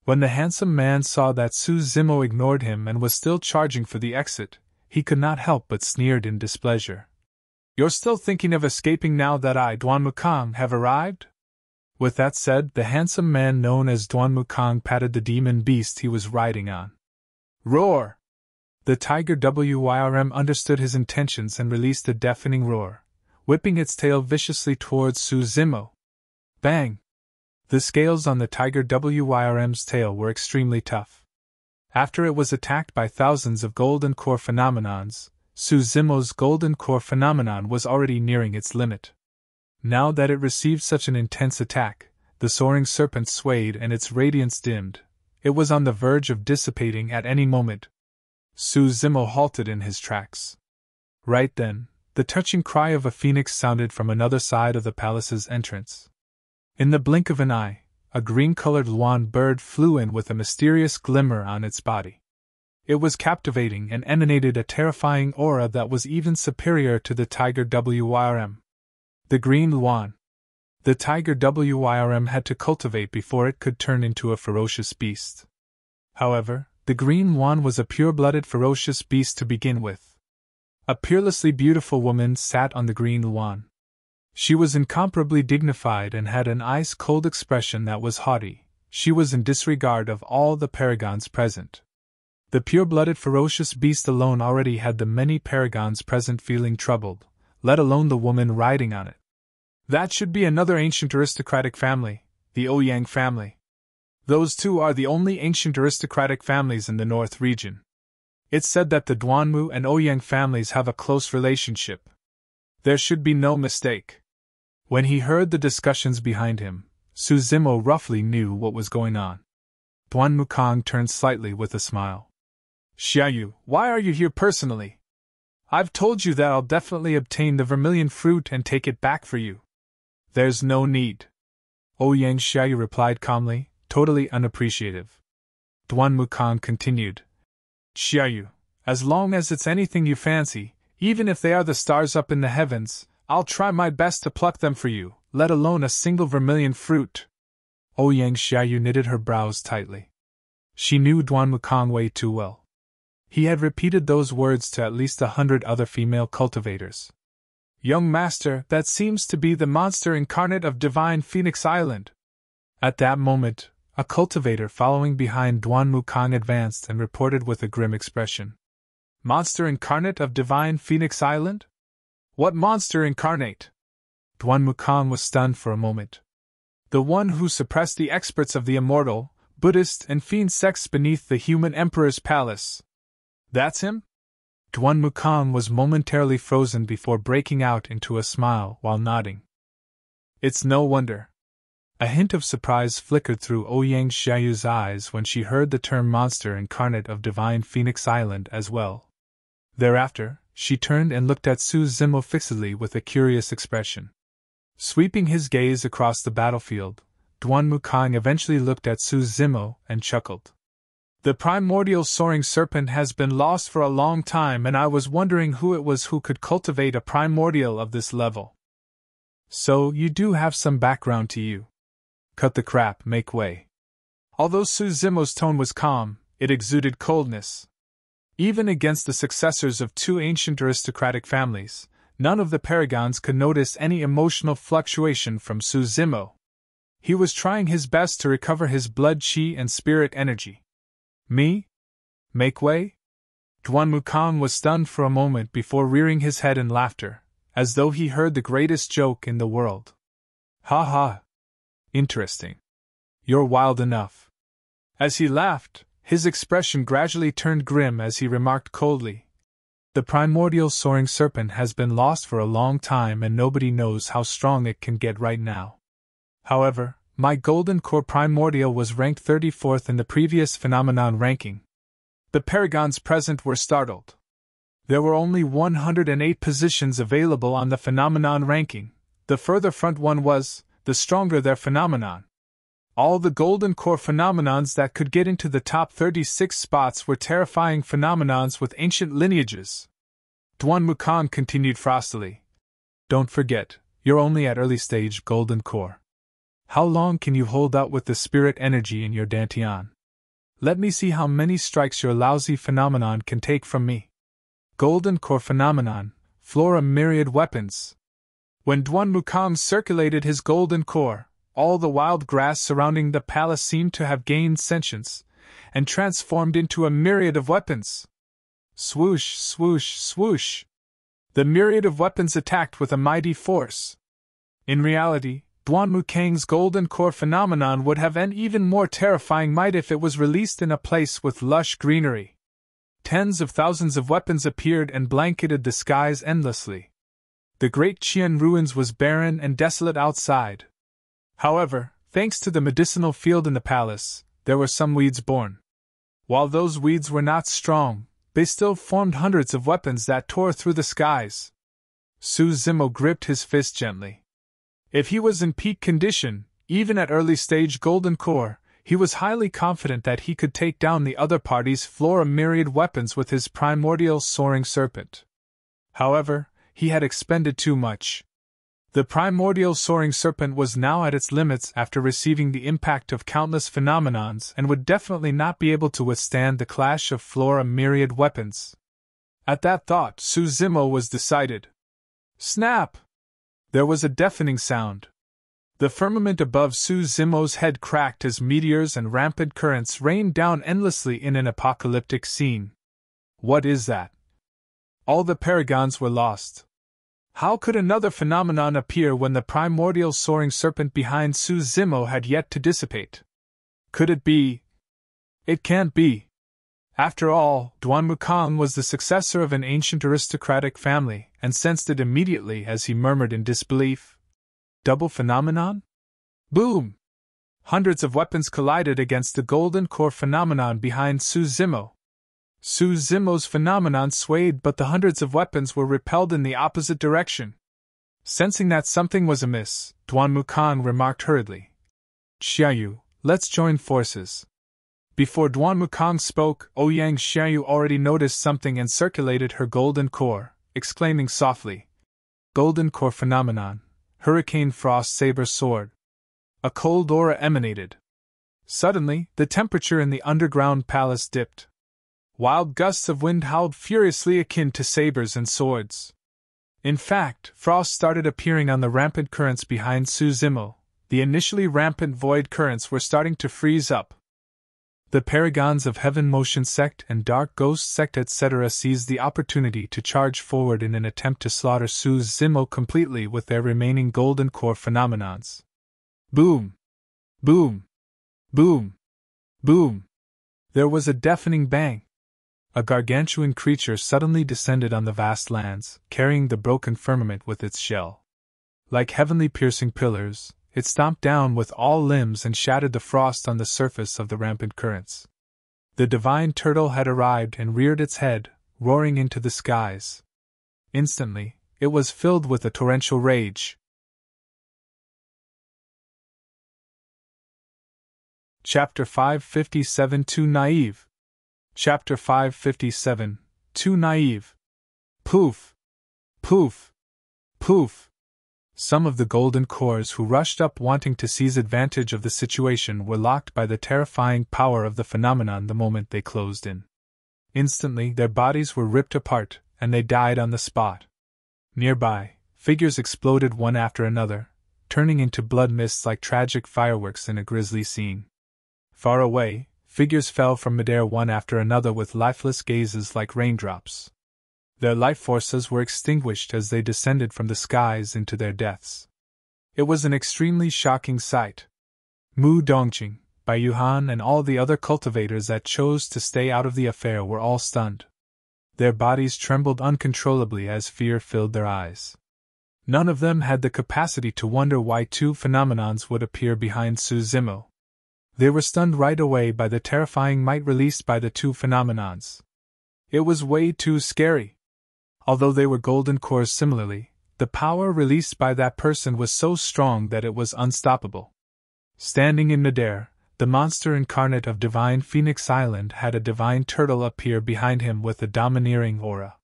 When the handsome man saw that Su Zimo ignored him and was still charging for the exit, he could not help but sneered in displeasure. You're still thinking of escaping now that I, Duan Mukong, have arrived? With that said, the handsome man known as Duan Mukong patted the demon beast he was riding on. Roar! The tiger Wyrm understood his intentions and released a deafening roar, whipping its tail viciously towards Su Zimo. Bang! The scales on the tiger Wyrm's tail were extremely tough. After it was attacked by thousands of golden core phenomenons, Su Zimo's golden core phenomenon was already nearing its limit. Now that it received such an intense attack, the soaring serpent swayed and its radiance dimmed. It was on the verge of dissipating at any moment. Su Zimo halted in his tracks. Right then, the touching cry of a phoenix sounded from another side of the palace's entrance. In the blink of an eye, a green-colored Luan bird flew in with a mysterious glimmer on its body. It was captivating and emanated a terrifying aura that was even superior to the tiger Wyrm. The green Luan. The tiger Wyrm had to cultivate before it could turn into a ferocious beast. However, the green Luan was a pure-blooded ferocious beast to begin with. A peerlessly beautiful woman sat on the green Luan. She was incomparably dignified and had an ice-cold expression that was haughty. She was in disregard of all the Paragons present. The pure-blooded ferocious beast alone already had the many Paragons present feeling troubled, let alone the woman riding on it. That should be another ancient aristocratic family, the Ouyang family. Those two are the only ancient aristocratic families in the North region. It's said that the Duanmu and Ouyang families have a close relationship. There should be no mistake. When he heard the discussions behind him, Su Zimo roughly knew what was going on. Duan Mukong turned slightly with a smile. Xiaoyu, why are you here personally? I've told you that I'll definitely obtain the Vermilion fruit and take it back for you. There's no need. Ouyang Xiaoyu replied calmly, totally unappreciative. Duan Mukong continued. Xiaoyu, as long as it's anything you fancy, even if they are the stars up in the heavens, I'll try my best to pluck them for you, let alone a single Vermilion fruit. Ouyang Xiaoyu knitted her brows tightly. She knew Duan Mukong way too well. He had repeated those words to at least 100 other female cultivators. Young master, that seems to be the monster incarnate of Divine Phoenix Island. At that moment, a cultivator following behind Duan Mukong advanced and reported with a grim expression. Monster incarnate of Divine Phoenix Island? What monster incarnate? Duan Mukong was stunned for a moment. The one who suppressed the experts of the immortal, Buddhist, and fiend sects beneath the human emperor's palace. That's him? Duan Mukong was momentarily frozen before breaking out into a smile while nodding. It's no wonder. A hint of surprise flickered through Ouyang Xiaoyu's eyes when she heard the term monster incarnate of Divine Phoenix Island as well. Thereafter, she turned and looked at Su Zimo fixedly with a curious expression. Sweeping his gaze across the battlefield, Duan Mukong eventually looked at Su Zimo and chuckled. The primordial soaring serpent has been lost for a long time, and I was wondering who it was who could cultivate a primordial of this level. So, you do have some background to you. Cut the crap, make way. Although Su Zimo's tone was calm, it exuded coldness. Even against the successors of two ancient aristocratic families, none of the Paragons could notice any emotional fluctuation from Su Zimo. He was trying his best to recover his blood chi and spirit energy. Me? Make way? Duan Mukong was stunned for a moment before rearing his head in laughter, as though he heard the greatest joke in the world. Ha ha! Interesting. You're wild enough. As he laughed, his expression gradually turned grim as he remarked coldly, The primordial soaring serpent has been lost for a long time and nobody knows how strong it can get right now. However, my golden core primordial was ranked 34th in the previous phenomenon ranking. The Paragons present were startled. There were only 108 positions available on the phenomenon ranking. The further front one was, the stronger their phenomenon. All the golden core phenomenons that could get into the top 36 spots were terrifying phenomenons with ancient lineages. Duan Wukong continued frostily. Don't forget, you're only at early stage golden core. How long can you hold out with the spirit energy in your dantian? Let me see how many strikes your lousy phenomenon can take from me. Golden core phenomenon, floor a myriad weapons. When Duan Wukong circulated his golden core, all the wild grass surrounding the palace seemed to have gained sentience, and transformed into a myriad of weapons. Swoosh, swoosh, swoosh. The myriad of weapons attacked with a mighty force. In reality, Duan Wukong's golden core phenomenon would have an even more terrifying might if it was released in a place with lush greenery. Tens of thousands of weapons appeared and blanketed the skies endlessly. The great Jian ruins was barren and desolate outside. However, thanks to the medicinal field in the palace, there were some weeds born. While those weeds were not strong, they still formed hundreds of weapons that tore through the skies. Su Zimo gripped his fist gently. If he was in peak condition, even at early stage golden core, he was highly confident that he could take down the other party's floor a myriad weapons with his primordial soaring serpent. However, he had expended too much. The primordial soaring serpent was now at its limits after receiving the impact of countless phenomenons and would definitely not be able to withstand the clash of floor a myriad weapons. At that thought, Su Zimo was decided. Snap! There was a deafening sound. The firmament above Su Zimo's head cracked as meteors and rampant currents rained down endlessly in an apocalyptic scene. What is that? All the Paragons were lost. How could another phenomenon appear when the primordial soaring serpent behind Su Zimo had yet to dissipate? Could it be? It can't be. After all, Duan Wukong was the successor of an ancient aristocratic family, and sensed it immediately as he murmured in disbelief. Double phenomenon? Boom! Hundreds of weapons collided against the golden core phenomenon behind Su Zimo. Su Zimo's phenomenon swayed, but the hundreds of weapons were repelled in the opposite direction. Sensing that something was amiss, Duan Wukong remarked hurriedly. Xiaoyu, let's join forces. Before Duan Wukong spoke, Ouyang Xiaoyu already noticed something and circulated her golden core, exclaiming softly, Golden core phenomenon, hurricane frost saber sword. A cold aura emanated. Suddenly, the temperature in the underground palace dipped. Wild gusts of wind howled furiously akin to sabers and swords. In fact, frost started appearing on the rampant currents behind Su Zimo. The initially rampant void currents were starting to freeze up. The Paragons of Heaven Motion Sect and Dark Ghost Sect etc. seized the opportunity to charge forward in an attempt to slaughter Su Zimo completely with their remaining golden core phenomenons. Boom! Boom! Boom! Boom! There was a deafening bang. A gargantuan creature suddenly descended on the vast lands, carrying the broken firmament with its shell. Like heavenly piercing pillars, it stomped down with all limbs and shattered the frost on the surface of the rampant currents. The divine turtle had arrived and reared its head, roaring into the skies. Instantly, it was filled with a torrential rage. Chapter 557 Too Naive. Chapter 557 Too Naive. Poof! Poof! Poof! Some of the golden cores who rushed up wanting to seize advantage of the situation were locked by the terrifying power of the phenomenon the moment they closed in. Instantly, their bodies were ripped apart, and they died on the spot. Nearby, figures exploded one after another, turning into blood mists like tragic fireworks in a grisly scene. Far away, figures fell from midair one after another with lifeless gazes like raindrops. Their life forces were extinguished as they descended from the skies into their deaths. It was an extremely shocking sight. Mu Dongjing, Bai Yuhan, and all the other cultivators that chose to stay out of the affair were all stunned. Their bodies trembled uncontrollably as fear filled their eyes. None of them had the capacity to wonder why two phenomenons would appear behind Su Zimo. They were stunned right away by the terrifying might released by the two phenomenons. It was way too scary. Although they were golden cores similarly, the power released by that person was so strong that it was unstoppable. Standing in midair, the monster incarnate of Divine Phoenix Island had a divine turtle appear behind him with a domineering aura.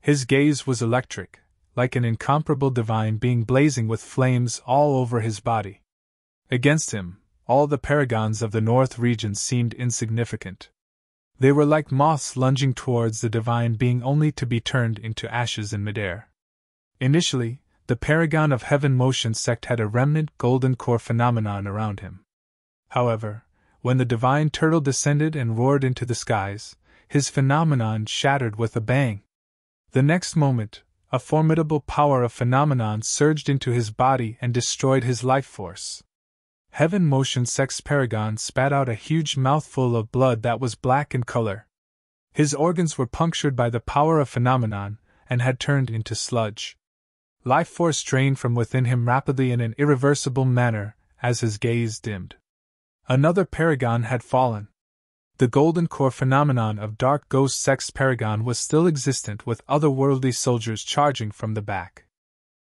His gaze was electric, like an incomparable divine being blazing with flames all over his body. Against him, all the paragons of the North region seemed insignificant. They were like moths lunging towards the divine being only to be turned into ashes in midair. Initially, the Paragon of Heaven Motion sect had a remnant golden core phenomenon around him. However, when the divine turtle descended and roared into the skies, his phenomenon shattered with a bang. The next moment, a formidable power of phenomenon surged into his body and destroyed his life force. Heaven Motion sect's paragon spat out a huge mouthful of blood that was black in color. His organs were punctured by the power of phenomenon and had turned into sludge. Life force drained from within him rapidly in an irreversible manner as his gaze dimmed. Another paragon had fallen. The golden core phenomenon of Dark Ghost sect's paragon was still existent, with otherworldly soldiers charging from the back.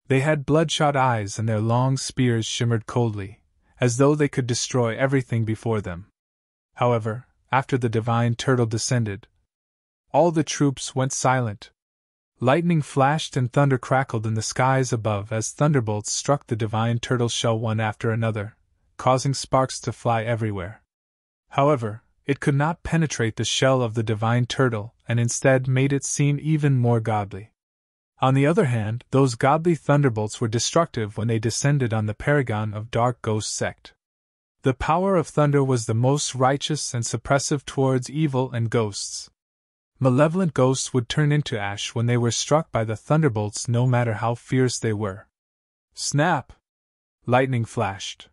They had bloodshot eyes and their long spears shimmered coldly, as though they could destroy everything before them. However, after the divine turtle descended, all the troops went silent. Lightning flashed and thunder crackled in the skies above as thunderbolts struck the divine turtle shell one after another, causing sparks to fly everywhere. However, it could not penetrate the shell of the divine turtle and instead made it seem even more godly. On the other hand, those godly thunderbolts were destructive when they descended on the paragon of Dark Ghost sect. The power of thunder was the most righteous and suppressive towards evil and ghosts. Malevolent ghosts would turn into ash when they were struck by the thunderbolts, no matter how fierce they were. Snap! Lightning flashed.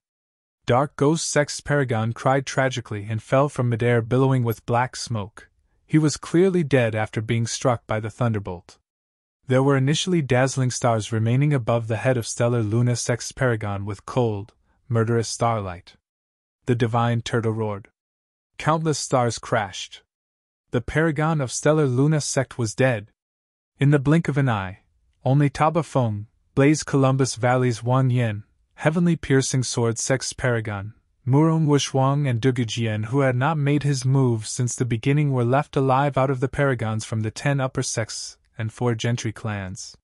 Dark Ghost sect's paragon cried tragically and fell from midair billowing with black smoke. He was clearly dead after being struck by the thunderbolt. There were initially dazzling stars remaining above the head of Stellar Luna sect's paragon with cold, murderous starlight. The divine turtle roared. Countless stars crashed. The paragon of Stellar Luna sect was dead. In the blink of an eye, only Taba Feng, Blaze Columbus Valley's Wang Yen, Heavenly Piercing Sword sect's paragon, Murong Wushwang and Dugu Jian, who had not made his move since the beginning, were left alive out of the paragons from the 10 upper sects and 4 gentry clans.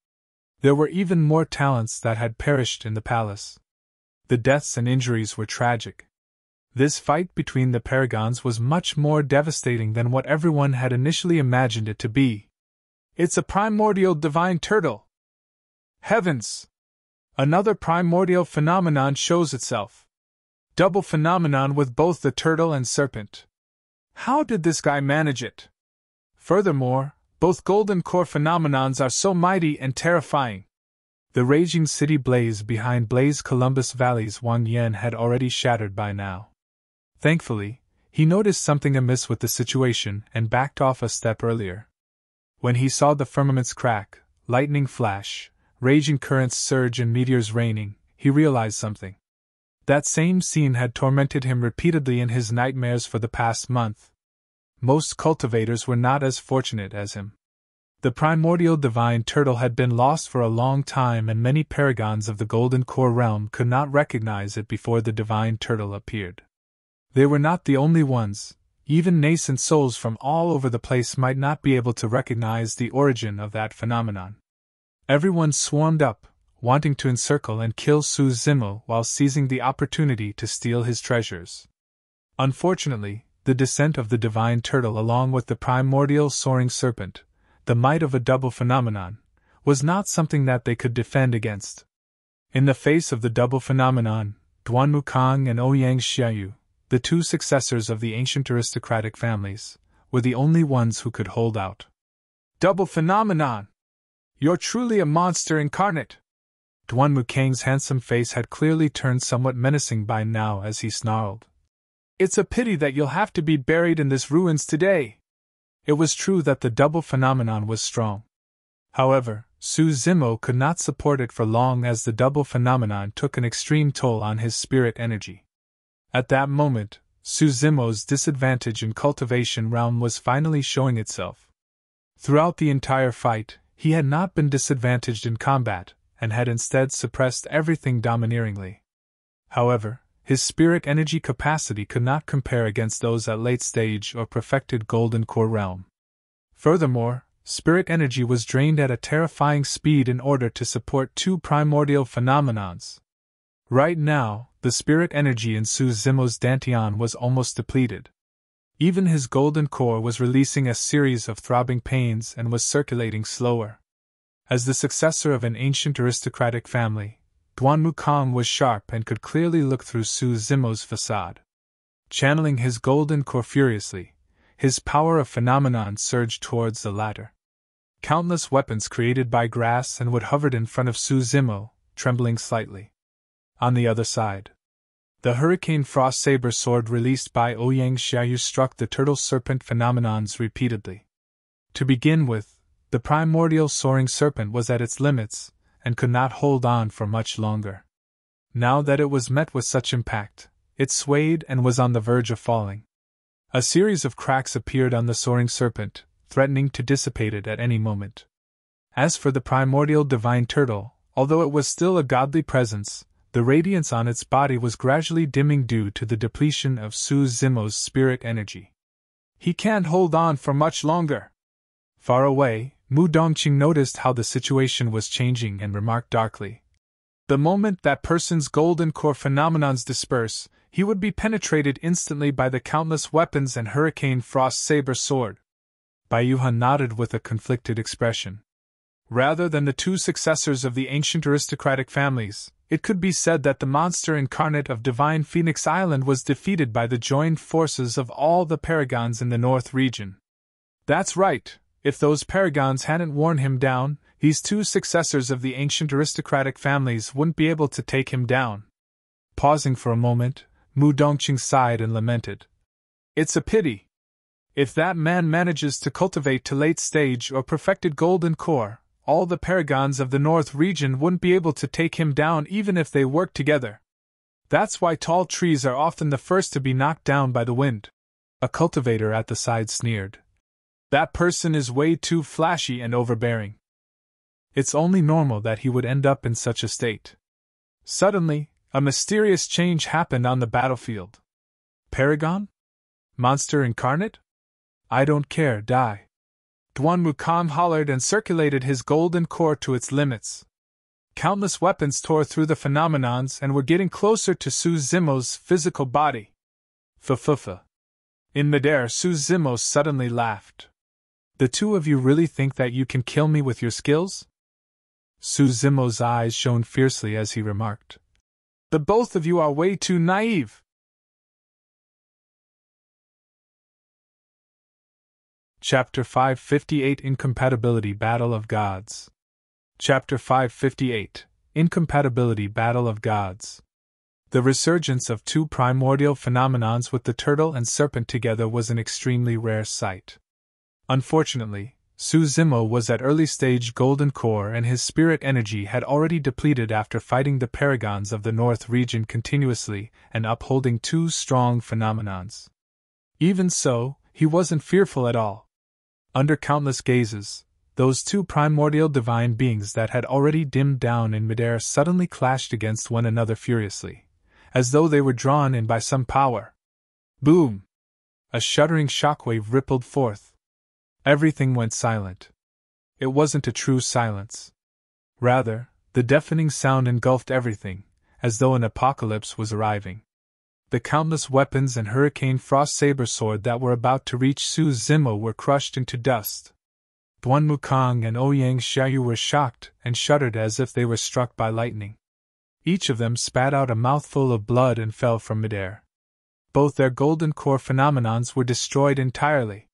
There were even more talents that had perished in the palace. The deaths and injuries were tragic. This fight between the paragons was much more devastating than what everyone had initially imagined it to be. It's a primordial divine turtle! Heavens! Another primordial phenomenon shows itself. Double phenomenon with both the turtle and serpent. How did this guy manage it? Furthermore, both golden core phenomenons are so mighty and terrifying. The raging city blaze behind Blaze Columbus Valley's Wang Yen had already shattered by now. Thankfully, he noticed something amiss with the situation and backed off a step earlier. When he saw the firmaments crack, lightning flash, raging currents surge and meteors raining, he realized something. That same scene had tormented him repeatedly in his nightmares for the past month. Most cultivators were not as fortunate as him. The primordial divine turtle had been lost for a long time, and many paragons of the Golden Core realm could not recognize it before the divine turtle appeared. They were not the only ones. Even nascent souls from all over the place might not be able to recognize the origin of that phenomenon. Everyone swarmed up, wanting to encircle and kill Su Zimo while seizing the opportunity to steal his treasures. Unfortunately, the descent of the divine turtle along with the primordial soaring serpent, the might of a double phenomenon, was not something that they could defend against. In the face of the double phenomenon, Duan Mukang and Ouyang Xiaoyu, the 2 successors of the ancient aristocratic families, were the only ones who could hold out. Double phenomenon! You're truly a monster incarnate! Duan Mukang's handsome face had clearly turned somewhat menacing by now as he snarled. It's a pity that you'll have to be buried in this ruins today. It was true that the double phenomenon was strong. However, Su Zimo could not support it for long as the double phenomenon took an extreme toll on his spirit energy. At that moment, Su Zimo's disadvantage in cultivation realm was finally showing itself. Throughout the entire fight, he had not been disadvantaged in combat, and had instead suppressed everything domineeringly. However, his spirit energy capacity could not compare against those at late stage or perfected golden core realm. Furthermore, spirit energy was drained at a terrifying speed in order to support two primordial phenomenons. Right now, the spirit energy in Su Zimo's dantian was almost depleted. Even his golden core was releasing a series of throbbing pains and was circulating slower. As the successor of an ancient aristocratic family, Duan Wukong was sharp and could clearly look through Su Zimo's facade. Channeling his golden core furiously, his power of phenomenon surged towards the latter. Countless weapons created by grass and wood hovered in front of Su Zimo, trembling slightly. On the other side, the hurricane frost saber sword released by Ouyang Xiaoyu struck the turtle serpent phenomenons repeatedly. To begin with, the primordial soaring serpent was at its limits, and could not hold on for much longer. Now that it was met with such impact, it swayed and was on the verge of falling. A series of cracks appeared on the soaring serpent, threatening to dissipate it at any moment. As for the primordial divine turtle, although it was still a godly presence, the radiance on its body was gradually dimming due to the depletion of Su Zimo's spirit energy. He can't hold on for much longer. Far away, Mu Dongqing noticed how the situation was changing and remarked darkly, "The moment that person's golden core phenomenons disperse, he would be penetrated instantly by the countless weapons and hurricane frost saber sword." Bai Yuhan nodded with a conflicted expression. Rather than the two successors of the ancient aristocratic families, it could be said that the monster incarnate of Divine Phoenix Island was defeated by the joined forces of all the Paragons in the North region. That's right. If those Paragons hadn't worn him down, these two successors of the ancient aristocratic families wouldn't be able to take him down. Pausing for a moment, Mu Dongqing sighed and lamented. It's a pity. If that man manages to cultivate to late stage or perfected golden core, all the Paragons of the North region wouldn't be able to take him down even if they worked together. That's why tall trees are often the first to be knocked down by the wind. A cultivator at the side sneered. That person is way too flashy and overbearing. It's only normal that he would end up in such a state. Suddenly, a mysterious change happened on the battlefield. Paragon? Monster incarnate? I don't care, die. Duan Wukong hollered and circulated his golden core to its limits. Countless weapons tore through the phenomenons and were getting closer to Su Zimo's physical body. F-f-f. In midair, Su Zimo suddenly laughed. The two of you really think that you can kill me with your skills? Su Zimo's eyes shone fiercely as he remarked. The both of you are way too naive. Chapter 558 Incompatibility Battle of Gods. Chapter 558 Incompatibility Battle of Gods. The resurgence of two primordial phenomenons with the turtle and serpent together was an extremely rare sight. Unfortunately, Su Zimo was at early stage golden core and his spirit energy had already depleted after fighting the Paragons of the North region continuously and upholding two strong phenomenons. Even so, he wasn't fearful at all. Under countless gazes, those two primordial divine beings that had already dimmed down in midair suddenly clashed against one another furiously, as though they were drawn in by some power. Boom! A shuddering shockwave rippled forth. Everything went silent. It wasn't a true silence. Rather, the deafening sound engulfed everything, as though an apocalypse was arriving. The countless weapons and hurricane frost saber sword that were about to reach Su Zimo were crushed into dust. Duan Wukong and Ouyang Xiaoyu were shocked and shuddered as if they were struck by lightning. Each of them spat out a mouthful of blood and fell from midair. Both their golden core phenomenons were destroyed entirely.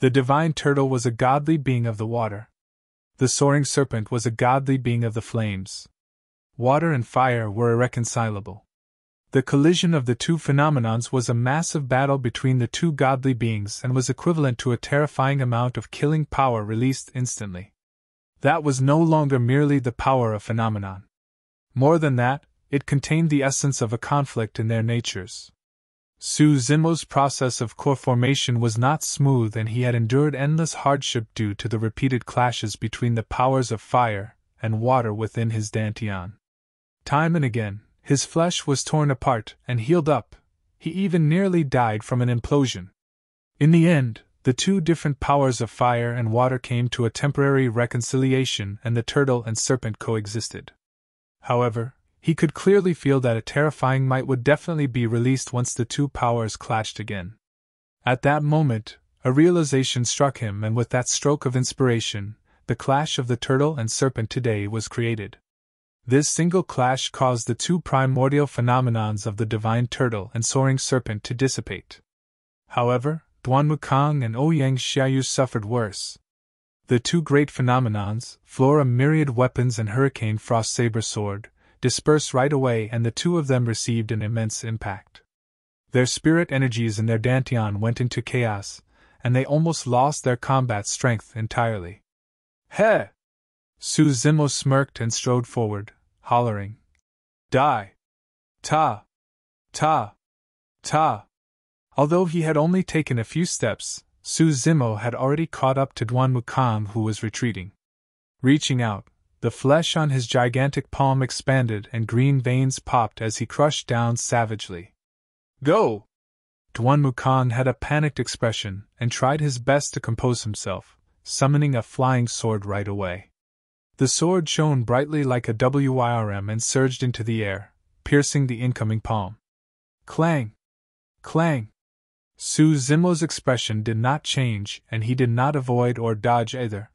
The divine turtle was a godly being of the water. The soaring serpent was a godly being of the flames. Water and fire were irreconcilable. The collision of the two phenomenons was a massive battle between the two godly beings and was equivalent to a terrifying amount of killing power released instantly. That was no longer merely the power of phenomenon. More than that, it contained the essence of a conflict in their natures. Su Zimo's process of core formation was not smooth and he had endured endless hardship due to the repeated clashes between the powers of fire and water within his dantian. Time and again, his flesh was torn apart and healed up. He even nearly died from an implosion. In the end, the two different powers of fire and water came to a temporary reconciliation and the turtle and serpent coexisted. However, he could clearly feel that a terrifying might would definitely be released once the two powers clashed again. At that moment, a realization struck him, and with that stroke of inspiration, the clash of the turtle and serpent today was created. This single clash caused the two primordial phenomenons of the divine turtle and soaring serpent to dissipate. However, Duan Wukong and Ouyang Xiaoyu suffered worse. The two great phenomenons, Flora Myriad Weapons and Hurricane Frost Saber Sword, dispersed right away, and the two of them received an immense impact. Their spirit energies and their dantian went into chaos, and they almost lost their combat strength entirely. Heh! Su Zimo smirked and strode forward, hollering. Die! Ta! Ta! Ta! Although he had only taken a few steps, Su Zimo had already caught up to Duan Wukong, who was retreating. Reaching out, the flesh on his gigantic palm expanded and green veins popped as he crushed down savagely. Go! Duan Wukong had a panicked expression and tried his best to compose himself, summoning a flying sword right away. The sword shone brightly like a WYRM and surged into the air, piercing the incoming palm. Clang! Clang! Su Zimo's expression did not change, and he did not avoid or dodge either.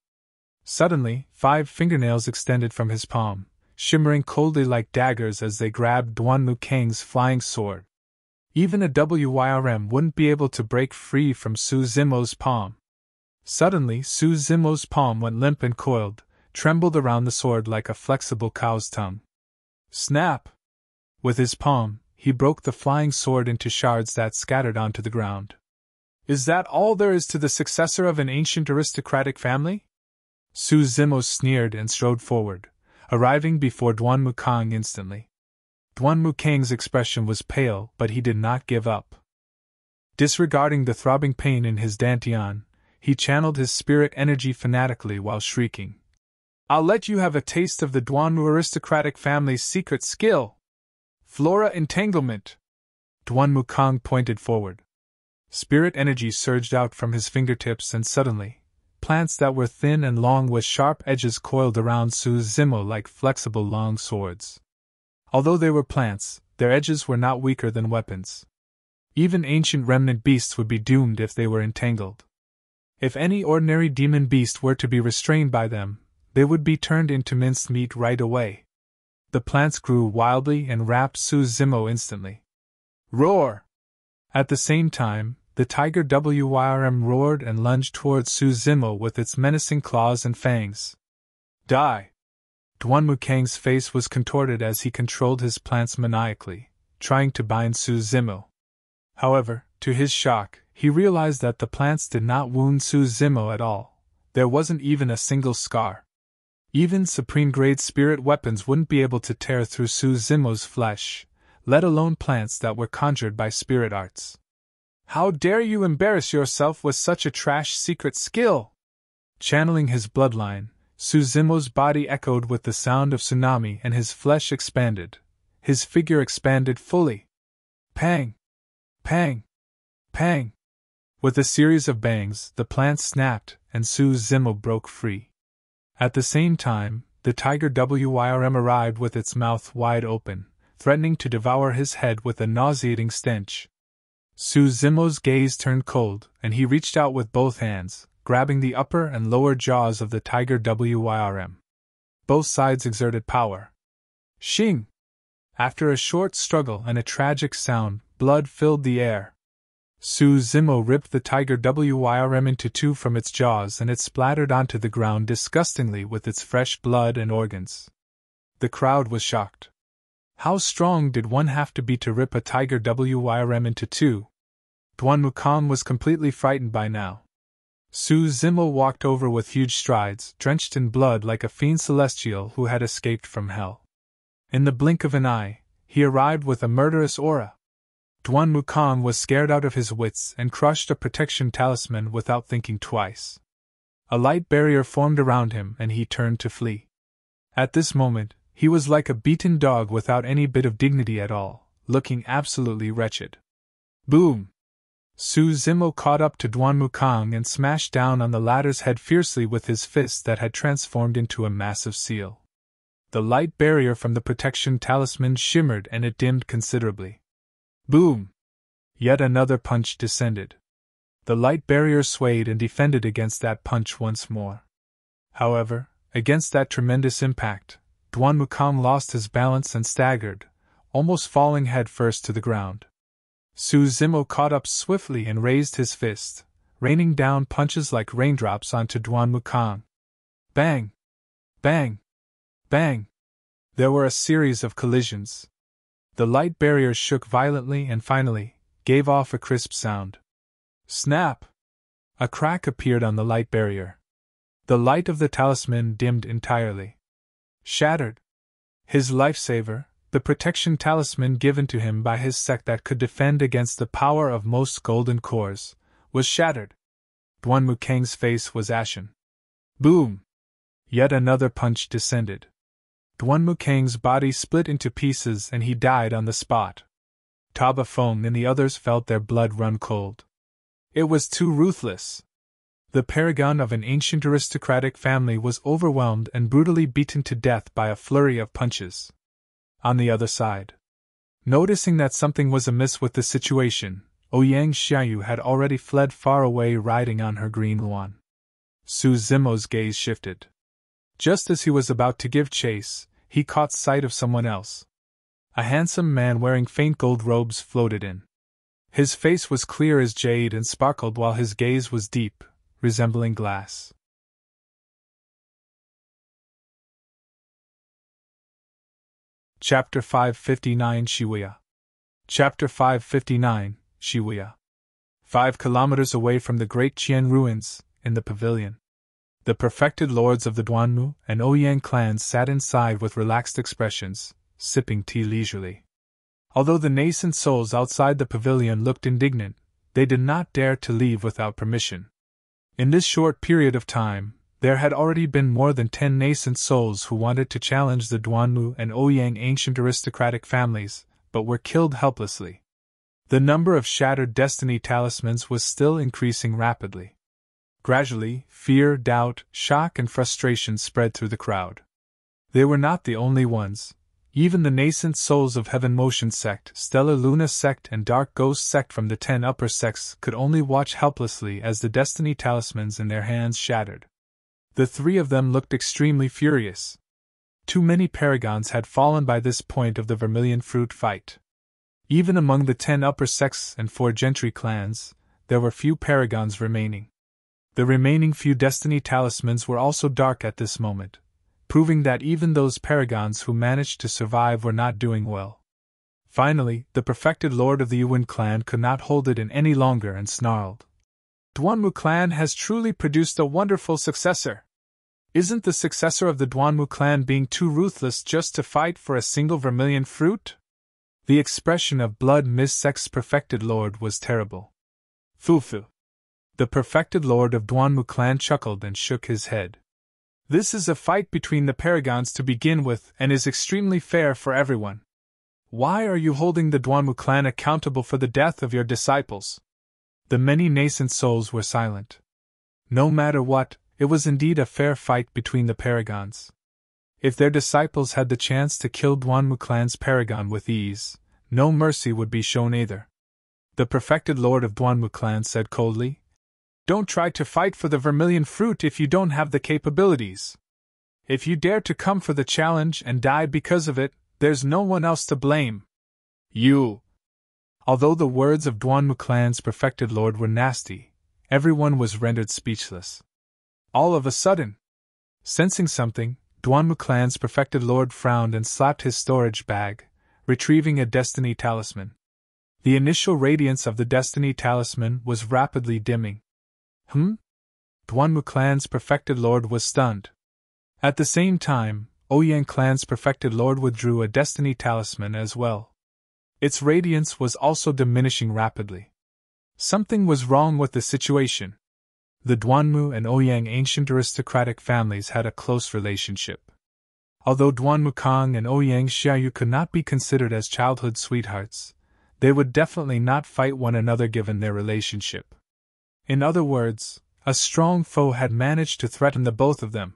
Suddenly, 5 fingernails extended from his palm, shimmering coldly like daggers as they grabbed Duan Wukong's flying sword. Even a WYRM wouldn't be able to break free from Su Zimo's palm. Suddenly, Su Zimo's palm went limp and coiled, trembled around the sword like a flexible cow's tongue. Snap! With his palm, he broke the flying sword into shards that scattered onto the ground. Is that all there is to the successor of an ancient aristocratic family? Su Zimo sneered and strode forward, arriving before Duan Wukong instantly. Duan Wukong's expression was pale, but he did not give up. Disregarding the throbbing pain in his dantian, he channeled his spirit energy fanatically while shrieking. I'll let you have a taste of the Duanwu aristocratic family's secret skill! Flora Entanglement! Duan Wukong pointed forward. Spirit energy surged out from his fingertips, and suddenly, plants that were thin and long with sharp edges coiled around Su Zimo like flexible long swords. Although they were plants, their edges were not weaker than weapons. Even ancient remnant beasts would be doomed if they were entangled. If any ordinary demon beast were to be restrained by them, they would be turned into minced meat right away. The plants grew wildly and wrapped Su Zimo instantly. Roar! At the same time, the tiger WYRM roared and lunged towards Su Zimo with its menacing claws and fangs. Die! Duan Wukong's face was contorted as he controlled his plants maniacally, trying to bind Su Zimo. However, to his shock, he realized that the plants did not wound Su Zimo at all. There wasn't even a single scar. Even supreme-grade spirit weapons wouldn't be able to tear through Su Zimo's flesh, let alone plants that were conjured by spirit arts. How dare you embarrass yourself with such a trash secret skill? Channeling his bloodline, Su Zimo's body echoed with the sound of tsunami and his flesh expanded. His figure expanded fully. Pang! Pang! Pang! With a series of bangs, the plants snapped, and Su Zimo broke free. At the same time, the tiger WYRM arrived with its mouth wide open, threatening to devour his head with a nauseating stench. Su Zimo's gaze turned cold, and he reached out with both hands, grabbing the upper and lower jaws of the tiger WYRM. Both sides exerted power. Shing! After a short struggle and a tragic sound, blood filled the air. Su Zimo ripped the tiger WYRM into two from its jaws, and it splattered onto the ground disgustingly with its fresh blood and organs. The crowd was shocked. How strong did one have to be to rip a tiger WYRM into two? Duan Wukong was completely frightened by now. Su Zimo walked over with huge strides, drenched in blood like a fiend celestial who had escaped from hell. In the blink of an eye, he arrived with a murderous aura. Duan Wukong was scared out of his wits and crushed a protection talisman without thinking twice. A light barrier formed around him and he turned to flee. At this moment, he was like a beaten dog without any bit of dignity at all, looking absolutely wretched. Boom! Su Zimo caught up to Duan Wukong and smashed down on the latter's head fiercely with his fist that had transformed into a massive seal. The light barrier from the protection talisman shimmered and it dimmed considerably. Boom! Yet another punch descended. The light barrier swayed and defended against that punch once more. However, against that tremendous impact, Duan Wukong lost his balance and staggered, almost falling head-first to the ground. Su Zimo caught up swiftly and raised his fist, raining down punches like raindrops onto Duan Wukong. Bang! Bang! Bang! There were a series of collisions. The light barrier shook violently and finally gave off a crisp sound. Snap! A crack appeared on the light barrier. The light of the talisman dimmed entirely. Shattered. His lifesaver, the protection talisman given to him by his sect that could defend against the power of most golden cores, was shattered. Duan Wukong's face was ashen. Boom! Yet another punch descended. Duan Wukong's body split into pieces and he died on the spot. Taba Feng and the others felt their blood run cold. It was too ruthless. The paragon of an ancient aristocratic family was overwhelmed and brutally beaten to death by a flurry of punches. On the other side, noticing that something was amiss with the situation, Ouyang Xiaoyu had already fled far away riding on her green Luan. Su Zimo's gaze shifted. Just as he was about to give chase, he caught sight of someone else. A handsome man wearing faint gold robes floated in. His face was clear as jade and sparkled while his gaze was deep, resembling glass. Chapter 559 Shiwuya. Chapter 559 Shiwuya. 5 kilometers away from the great Jian ruins, in the pavilion, the perfected lords of the Duanmu and Ouyang clans sat inside with relaxed expressions, sipping tea leisurely. Although the nascent souls outside the pavilion looked indignant, they did not dare to leave without permission. In this short period of time, there had already been more than 10 nascent souls who wanted to challenge the Duanmu and Ouyang ancient aristocratic families, but were killed helplessly. The number of shattered destiny talismans was still increasing rapidly. Gradually, fear, doubt, shock, and frustration spread through the crowd. They were not the only ones. Even the nascent souls of Heaven Motion Sect, Stellar Luna Sect, and Dark Ghost Sect from the 10 upper sects could only watch helplessly as the destiny talismans in their hands shattered. The 3 of them looked extremely furious. Too many paragons had fallen by this point of the Vermilion Fruit fight. Even among the 10 upper sects and 4 gentry clans, there were few paragons remaining. The remaining few destiny talismans were also dark at this moment, proving that even those paragons who managed to survive were not doing well. Finally, the perfected lord of the Yuan clan could not hold it in any longer and snarled. Duanmu clan has truly produced a wonderful successor. Isn't the successor of the Duanmu clan being too ruthless just to fight for a single vermilion fruit? The expression of Blood Mist Sect's perfected lord was terrible. Fufu. The perfected lord of Duanmu clan chuckled and shook his head. This is a fight between the paragons to begin with and is extremely fair for everyone. Why are you holding the Duanmu clan accountable for the death of your disciples? The many nascent souls were silent. No matter what, it was indeed a fair fight between the paragons. If their disciples had the chance to kill Duanmu clan's paragon with ease, no mercy would be shown either. The perfected lord of Duanmu clan said coldly, "Don't try to fight for the vermilion fruit if you don't have the capabilities. If you dare to come for the challenge and die because of it, there's no one else to blame. You." Although the words of Duanmu clan's perfected lord were nasty, everyone was rendered speechless. All of a sudden, sensing something, Duanmu clan's perfected lord frowned and slapped his storage bag, retrieving a destiny talisman. The initial radiance of the destiny talisman was rapidly dimming. Duanmu clan's perfected lord was stunned. At the same time, Ouyang clan's perfected lord withdrew a destiny talisman as well. Its radiance was also diminishing rapidly. Something was wrong with the situation. The Duanmu and Ouyang ancient aristocratic families had a close relationship. Although Duan Wukong and Ouyang Xiaoyu could not be considered as childhood sweethearts, they would definitely not fight one another given their relationship. In other words, a strong foe had managed to threaten the both of them.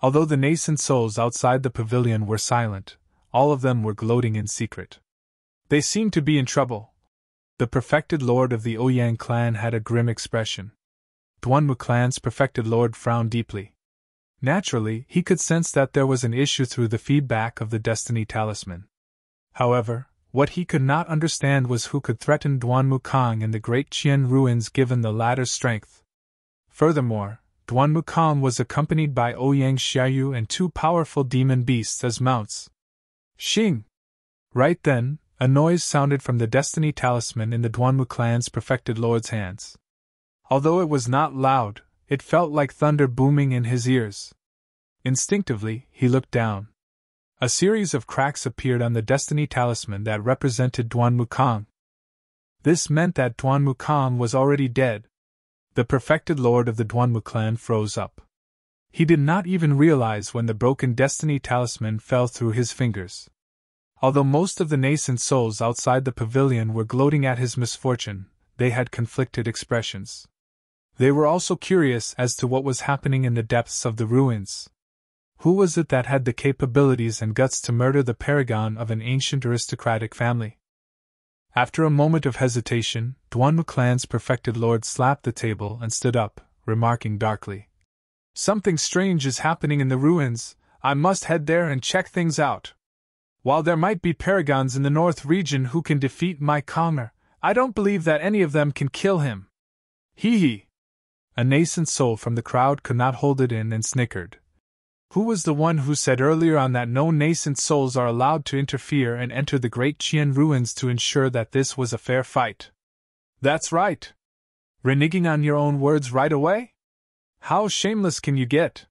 Although the nascent souls outside the pavilion were silent, all of them were gloating in secret. They seemed to be in trouble. The perfected lord of the Ouyang clan had a grim expression. Duanwu clan's perfected lord frowned deeply. Naturally, he could sense that there was an issue through the feedback of the Destiny Talisman. However, what he could not understand was who could threaten Duan Wukong in the Great Jian ruins given the latter's strength. Furthermore, Duan Wukong was accompanied by Ouyang Xiaoyu and 2 powerful demon beasts as mounts. Xing! Right then, a noise sounded from the Destiny Talisman in the Duanwu clan's perfected lord's hands. Although it was not loud, it felt like thunder booming in his ears. Instinctively, he looked down. A series of cracks appeared on the Destiny Talisman that represented Duan Wukong. This meant that Duan Wukong was already dead. The perfected lord of the Duanwu clan froze up. He did not even realize when the broken Destiny Talisman fell through his fingers. Although most of the nascent souls outside the pavilion were gloating at his misfortune, they had conflicted expressions. They were also curious as to what was happening in the depths of the ruins. Who was it that had the capabilities and guts to murder the paragon of an ancient aristocratic family? After a moment of hesitation, Duanwu clan's perfected lord slapped the table and stood up, remarking darkly, "Something strange is happening in the ruins. I must head there and check things out. While there might be paragons in the north region who can defeat my Konger, I don't believe that any of them can kill him." Hee hee! A nascent soul from the crowd could not hold it in and snickered. Who was the one who said earlier on that no nascent souls are allowed to interfere and enter the Great Jian ruins to ensure that this was a fair fight? That's right. Reneging on your own words right away? How shameless can you get?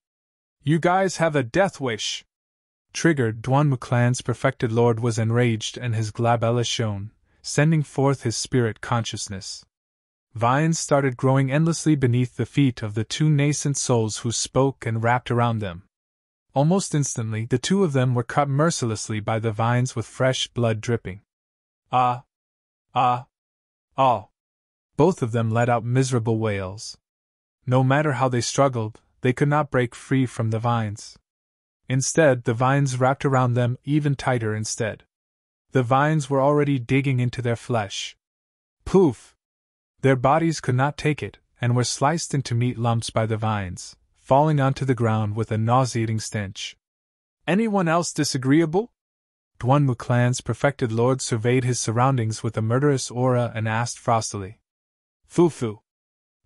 You guys have a death wish. Triggered, Duanwu clan's perfected lord was enraged and his glabella shone, sending forth his spirit consciousness. Vines started growing endlessly beneath the feet of the 2 nascent souls who spoke and wrapped around them. Almost instantly, the 2 of them were cut mercilessly by the vines with fresh blood dripping. Ah! Ah! Ah! Both of them let out miserable wails. No matter how they struggled, they could not break free from the vines. Instead, the vines wrapped around them even tighter instead. The vines were already digging into their flesh. Poof! Their bodies could not take it, and were sliced into meat lumps by the vines, falling onto the ground with a nauseating stench. Anyone else disagreeable? Duanwu clan's perfected lord surveyed his surroundings with a murderous aura and asked frostily. Foo-foo.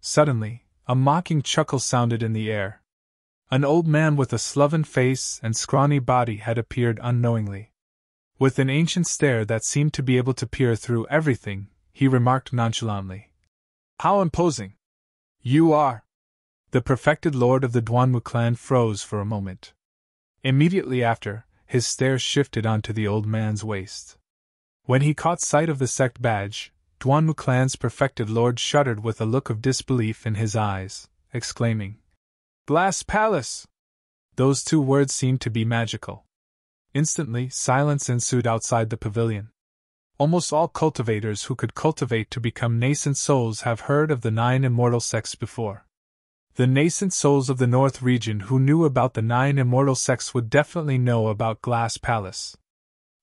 Suddenly, a mocking chuckle sounded in the air. An old man with a sloven face and scrawny body had appeared unknowingly. With an ancient stare that seemed to be able to peer through everything, he remarked nonchalantly. How imposing you are! The perfected lord of the Duanwu clan froze for a moment. Immediately after, his stare shifted onto the old man's waist. When he caught sight of the sect badge, Duanwu clan's perfected lord shuddered with a look of disbelief in his eyes, exclaiming, Glass Palace! Those 2 words seemed to be magical. Instantly, silence ensued outside the pavilion. Almost all cultivators who could cultivate to become nascent souls have heard of the 9 immortal sects before. The nascent souls of the North region who knew about the 9 immortal sects would definitely know about Glass Palace.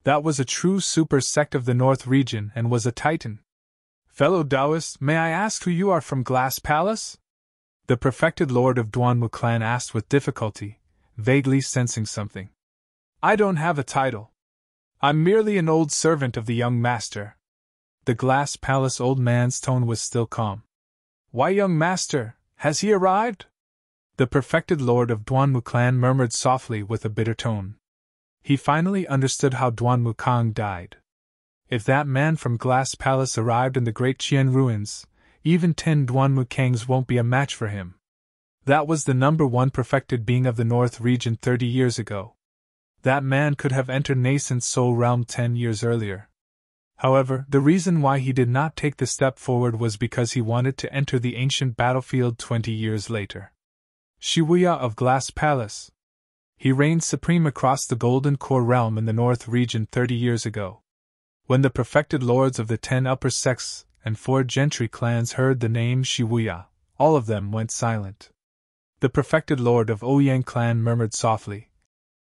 That was a true super sect of the North region and was a titan. Fellow Taoists, may I ask who you are from Glass Palace? The perfected lord of Duanwu clan asked with difficulty, vaguely sensing something. I don't have a title. I'm merely an old servant of the young master. The Glass Palace old man's tone was still calm. Why, young master, has he arrived? The perfected lord of Duanwu clan murmured softly with a bitter tone. He finally understood how Duan Wukong died. If that man from Glass Palace arrived in the Great Jian ruins, even 10 Duan Wukangs won't be a match for him. That was the number 1 perfected being of the North region 30 years ago. That man could have entered nascent soul realm 10 years earlier. However, the reason why he did not take the step forward was because he wanted to enter the ancient battlefield 20 years later. Wuya of Glass Palace. He reigned supreme across the Golden Core realm in the North region 30 years ago. When the perfected lords of the 10 upper sects and 4 gentry clans heard the name Wuya, all of them went silent. The perfected lord of Ouyang clan murmured softly,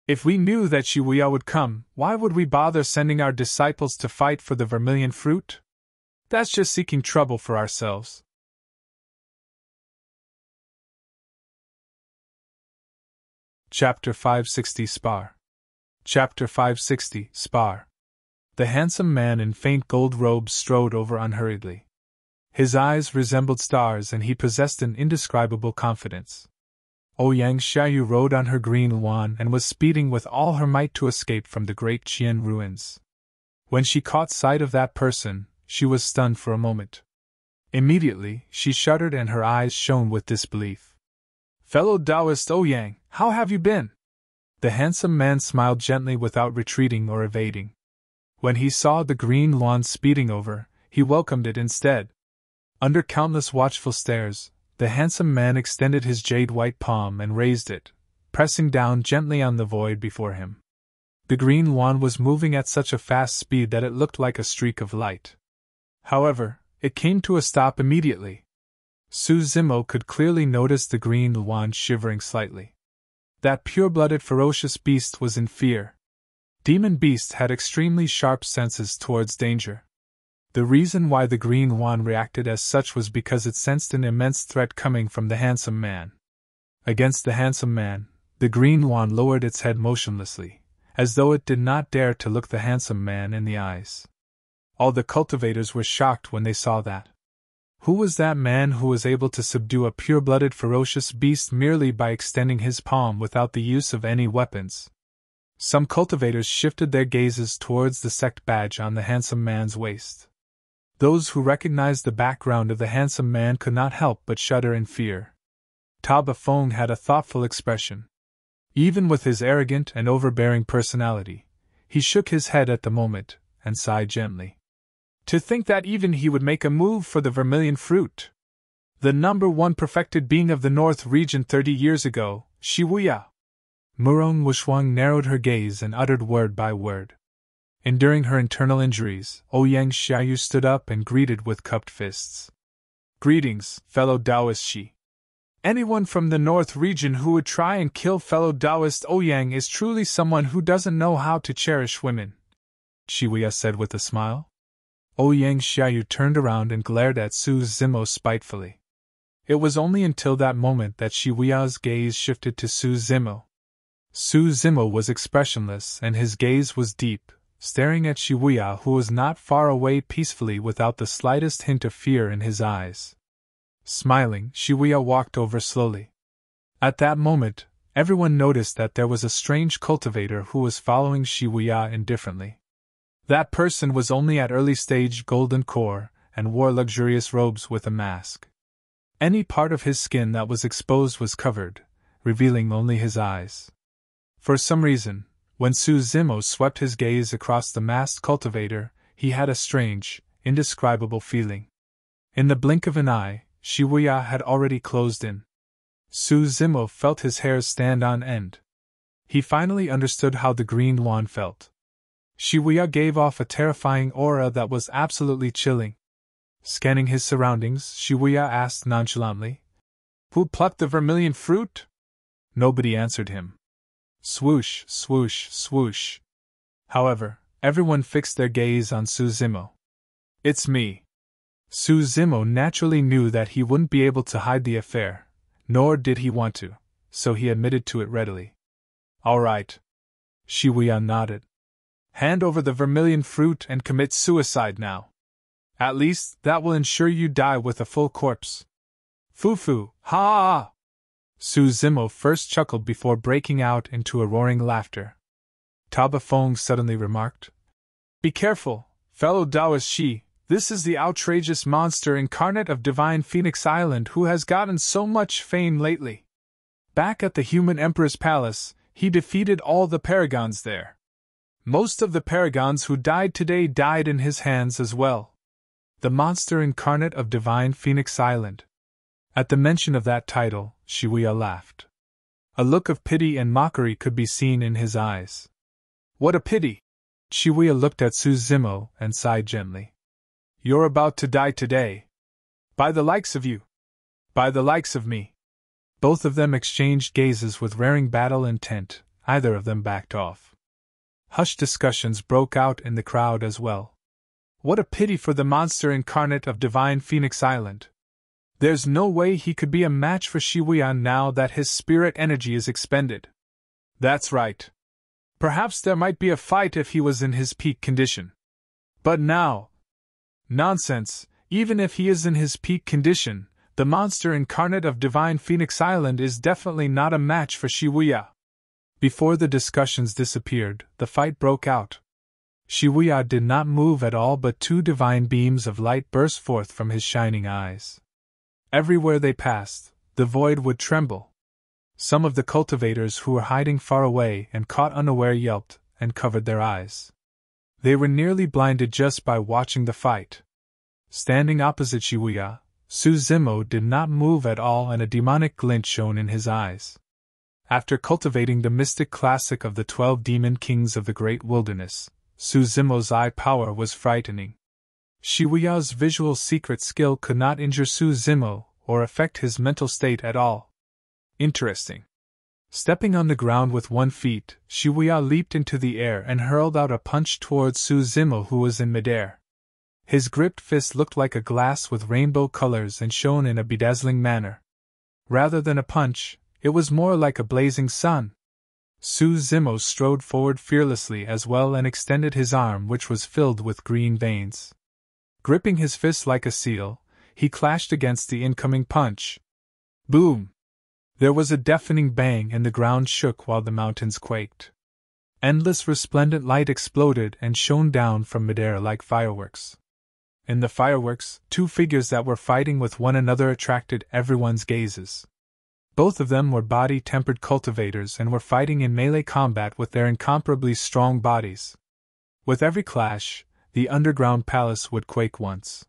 "If we knew that Wuya would come, why would we bother sending our disciples to fight for the vermilion fruit? That's just seeking trouble for ourselves." Chapter 560 Spar. Chapter 560 Spar. The handsome man in faint gold robes strode over unhurriedly. His eyes resembled stars and he possessed an indescribable confidence. Ouyang Xiaoyu rode on her green Luan and was speeding with all her might to escape from the great Jian ruins. When she caught sight of that person, she was stunned for a moment. Immediately, she shuddered and her eyes shone with disbelief. "Fellow Taoist Ouyang, how have you been?" The handsome man smiled gently without retreating or evading. When he saw the green Luan speeding over, he welcomed it instead. Under countless watchful stares, the handsome man extended his jade-white palm and raised it, pressing down gently on the void before him. The green Luan was moving at such a fast speed that it looked like a streak of light. However, it came to a stop immediately. Su Zimo could clearly notice the green Luan shivering slightly. That pure-blooded ferocious beast was in fear. Demon beasts had extremely sharp senses towards danger. The reason why the green Luan reacted as such was because it sensed an immense threat coming from the handsome man. Against the handsome man, the green Luan lowered its head motionlessly, as though it did not dare to look the handsome man in the eyes. All the cultivators were shocked when they saw that. Who was that man who was able to subdue a pure-blooded ferocious beast merely by extending his palm without the use of any weapons? Some cultivators shifted their gazes towards the sect badge on the handsome man's waist. Those who recognized the background of the handsome man could not help but shudder in fear. Taba Fong had a thoughtful expression. Even with his arrogant and overbearing personality, he shook his head at the moment and sighed gently. To think that even he would make a move for the vermilion fruit! The #1 perfected being of the North region 30 years ago, Wuya! Murong Wushuang narrowed her gaze and uttered word by word. Enduring her internal injuries, Ouyang Xiaoyu stood up and greeted with cupped fists. "Greetings, fellow Taoist Shi. Anyone from the North region who would try and kill fellow Taoist Ouyang is truly someone who doesn't know how to cherish women," Wuya said with a smile. Ouyang Xiaoyu turned around and glared at Su Zimo spitefully. It was only until that moment that Wuya's gaze shifted to Su Zimo. Su Zimo was expressionless and his gaze was deep, staring at Wuya, who was not far away peacefully without the slightest hint of fear in his eyes. Smiling, Wuya walked over slowly. At that moment, everyone noticed that there was a strange cultivator who was following Wuya indifferently. That person was only at early stage golden core and wore luxurious robes with a mask. Any part of his skin that was exposed was covered, revealing only his eyes. For some reason, when Su Zimo swept his gaze across the masked cultivator, he had a strange, indescribable feeling. In the blink of an eye, Wuya had already closed in. Su Zimo felt his hairs stand on end. He finally understood how the green Luan felt. Wuya gave off a terrifying aura that was absolutely chilling. Scanning his surroundings, Wuya asked nonchalantly, "Who plucked the vermilion fruit?" Nobody answered him. Swoosh, swoosh, swoosh. However, everyone fixed their gaze on Su Zimo. "It's me." Su Zimo naturally knew that he wouldn't be able to hide the affair, nor did he want to, so he admitted to it readily. "All right." Wuya nodded. "Hand over the vermilion fruit and commit suicide now. At least, that will ensure you die with a full corpse." "Foo-foo, ha-ah!" Su Zimo first chuckled before breaking out into a roaring laughter. Taba Fong suddenly remarked, "Be careful, fellow Taoist Shi, this is the outrageous monster incarnate of Divine Phoenix Island who has gotten so much fame lately. Back at the Human Emperor's Palace, he defeated all the Paragons there. Most of the Paragons who died today died in his hands as well. The monster incarnate of Divine Phoenix Island." At the mention of that title, Wuya laughed. A look of pity and mockery could be seen in his eyes. What a pity! Shibuya looked at Suzumo and sighed gently. You're about to die today. By the likes of you. By the likes of me. Both of them exchanged gazes with raring battle intent, either of them backed off. Hushed discussions broke out in the crowd as well. What a pity for the monster incarnate of Divine Phoenix Island. There's no way he could be a match for Shibuya now that his spirit energy is expended. That's right. Perhaps there might be a fight if he was in his peak condition. But now... Nonsense, even if he is in his peak condition, the monster incarnate of Divine Phoenix Island is definitely not a match for Shibuya. Before the discussions disappeared, the fight broke out. Shibuya did not move at all, but two divine beams of light burst forth from his shining eyes. Everywhere they passed, the void would tremble. Some of the cultivators who were hiding far away and caught unaware yelped and covered their eyes. They were nearly blinded just by watching the fight. Standing opposite Shibuya, Suzumo did not move at all, and a demonic glint shone in his eyes. After cultivating the mystic classic of the 12 demon kings of the great wilderness, Suzumo's eye power was frightening. Shibuya's visual secret skill could not injure Suzumo or affect his mental state at all. Interesting. Stepping on the ground with 1 foot, Shibuya leaped into the air and hurled out a punch towards Suzumo, who was in midair. His gripped fist looked like a glass with rainbow colors and shone in a bedazzling manner. Rather than a punch, it was more like a blazing sun. Suzumo strode forward fearlessly as well and extended his arm, which was filled with green veins. Gripping his fist like a seal, he clashed against the incoming punch. Boom! There was a deafening bang and the ground shook while the mountains quaked. Endless resplendent light exploded and shone down from midair like fireworks. In the fireworks, 2 figures that were fighting with one another attracted everyone's gazes. Both of them were body-tempered cultivators and were fighting in melee combat with their incomparably strong bodies. With every clash, the underground palace would quake once.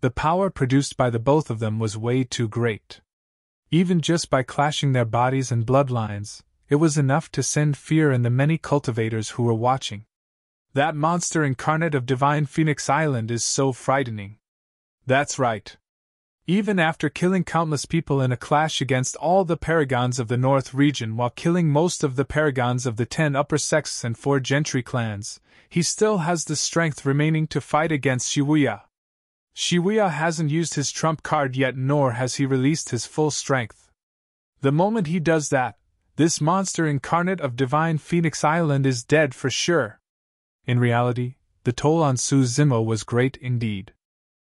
The power produced by the both of them was way too great. Even just by clashing their bodies and bloodlines, it was enough to send fear in the many cultivators who were watching. That monster incarnate of Divine Phoenix Island is so frightening. That's right. Even after killing countless people in a clash against all the Paragons of the North region while killing most of the Paragons of the 10 upper sects and 4 gentry clans, he still has the strength remaining to fight against Shibuya. Shibuya hasn't used his trump card yet, nor has he released his full strength. The moment he does that, this monster incarnate of Divine Phoenix Island is dead for sure. In reality, the toll on Suzumo was great indeed.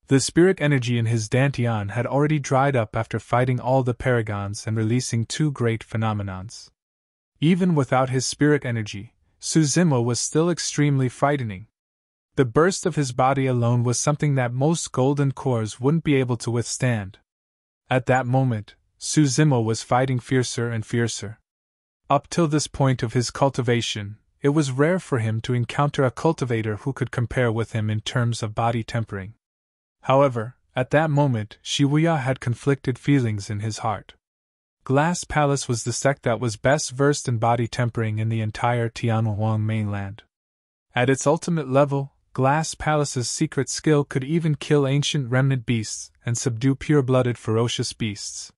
The spirit energy in his dantian had already dried up after fighting all the Paragons and releasing 2 great phenomenons. Even without his spirit energy, Suzumo was still extremely frightening. The burst of his body alone was something that most golden cores wouldn't be able to withstand. At that moment, Suzumo was fighting fiercer and fiercer. Up till this point of his cultivation, it was rare for him to encounter a cultivator who could compare with him in terms of body tempering. However, at that moment, Shibuya had conflicted feelings in his heart. Glass Palace was the sect that was best versed in body tempering in the entire Tianhuang mainland. At its ultimate level, Glass Palace's secret skill could even kill ancient remnant beasts and subdue pure-blooded ferocious beasts.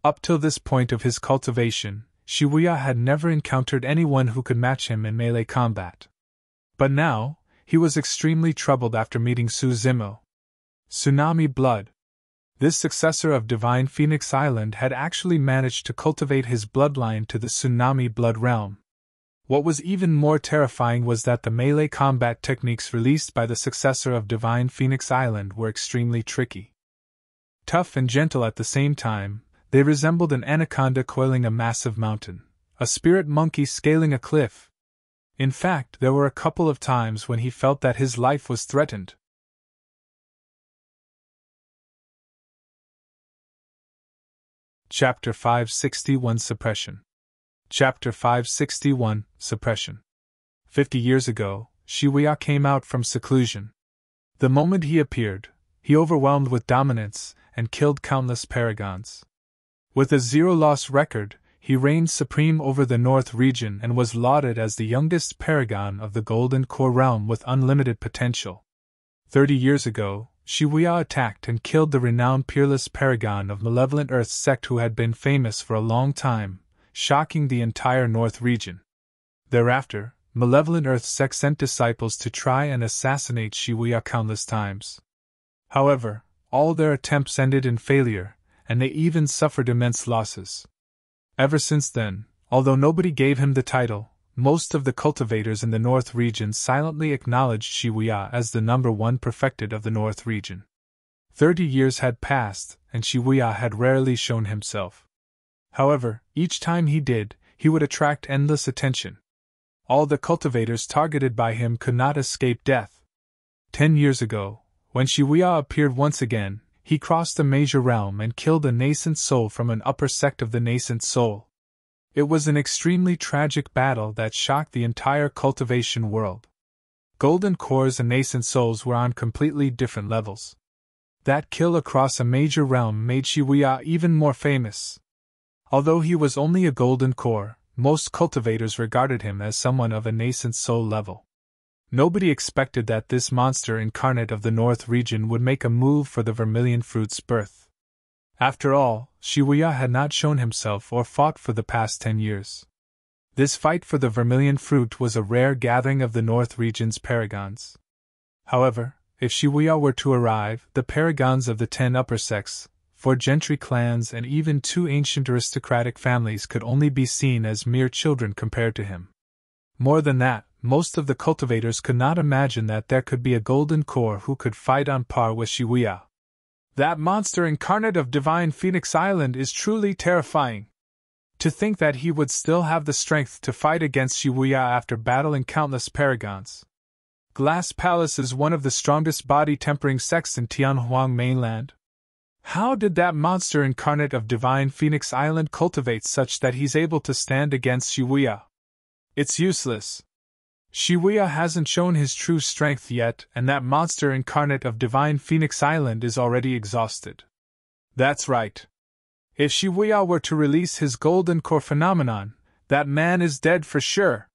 Up till this point of his cultivation, Shibuya had never encountered anyone who could match him in melee combat. But now, he was extremely troubled after meeting Suzumo. Tsunami Blood. This successor of Divine Phoenix Island had actually managed to cultivate his bloodline to the Tsunami Blood realm. What was even more terrifying was that the melee combat techniques released by the successor of Divine Phoenix Island were extremely tricky. Tough and gentle at the same time, they resembled an anaconda coiling a massive mountain, a spirit monkey scaling a cliff. In fact, there were a couple of times when he felt that his life was threatened. Chapter 561 Suppression. Chapter 561 Suppression. 50 years ago, Shibuya came out from seclusion. The moment he appeared, he overwhelmed with dominance and killed countless Paragons. With a zero-loss record, he reigned supreme over the North region and was lauded as the youngest paragon of the Golden Core realm with unlimited potential. 30 years ago, Wuya attacked and killed the renowned peerless paragon of Malevolent Earth sect who had been famous for a long time, shocking the entire North region. Thereafter, Malevolent Earth sect sent disciples to try and assassinate Wuya countless times. However, all their attempts ended in failure, and they even suffered immense losses. Ever since then, although nobody gave him the title, most of the cultivators in the North region silently acknowledged Wuya as the #1 perfected of the North region. 30 years had passed, and Wuya had rarely shown himself. However, each time he did, he would attract endless attention. All the cultivators targeted by him could not escape death. 10 years ago, when Wuya appeared once again, he crossed a major realm and killed a nascent soul from an upper sect of the nascent soul. It was an extremely tragic battle that shocked the entire cultivation world. Golden cores and nascent souls were on completely different levels. That kill across a major realm made Wuya even more famous. Although he was only a golden core, most cultivators regarded him as someone of a nascent soul level. Nobody expected that this monster incarnate of the North region would make a move for the Vermilion fruit's birth. After all, Wuya had not shown himself or fought for the past 10 years. This fight for the Vermilion fruit was a rare gathering of the North region's paragons. However, if Wuya were to arrive, the paragons of the 10 upper sects, 4 gentry clans and even 2 ancient aristocratic families could only be seen as mere children compared to him. More than that, most of the cultivators could not imagine that there could be a golden core who could fight on par with Wuya. That monster incarnate of Divine Phoenix Island is truly terrifying. To think that he would still have the strength to fight against Wuya after battling countless paragons. Glass Palace is one of the strongest body-tempering sects in Tianhuang mainland. How did that monster incarnate of Divine Phoenix Island cultivate such that he's able to stand against Wuya? It's useless. Wuya hasn't shown his true strength yet, and that monster incarnate of Divine Phoenix Island is already exhausted. That's right. If Wuya were to release his golden core phenomenon, that man is dead for sure.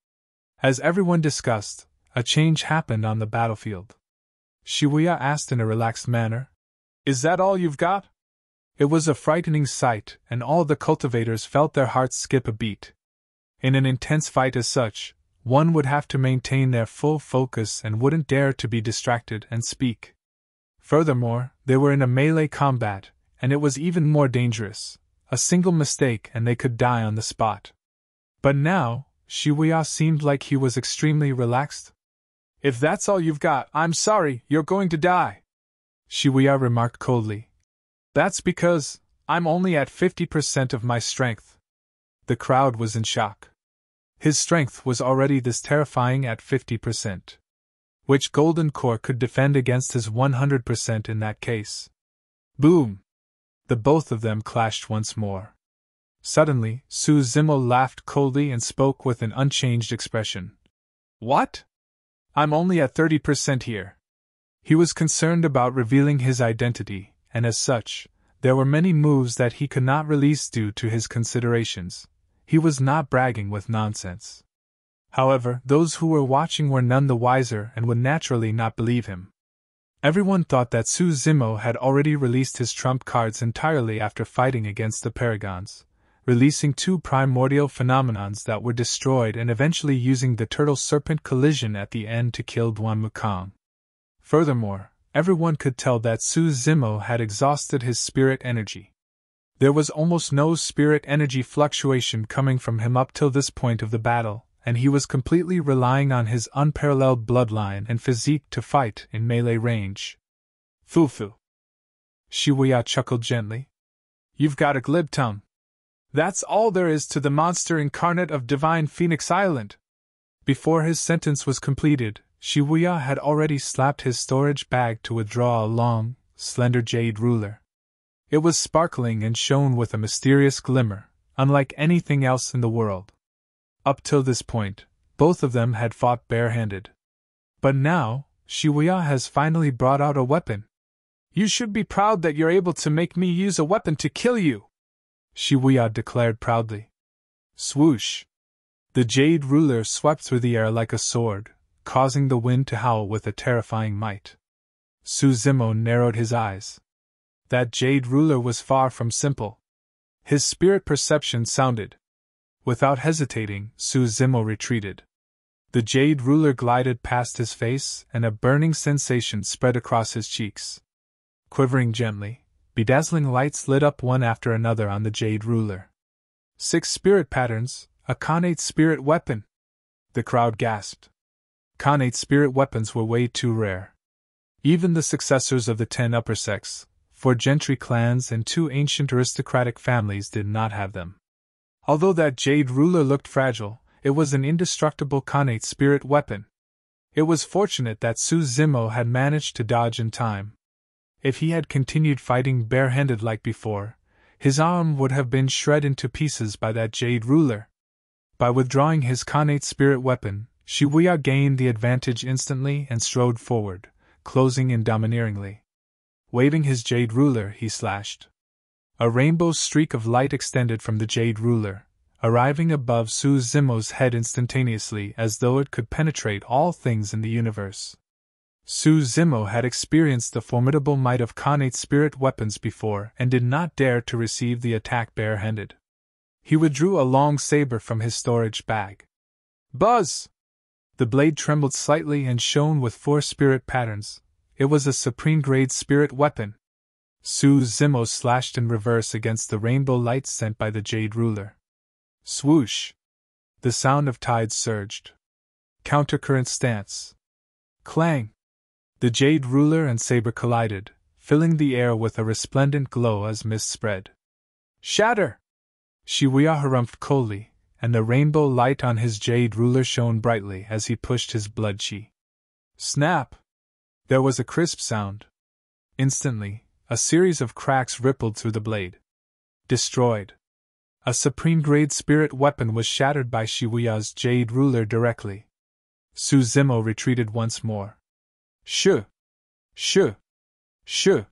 As everyone discussed, a change happened on the battlefield. Wuya asked in a relaxed manner, "Is that all you've got?" It was a frightening sight, and all the cultivators felt their hearts skip a beat. In an intense fight as such, one would have to maintain their full focus and wouldn't dare to be distracted and speak. Furthermore, they were in a melee combat, and it was even more dangerous. A single mistake and they could die on the spot. But now, Wuya seemed like he was extremely relaxed. "If that's all you've got, I'm sorry, you're going to die," Wuya remarked coldly. "That's because I'm only at 50% of my strength." The crowd was in shock. His strength was already this terrifying at 50%. Which golden core could defend against his 100% in that case? Boom! The both of them clashed once more. Suddenly, Su Zimo laughed coldly and spoke with an unchanged expression. "What? I'm only at 30% here." He was concerned about revealing his identity, and as such, there were many moves that he could not release due to his considerations. He was not bragging with nonsense. However, those who were watching were none the wiser and would naturally not believe him. Everyone thought that Su Zimo had already released his trump cards entirely after fighting against the Paragons, releasing 2 primordial phenomenons that were destroyed and eventually using the turtle-serpent collision at the end to kill Duan Mukong. Furthermore, everyone could tell that Su Zimo had exhausted his spirit energy. There was almost no spirit energy fluctuation coming from him up till this point of the battle, and he was completely relying on his unparalleled bloodline and physique to fight in melee range. "Fufu," Wuya chuckled gently. "You've got a glib tongue. That's all there is to the monster incarnate of Divine Phoenix Island." Before his sentence was completed, Wuya had already slapped his storage bag to withdraw a long, slender jade ruler. It was sparkling and shone with a mysterious glimmer, unlike anything else in the world. Up till this point, both of them had fought barehanded. But now, Wuya has finally brought out a weapon. "You should be proud that you're able to make me use a weapon to kill you," Wuya declared proudly. Swoosh! The Jade Ruler swept through the air like a sword, causing the wind to howl with a terrifying might. Suzumo narrowed his eyes. That Jade Ruler was far from simple. His spirit perception sounded. Without hesitating, Suzumo retreated. The Jade Ruler glided past his face, and a burning sensation spread across his cheeks. Quivering gently, bedazzling lights lit up one after another on the Jade Ruler. 6 spirit patterns, a Khanate spirit weapon! The crowd gasped. Khanate spirit weapons were way too rare. Even the successors of the 10 upper sects, 4 gentry clans and 2 ancient aristocratic families did not have them. Although that Jade Ruler looked fragile, it was an indestructible Khanate spirit weapon. It was fortunate that Suzumo had managed to dodge in time. If he had continued fighting barehanded like before, his arm would have been shred into pieces by that Jade Ruler. By withdrawing his Khanate spirit weapon, Wuya gained the advantage instantly and strode forward, closing in domineeringly. Waving his Jade Ruler, he slashed. A rainbow streak of light extended from the Jade Ruler, arriving above Suzumo's head instantaneously as though it could penetrate all things in the universe. Suzumo had experienced the formidable might of Khanate spirit weapons before and did not dare to receive the attack barehanded. He withdrew a long saber from his storage bag. Buzz! The blade trembled slightly and shone with 4 spirit patterns. It was a supreme-grade spirit weapon. Suzumo slashed in reverse against the rainbow light sent by the Jade Ruler. Swoosh! The sound of tides surged. Countercurrent stance. Clang! The Jade Ruler and saber collided, filling the air with a resplendent glow as mist spread. Shatter! Wuya harumphed coldly, and the rainbow light on his Jade Ruler shone brightly as he pushed his blood chi. Snap! There was a crisp sound. Instantly, a series of cracks rippled through the blade. Destroyed. A supreme-grade spirit weapon was shattered by Wuya's Jade Ruler directly. Suzumo retreated once more. Shoo! Shoo! Shoo!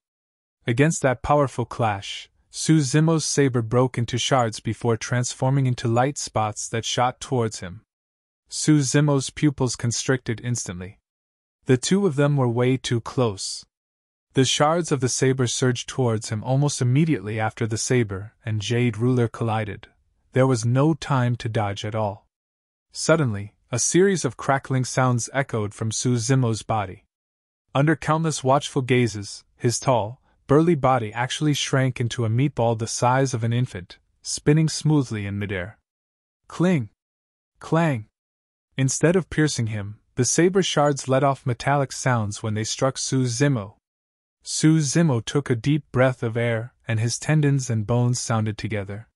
Against that powerful clash, Suzumo's saber broke into shards before transforming into light spots that shot towards him. Suzumo's pupils constricted instantly. The two of them were way too close. The shards of the saber surged towards him almost immediately after the saber and Jade Ruler collided. There was no time to dodge at all. Suddenly, a series of crackling sounds echoed from Suzumo's body. Under countless watchful gazes, his tall, burly body actually shrank into a meatball the size of an infant, spinning smoothly in midair. Cling! Clang! Instead of piercing him, the saber shards let off metallic sounds when they struck Suzumo. Suzumo took a deep breath of air, and his tendons and bones sounded together.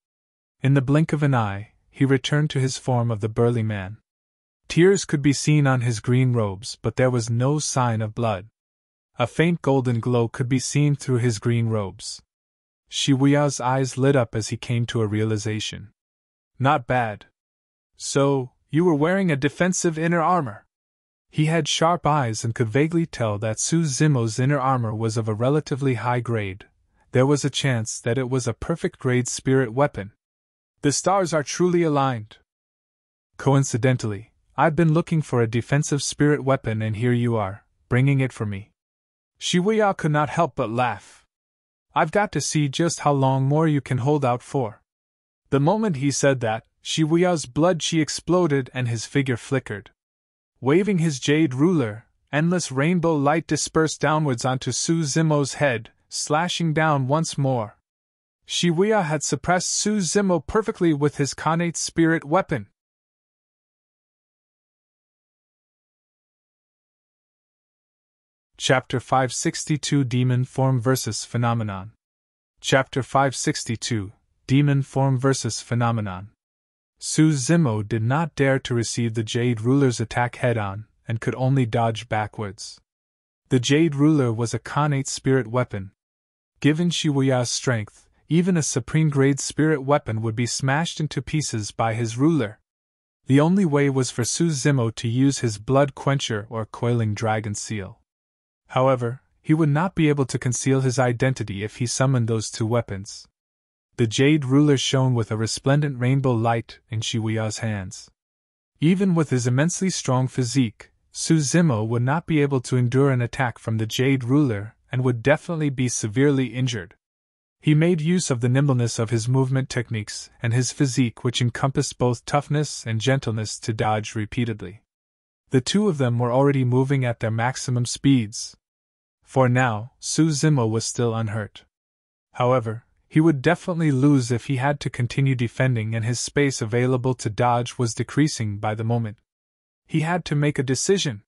In the blink of an eye, he returned to his form of the burly man. Tears could be seen on his green robes, but there was no sign of blood. A faint golden glow could be seen through his green robes. Wuya's eyes lit up as he came to a realization. Not bad. So, you were wearing a defensive inner armor. He had sharp eyes and could vaguely tell that Suzumo's inner armor was of a relatively high grade. There was a chance that it was a perfect grade spirit weapon. The stars are truly aligned. Coincidentally, I've been looking for a defensive spirit weapon and here you are, bringing it for me. Wuya could not help but laugh. I've got to see just how long more you can hold out for. The moment he said that, Wuya's blood chi exploded and his figure flickered. Waving his Jade Ruler, endless rainbow light dispersed downwards onto Suzumo's head, slashing down once more. Wuya had suppressed Suzumo perfectly with his Khanate spirit weapon. Chapter 562 Demon Form vs. Phenomenon. Chapter 562 Demon Form vs. Phenomenon. Suzumo did not dare to receive the Jade Ruler's attack head-on, and could only dodge backwards. The Jade Ruler was a Khanate spirit weapon. Given Wuya's strength, even a supreme-grade spirit weapon would be smashed into pieces by his ruler. The only way was for Suzumo to use his blood quencher or coiling dragon seal. However, he would not be able to conceal his identity if he summoned those two weapons. The jade ruler shone with a resplendent rainbow light in Wuya's hands. Even with his immensely strong physique, Su Zimo would not be able to endure an attack from the jade ruler and would definitely be severely injured. He made use of the nimbleness of his movement techniques and his physique, which encompassed both toughness and gentleness, to dodge repeatedly. The two of them were already moving at their maximum speeds. For now, Su Zimo was still unhurt. However, he would definitely lose if he had to continue defending, and his space available to dodge was decreasing by the moment. He had to make a decision.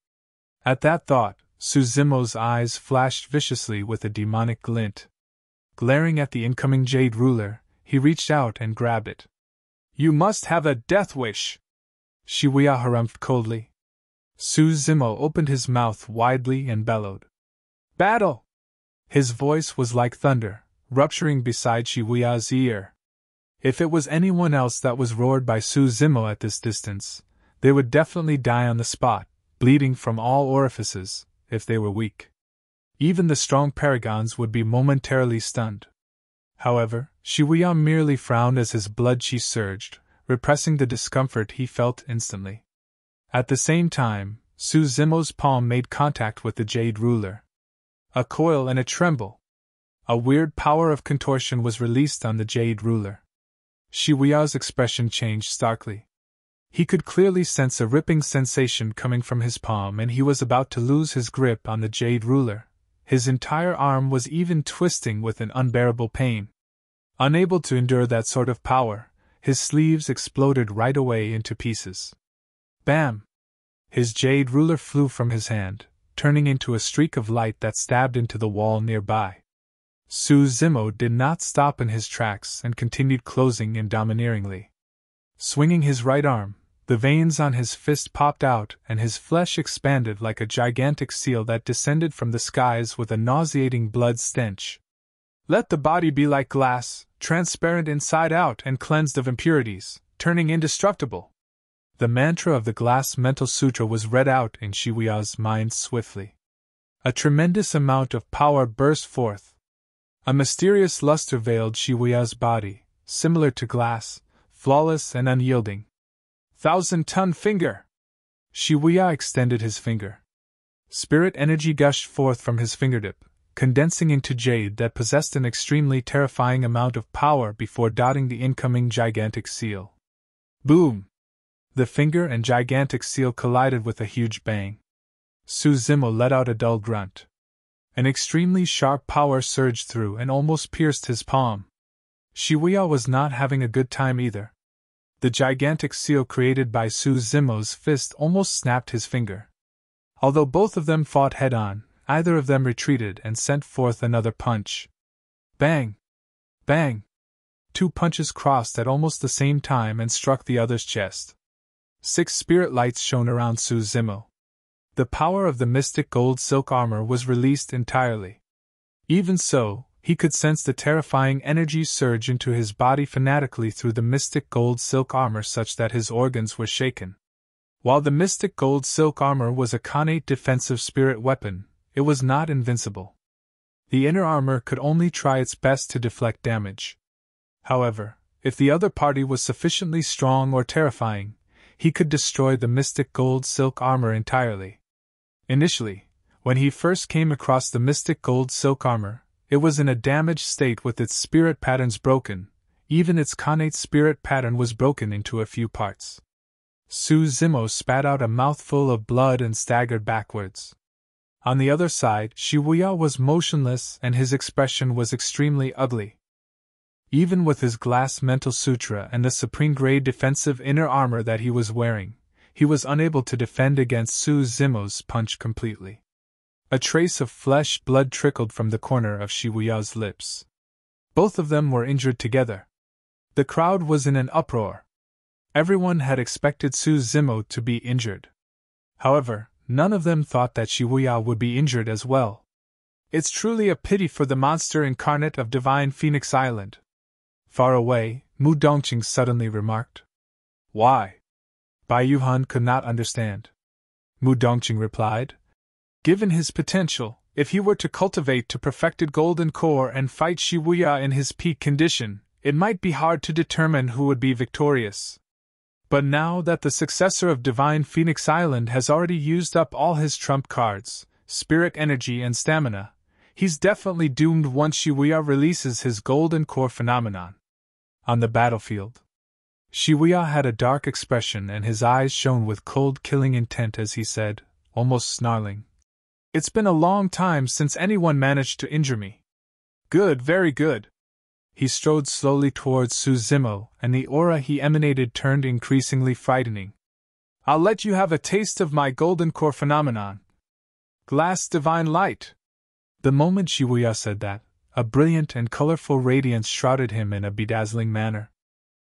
At that thought, Su Zimo's eyes flashed viciously with a demonic glint. Glaring at the incoming jade ruler, he reached out and grabbed it. "You must have a death wish!" Wuya harumphed coldly. Su Zimo opened his mouth widely and bellowed, "Battle!" His voice was like thunder, rupturing beside Wuya's ear. If it was anyone else that was roared by Su Zimo at this distance, they would definitely die on the spot, bleeding from all orifices, if they were weak. Even the strong Paragons would be momentarily stunned. However, Wuya merely frowned as his blood chi surged, repressing the discomfort he felt instantly. At the same time, Su Zimo's palm made contact with the jade ruler. A coil and a tremble. A weird power of contortion was released on the jade ruler. Wuya's expression changed starkly. He could clearly sense a ripping sensation coming from his palm, and he was about to lose his grip on the jade ruler. His entire arm was even twisting with an unbearable pain. Unable to endure that sort of power, his sleeves exploded right away into pieces. Bam! His jade ruler flew from his hand, turning into a streak of light that stabbed into the wall nearby. Su Zimo did not stop in his tracks and continued closing in domineeringly. Swinging his right arm, the veins on his fist popped out and his flesh expanded like a gigantic seal that descended from the skies with a nauseating blood stench. "Let the body be like glass, transparent inside out and cleansed of impurities, turning indestructible." The mantra of the Glass Mental Sutra was read out in Wuya's mind swiftly. A tremendous amount of power burst forth. A mysterious luster veiled Wuya's body, similar to glass, flawless and unyielding. 1,000-ton finger! Wuya extended his finger. Spirit energy gushed forth from his fingertip, condensing into jade that possessed an extremely terrifying amount of power before dotting the incoming gigantic seal. Boom! The finger and gigantic seal collided with a huge bang. Su Zimo let out a dull grunt. An extremely sharp power surged through and almost pierced his palm. Wuya was not having a good time either. The gigantic seal created by Su Zimo's fist almost snapped his finger. Although both of them fought head-on, either of them retreated and sent forth another punch. Bang! Bang! 2 punches crossed at almost the same time and struck the other's chest. 6 spirit lights shone around Su Zimo. The power of the mystic gold silk armor was released entirely. Even so, he could sense the terrifying energy surge into his body fanatically through the mystic gold silk armor such that his organs were shaken. While the mystic gold silk armor was a connate defensive spirit weapon, it was not invincible. The inner armor could only try its best to deflect damage. However, if the other party was sufficiently strong or terrifying, he could destroy the mystic gold silk armor entirely. Initially, when he first came across the mystic gold silk armor, it was in a damaged state with its spirit patterns broken. Even its connate spirit pattern was broken into a few parts. Su Zimo spat out a mouthful of blood and staggered backwards. On the other side, Wuya was motionless and his expression was extremely ugly. Even with his glass mental sutra and the supreme-grade defensive inner armor that he was wearing, he was unable to defend against Su Zimo's punch completely. A trace of flesh blood trickled from the corner of Wuya's lips. Both of them were injured together. The crowd was in an uproar. Everyone had expected Su Zimo to be injured. However, none of them thought that Wuya would be injured as well. "It's truly a pity for the monster incarnate of Divine Phoenix Island." Far away, Mu Dongqing suddenly remarked. "Why?" Bai Yuhan could not understand. Mu Dongqing replied, "Given his potential, if he were to cultivate to perfected golden core and fight Wuya in his peak condition, it might be hard to determine who would be victorious. But now that the successor of Divine Phoenix Island has already used up all his trump cards, spirit energy and stamina, he's definitely doomed once Shibuya releases his golden core phenomenon. On the battlefield, Shibuya had a dark expression and his eyes shone with cold killing intent as he said, almost snarling, "It's been a long time since anyone managed to injure me." "Good, very good." He strode slowly towards Suzumo, and the aura he emanated turned increasingly frightening. "I'll let you have a taste of my golden core phenomenon. Glass divine light." The moment Shibuya said that, a brilliant and colorful radiance shrouded him in a bedazzling manner.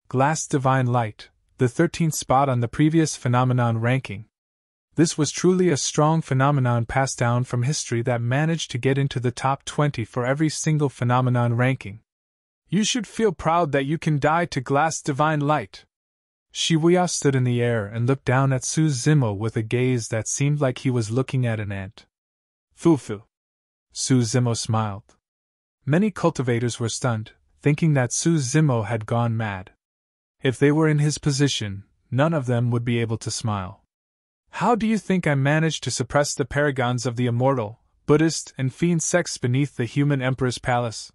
Glass divine light, the 13th spot on the previous phenomenon ranking. This was truly a strong phenomenon passed down from history that managed to get into the top 20 for every single phenomenon ranking. You should feel proud that you can die to glass divine light. Shibuya stood in the air and looked down at Suzumo with a gaze that seemed like he was looking at an ant. Fufu. Suzumo smiled. Many cultivators were stunned, thinking that Suzumo had gone mad. If they were in his position, none of them would be able to smile. How do you think I managed to suppress the Paragons of the immortal, Buddhist, and fiend sects beneath the human emperor's palace?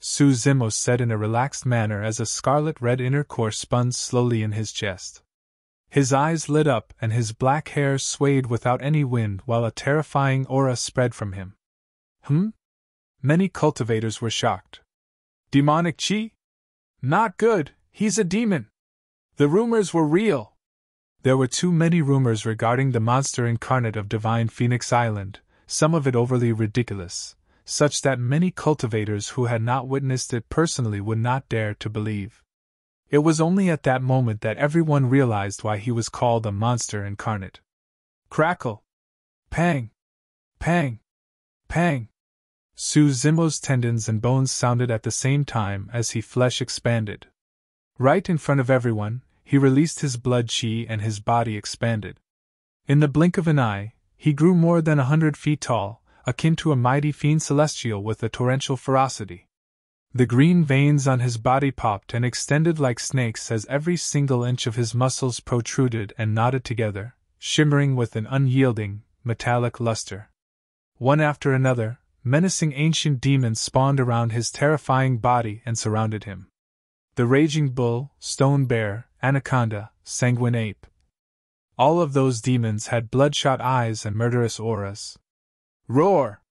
Suzumo said in a relaxed manner as a scarlet-red inner core spun slowly in his chest. His eyes lit up and his black hair swayed without any wind while a terrifying aura spread from him. Many cultivators were shocked. Demonic chi? Not good, he's a demon. The rumors were real. There were too many rumors regarding the monster incarnate of Divine Phoenix Island, some of it overly ridiculous, such that many cultivators who had not witnessed it personally would not dare to believe. It was only at that moment that everyone realized why he was called a monster incarnate. Crackle! Pang! Pang! Pang! Suzumo's tendons and bones sounded at the same time as his flesh expanded. Right in front of everyone, he released his blood chi and his body expanded. In the blink of an eye, he grew more than 100 feet tall, akin to a mighty fiend celestial with a torrential ferocity. The green veins on his body popped and extended like snakes as every single inch of his muscles protruded and knotted together, shimmering with an unyielding, metallic luster. One after another, menacing ancient demons spawned around his terrifying body and surrounded him. The raging bull, stone bear, anaconda, sanguine ape. All of those demons had bloodshot eyes and murderous auras. Roar!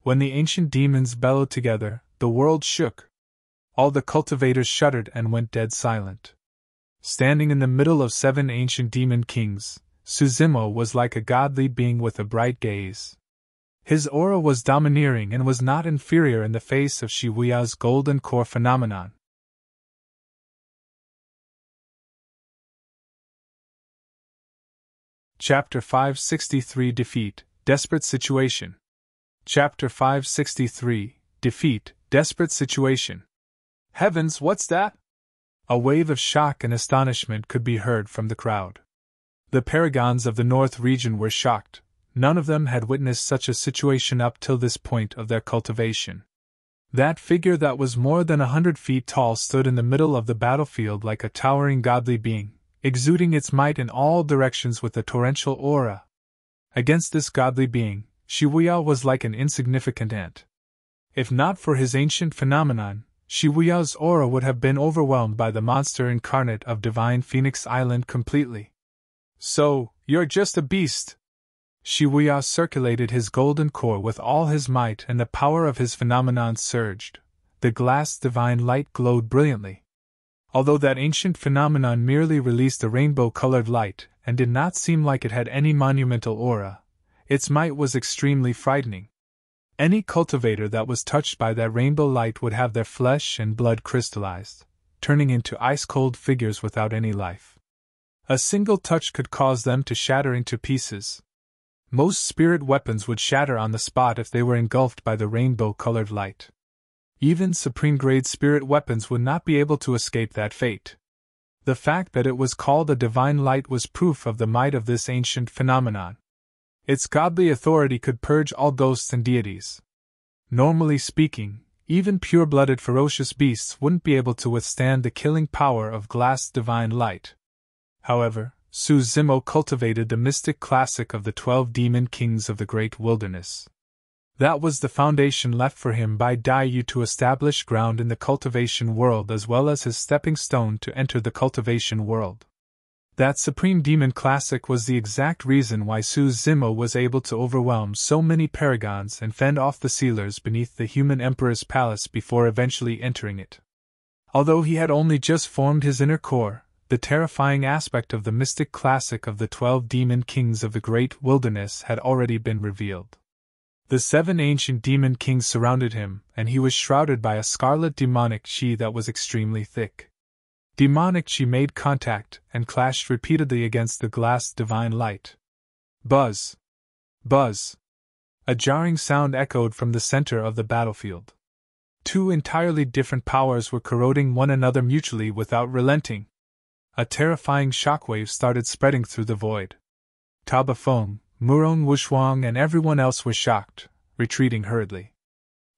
When the ancient demons bellowed together, the world shook. All the cultivators shuddered and went dead silent. Standing in the middle of 7 ancient demon kings, Suzumo was like a godly being with a bright gaze. His aura was domineering and was not inferior in the face of Shibuya's golden core phenomenon. Chapter 563 Defeat, Desperate Situation. Chapter 563 Defeat, Desperate Situation. Heavens, what's that? A wave of shock and astonishment could be heard from the crowd. The Paragons of the North region were shocked. None of them had witnessed such a situation up till this point of their cultivation. That figure that was more than 100 feet tall stood in the middle of the battlefield like a towering godly being, exuding its might in all directions with a torrential aura. Against this godly being, Shibuya was like an insignificant ant. If not for his ancient phenomenon, Shibuya's aura would have been overwhelmed by the monster incarnate of Divine Phoenix Island completely. So, you're just a beast. Shibuya circulated his golden core with all his might and the power of his phenomenon surged. The glass divine light glowed brilliantly. Although that ancient phenomenon merely released a rainbow-colored light and did not seem like it had any monumental aura, its might was extremely frightening. Any cultivator that was touched by that rainbow light would have their flesh and blood crystallized, turning into ice-cold figures without any life. A single touch could cause them to shatter into pieces. Most spirit weapons would shatter on the spot if they were engulfed by the rainbow-colored light. Even supreme-grade spirit weapons would not be able to escape that fate. The fact that it was called a divine light was proof of the might of this ancient phenomenon. Its godly authority could purge all ghosts and deities. Normally speaking, Even pure-blooded ferocious beasts wouldn't be able to withstand the killing power of glass divine light. However, Su Zimo cultivated the mystic classic of the 12 demon kings of the great wilderness. That was the foundation left for him by Dai Yu to establish ground in the cultivation world as well as his stepping stone to enter the cultivation world. That supreme demon classic was the exact reason why Su Zimo was able to overwhelm so many Paragons and fend off the sealers beneath the human emperor's palace before eventually entering it. Although he had only just formed his inner core, the terrifying aspect of the mystic classic of the 12 demon kings of the great wilderness had already been revealed. The 7 ancient demon kings surrounded him, and he was shrouded by a scarlet demonic chi that was extremely thick. Demonic chi made contact and clashed repeatedly against the glass divine light. Buzz! Buzz! A jarring sound echoed from the center of the battlefield. 2 entirely different powers were corroding one another mutually without relenting. A terrifying shockwave started spreading through the void. Taba Feng, Murong Wushuang and everyone else were shocked, retreating hurriedly.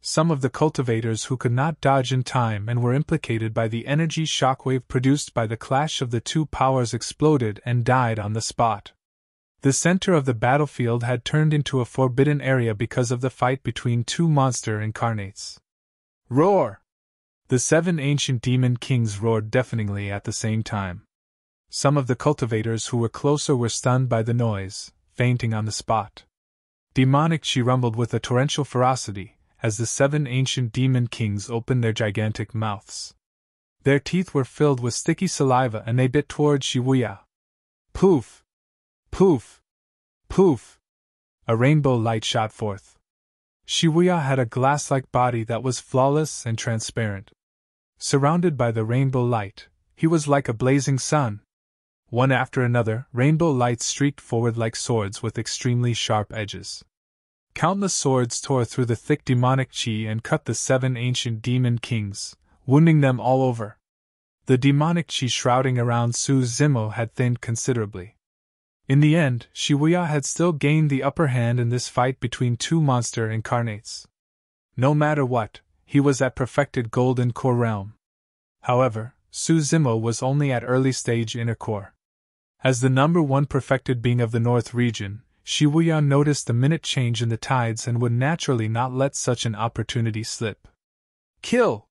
Some of the cultivators who could not dodge in time and were implicated by the energy shockwave produced by the clash of the 2 powers exploded and died on the spot. The center of the battlefield had turned into a forbidden area because of the fight between 2 monster incarnates. Roar! The 7 ancient demon kings roared deafeningly at the same time. Some of the cultivators who were closer were stunned by the noise, fainting on the spot. Demonic chi rumbled with a torrential ferocity as the 7 ancient demon kings opened their gigantic mouths. Their teeth were filled with sticky saliva and they bit toward Wuya. Poof! Poof! Poof! A rainbow light shot forth. Wuya had a glass-like body that was flawless and transparent. Surrounded by the rainbow light, he was like a blazing sun. One after another, rainbow lights streaked forward like swords with extremely sharp edges. Countless swords tore through the thick demonic chi and cut the 7 ancient demon kings, wounding them all over. The demonic chi shrouding around Su Zimo had thinned considerably. In the end, Wuya had still gained the upper hand in this fight between 2 monster incarnates. No matter what, he was at perfected golden core realm. However, Su Zimo was only at early stage inner core. As the number 1 perfected being of the North region, Wuya noticed the minute change in the tides and would naturally not let such an opportunity slip. Kill!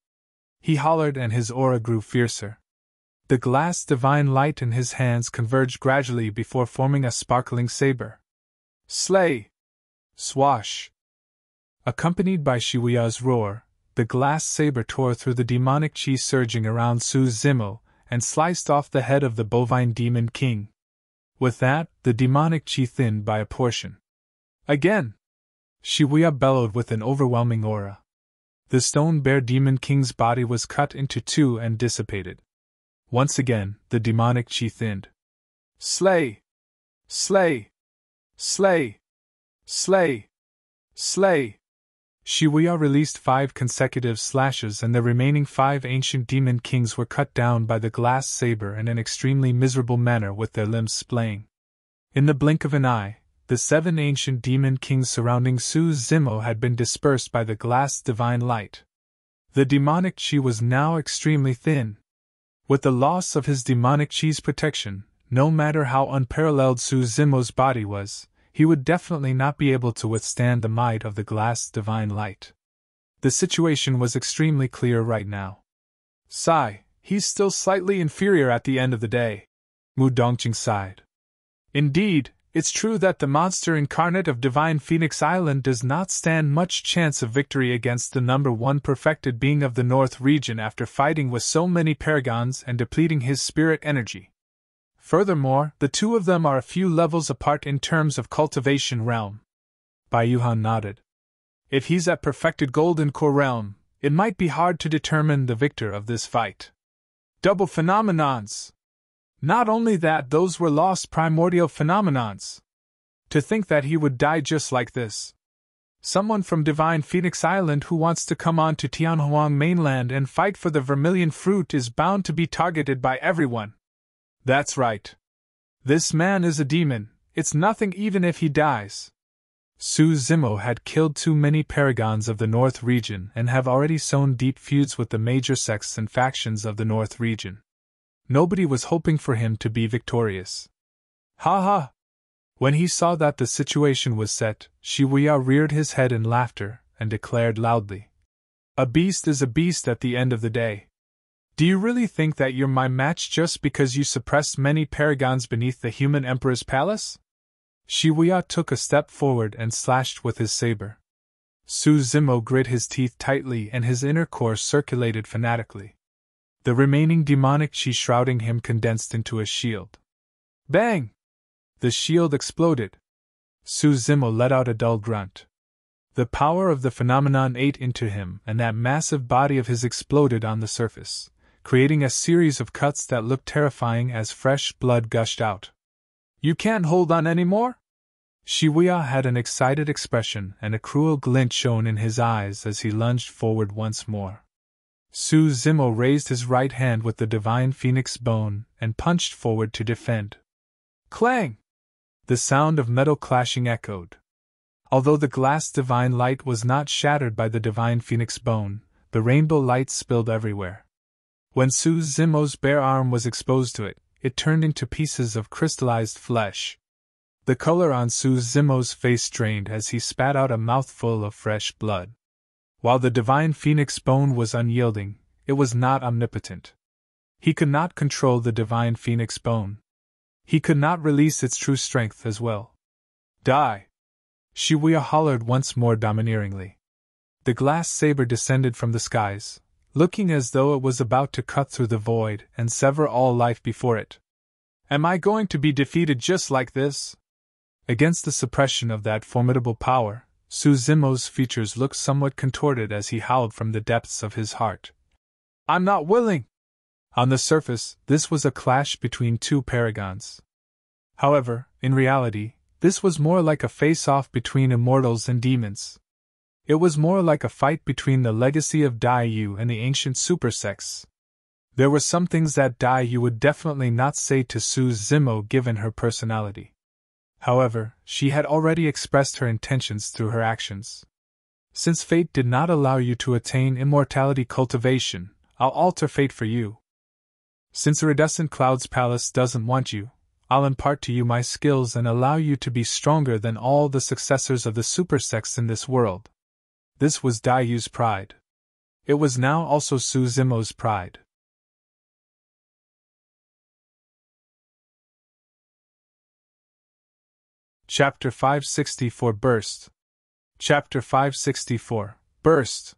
He hollered and his aura grew fiercer. The glass divine light in his hands converged gradually before forming a sparkling saber. Slay! Swash! Accompanied by Wuya's roar, the glass saber tore through the demonic chi surging around Su Zimo and sliced off the head of the bovine demon king. With that, the demonic chi thinned by a portion. Again! Wuya bellowed with an overwhelming aura. The stone bear demon king's body was cut into 2 and dissipated. Once again, the demonic chi thinned. Slay! Slay! Slay! Slay! Slay! Wuya released 5 consecutive slashes and the remaining 5 ancient demon kings were cut down by the glass saber in an extremely miserable manner with their limbs splaying. In the blink of an eye, the 7 ancient demon kings surrounding Su Zimo had been dispersed by the glass divine light. The demonic chi was now extremely thin. With the loss of his demonic chi's protection, no matter how unparalleled Su Zimo's body was, he would definitely not be able to withstand the might of the glass divine light. The situation was extremely clear right now. Sigh, he's still slightly inferior at the end of the day. Mu Dongqing sighed. Indeed, it's true that the monster incarnate of Divine Phoenix Island does not stand much chance of victory against the number 1 perfected being of the North region after fighting with so many Paragons and depleting his spirit energy. Furthermore, the 2 of them are a few levels apart in terms of cultivation realm. Bai Yuhan nodded. If he's at perfected golden core realm, it might be hard to determine the victor of this fight. Double phenomenons! Not only that, those were lost primordial phenomenons. To think that he would die just like this. Someone from Divine Phoenix Island who wants to come on to Tianhuang mainland and fight for the Vermilion fruit is bound to be targeted by everyone. That's right. This man is a demon, it's nothing even if he dies. Su Zimo had killed too many Paragons of the North region and have already sown deep feuds with the major sects and factions of the North region. Nobody was hoping for him to be victorious. Ha ha! When he saw that the situation was set, Wuya reared his head in laughter and declared loudly, "A beast is a beast at the end of the day. Do you really think that you're my match just because you suppressed many Paragons beneath the human emperor's palace?" Wuya took a step forward and slashed with his saber. Su Zimo grit his teeth tightly and his inner core circulated fanatically. The remaining demonic chi shrouding him condensed into a shield. Bang! The shield exploded. Su Zimo let out a dull grunt. The power of the phenomenon ate into him, and that massive body of his exploded on the surface, creating a series of cuts that looked terrifying as fresh blood gushed out. "You can't hold on anymore?" Wuya had an excited expression and a cruel glint shone in his eyes as he lunged forward once more. Su Zimo raised his right hand with the divine phoenix bone and punched forward to defend. Clang! The sound of metal clashing echoed. Although the glass divine light was not shattered by the divine phoenix bone, the rainbow light spilled everywhere. When Su Zimo's bare arm was exposed to it, it turned into pieces of crystallized flesh. The color on Su Zimo's face drained as he spat out a mouthful of fresh blood. While the divine phoenix bone was unyielding, it was not omnipotent. He could not control the divine phoenix bone. He could not release its true strength as well. Die! Wuya hollered once more domineeringly. The glass saber descended from the skies, looking as though it was about to cut through the void and sever all life before it. Am I going to be defeated just like this? Against the suppression of that formidable power, Su Zimo's features looked somewhat contorted as he howled from the depths of his heart. I'm not willing! On the surface, this was a clash between two Paragons. However, in reality, this was more like a face-off between immortals and demons. It was more like a fight between the legacy of Daiyu and the ancient super sects. There were some things that Daiyu would definitely not say to Su Zimo given her personality. However, she had already expressed her intentions through her actions. Since fate did not allow you to attain immortality cultivation, I'll alter fate for you. Since Iridescent Cloud's palace doesn't want you, I'll impart to you my skills and allow you to be stronger than all the successors of the super sects in this world. This was Daiyu's pride. It was now also Su Zimo's pride. Chapter 564 Burst. Chapter 564 Burst.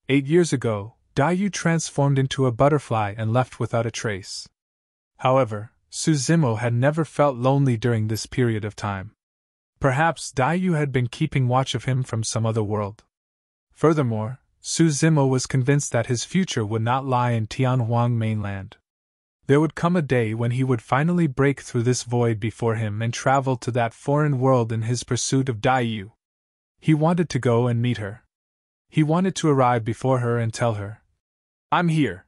8 years ago, Daiyu transformed into a butterfly and left without a trace. However, Su Zimo had never felt lonely during this period of time. Perhaps Daiyu had been keeping watch of him from some other world. Furthermore, Su Zimo was convinced that his future would not lie in Tianhuang mainland. There would come a day when he would finally break through this void before him and travel to that foreign world in his pursuit of Daiyu. He wanted to go and meet her. He wanted to arrive before her and tell her, I'm here.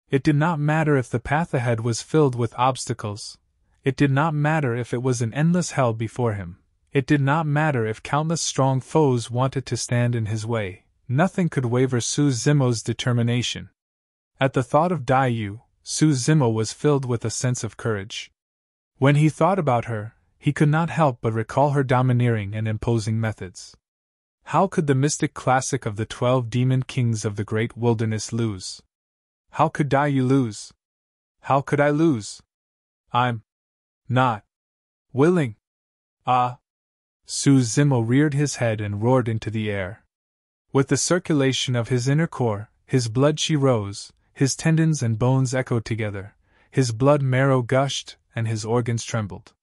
It did not matter if the path ahead was filled with obstacles. It did not matter if it was an endless hell before him. It did not matter if countless strong foes wanted to stand in his way. Nothing could waver Su Zimo's determination. At the thought of Daiyu, Su Zimo was filled with a sense of courage. When he thought about her, he could not help but recall her domineering and imposing methods. How could the mystic classic of the 12 demon kings of the great wilderness lose? How could Daiyu lose? How could I lose? I'm not willing. Ah! Su Zimo reared his head and roared into the air. With the circulation of his inner core, his blood chi rose, his tendons and bones echoed together, his blood marrow gushed, and his organs trembled.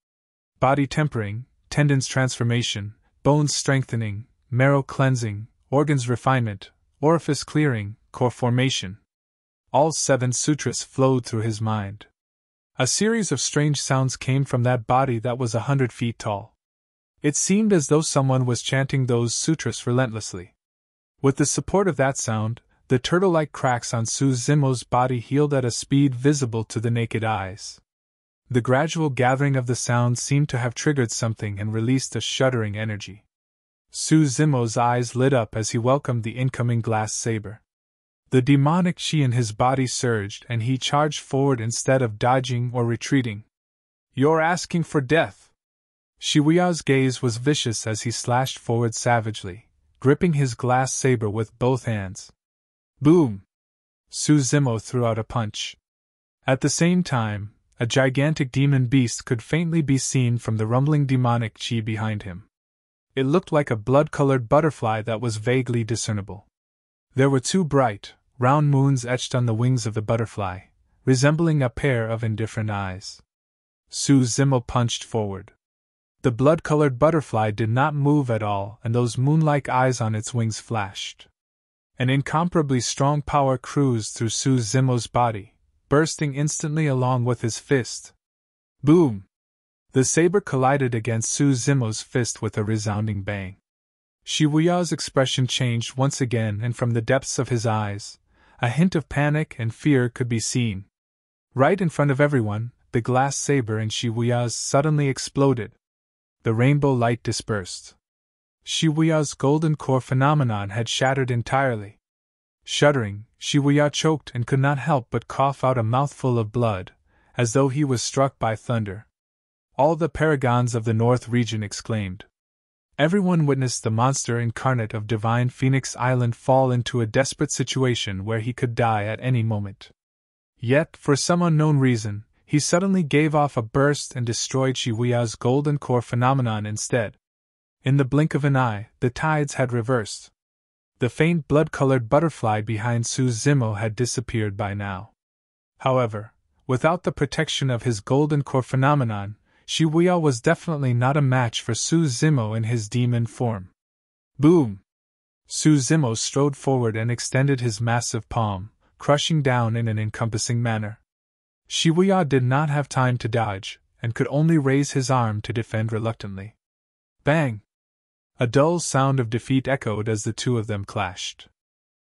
Body tempering, tendons transformation, bones strengthening, marrow cleansing, organs refinement, orifice clearing, core formation. All 7 sutras flowed through his mind. A series of strange sounds came from that body that was 100 feet tall. It seemed as though someone was chanting those sutras relentlessly. With the support of that sound, the turtle-like cracks on Su Zimo's body healed at a speed visible to the naked eyes. The gradual gathering of the sound seemed to have triggered something and released a shuddering energy. Su Zimo's eyes lit up as he welcomed the incoming glass saber. The demonic chi in his body surged and he charged forward instead of dodging or retreating. You're asking for death! Wuya's gaze was vicious as he slashed forward savagely, gripping his glass saber with both hands. Boom! Su Zimo threw out a punch. At the same time, a gigantic demon beast could faintly be seen from the rumbling demonic chi behind him. It looked like a blood-colored butterfly that was vaguely discernible. There were two bright, round moons etched on the wings of the butterfly, resembling a pair of indifferent eyes. Su Zimo punched forward. The blood-colored butterfly did not move at all, and those moon-like eyes on its wings flashed. An incomparably strong power cruised through Su Zimo's body, bursting instantly along with his fist. Boom! The saber collided against Su Zimo's fist with a resounding bang. Wuya's expression changed once again, and from the depths of his eyes, a hint of panic and fear could be seen. Right in front of everyone, the glass saber in Wuya's suddenly exploded. The rainbow light dispersed. Wuya's golden core phenomenon had shattered entirely. Shuddering, Wuya choked and could not help but cough out a mouthful of blood, as though he was struck by thunder. All the Paragons of the North region exclaimed. Everyone witnessed the monster incarnate of Divine Phoenix Island fall into a desperate situation where he could die at any moment. Yet, for some unknown reason, he suddenly gave off a burst and destroyed Wuya's golden core phenomenon instead. In the blink of an eye, the tides had reversed. The faint blood-colored butterfly behind Su Zimo had disappeared by now. However, without the protection of his golden core phenomenon, Wuya was definitely not a match for Su Zimo in his demon form. Boom! Su Zimo strode forward and extended his massive palm, crushing down in an encompassing manner. Wuya did not have time to dodge, and could only raise his arm to defend reluctantly. Bang! A dull sound of defeat echoed as the two of them clashed.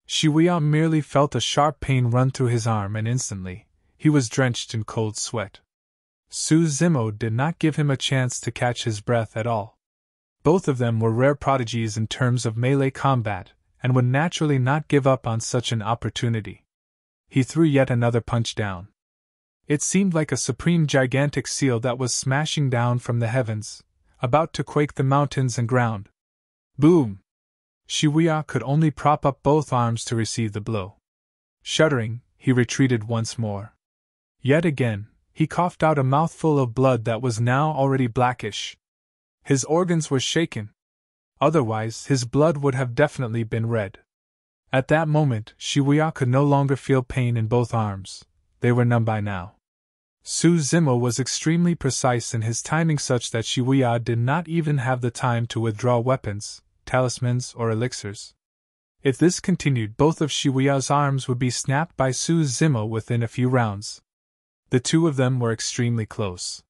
Wuya merely felt a sharp pain run through his arm, and instantly, he was drenched in cold sweat. Su Zimo did not give him a chance to catch his breath at all. Both of them were rare prodigies in terms of melee combat, and would naturally not give up on such an opportunity. He threw yet another punch down. It seemed like a supreme gigantic seal that was smashing down from the heavens, about to quake the mountains and ground. Boom! Wuya could only prop up both arms to receive the blow. Shuddering, he retreated once more. Yet again, he coughed out a mouthful of blood that was now already blackish. His organs were shaken. Otherwise, his blood would have definitely been red. At that moment, Wuya could no longer feel pain in both arms. They were numb by now. Su Zimo was extremely precise in his timing, such that Wuya did not even have the time to withdraw weapons, talismans, or elixirs. If this continued, both of Wuya's arms would be snapped by Su Zimo within a few rounds. The two of them were extremely close.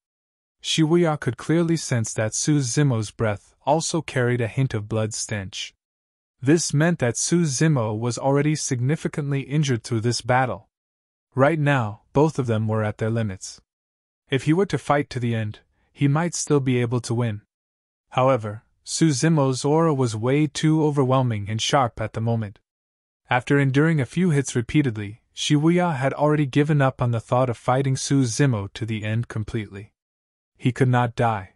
Wuya could clearly sense that Su Zimo's breath also carried a hint of blood stench. This meant that Su Zimo was already significantly injured through this battle. Right now, both of them were at their limits. If he were to fight to the end, he might still be able to win. However, Su Zimo's aura was way too overwhelming and sharp at the moment. After enduring a few hits repeatedly, Wuya had already given up on the thought of fighting Su Zimo to the end completely. He could not die.